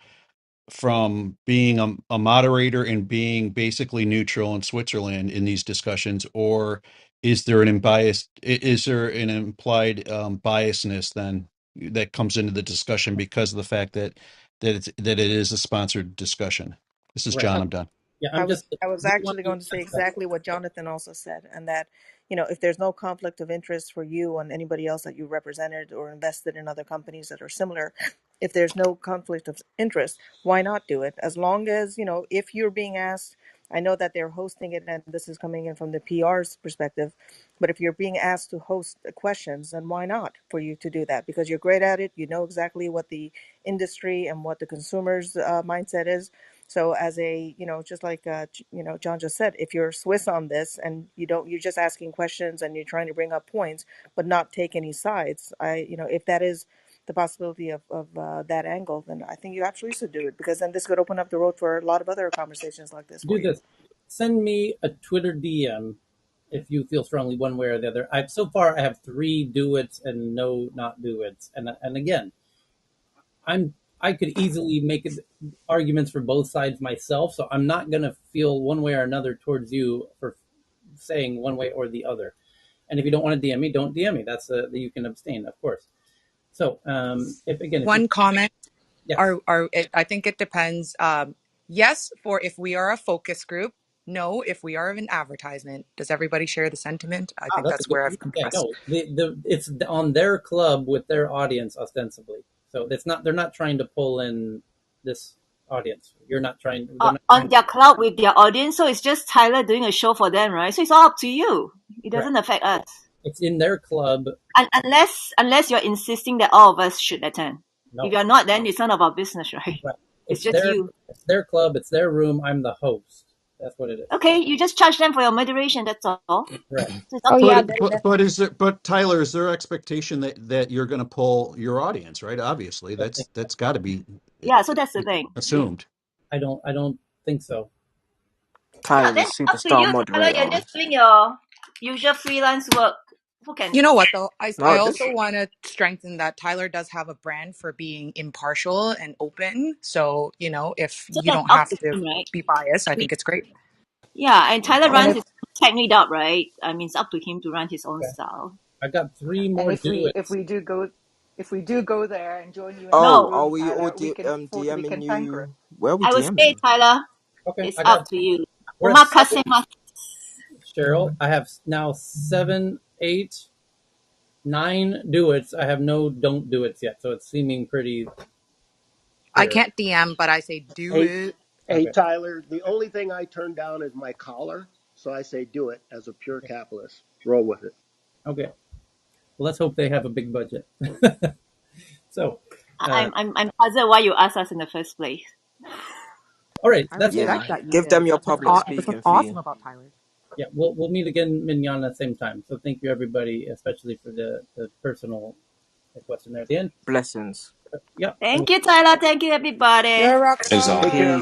being a moderator and being basically neutral in Switzerland in these discussions, or is there an unbiased, is there an implied biasness then that comes into the discussion because of the fact that it is a sponsored discussion? This is right. John. I'm done. Yeah. I I'm was just I was don't want actually to going to say mess that. exactly what Jonathan also said, and that if there's no conflict of interest for you and anybody else that you represented or invested in other companies that are similar, if there's no conflict of interest, why not do it? As long as if you're being asked, I know that they're hosting it, and this is coming in from the PR's perspective, but if you're being asked to host the questions, then why not for you to do that? Because you're great at it, you know exactly what the industry and what the consumer's mindset is. So as a, just like, John just said, if you're Swiss on this and you're just asking questions and you're trying to bring up points, but not take any sides, if that is the possibility of that angle, then I think you absolutely should do it, because then this could open up the road for a lot of other conversations like this for Do you. this. Send me a Twitter DM if you feel strongly one way or the other. I've so far I have 3 do it's and no not do it's, and again, I could easily make arguments for both sides myself, so I'm not gonna feel one way or another towards you for saying one way or the other. And if you don't want to DM me, don't DM me. That's you can abstain, of course. So if you One comment. yes, I think it depends. Yes, for if we are a focus group. No, if we are an advertisement. Does everybody share the sentiment? I think that's a that's good. where I've Yeah, compressed. no, it's on their club with their audience ostensibly. So it's not they're not trying to pull in this audience. You're not trying. They're not On trying. their cloud with their audience. So it's just Tyler doing a show for them, right? So it's all up to you. It Correct. doesn't affect us. It's in their club. Unless you're insisting that all of us should attend. If No, you're not, then it's none of our business, right? right. It's just you. It's their club. It's their room. I'm the host. That's what it is. Okay, you just charge them for your moderation. That's all. Correct. So it's up Oh to yeah, you. But is there, but Tyler, is there expectation that you're going to pull your audience, right? Obviously, I don't think that's got to be Yeah. So that's the thing. assumed. I don't think so. Yeah, Tyler, the then up to superstar you, Tyler. You're moderator. just doing your usual freelance work. Who can? You know what though? I No, also this. want to strengthen that Tyler does have a brand for being impartial and open. So, if So you that's don't up have to to him, right? be biased, I think it's great. Yeah, and Tyler And runs if his tag me up, right? I mean, it's up to him to run his own Okay. style. I got three And more if duets. we do go there and join you in that Oh, No, are room, we all Tyler, we DMing can conquer it. you? Where are we I will DMing say, you? Tyler, Okay, it's I up got. to you. We're at seven, Omakase Cheryl. I have now 7, 8, 9 duets. I have no don't do it yet, so it's seeming pretty I clear. can't DM, but I say do Hey, it. hey, Okay. Tyler, the only thing I turn down is my collar. So I say do it as a pure capitalist. Roll with it. Okay. Well, let's hope they have a big budget. So, I'm puzzled why you asked us in the first place. all right, I that's it. respect Yeah, that you give did. them your public That's what's speaking awesome fee. about Tyler. Yeah, we'll meet again, Mignon, at the same time. So thank you, everybody, especially for the personal question there at the end. Blessings. Yeah, and Thank you, Tyler. Thank you, everybody. You're a rock Is star. Take care, Peace. everyone.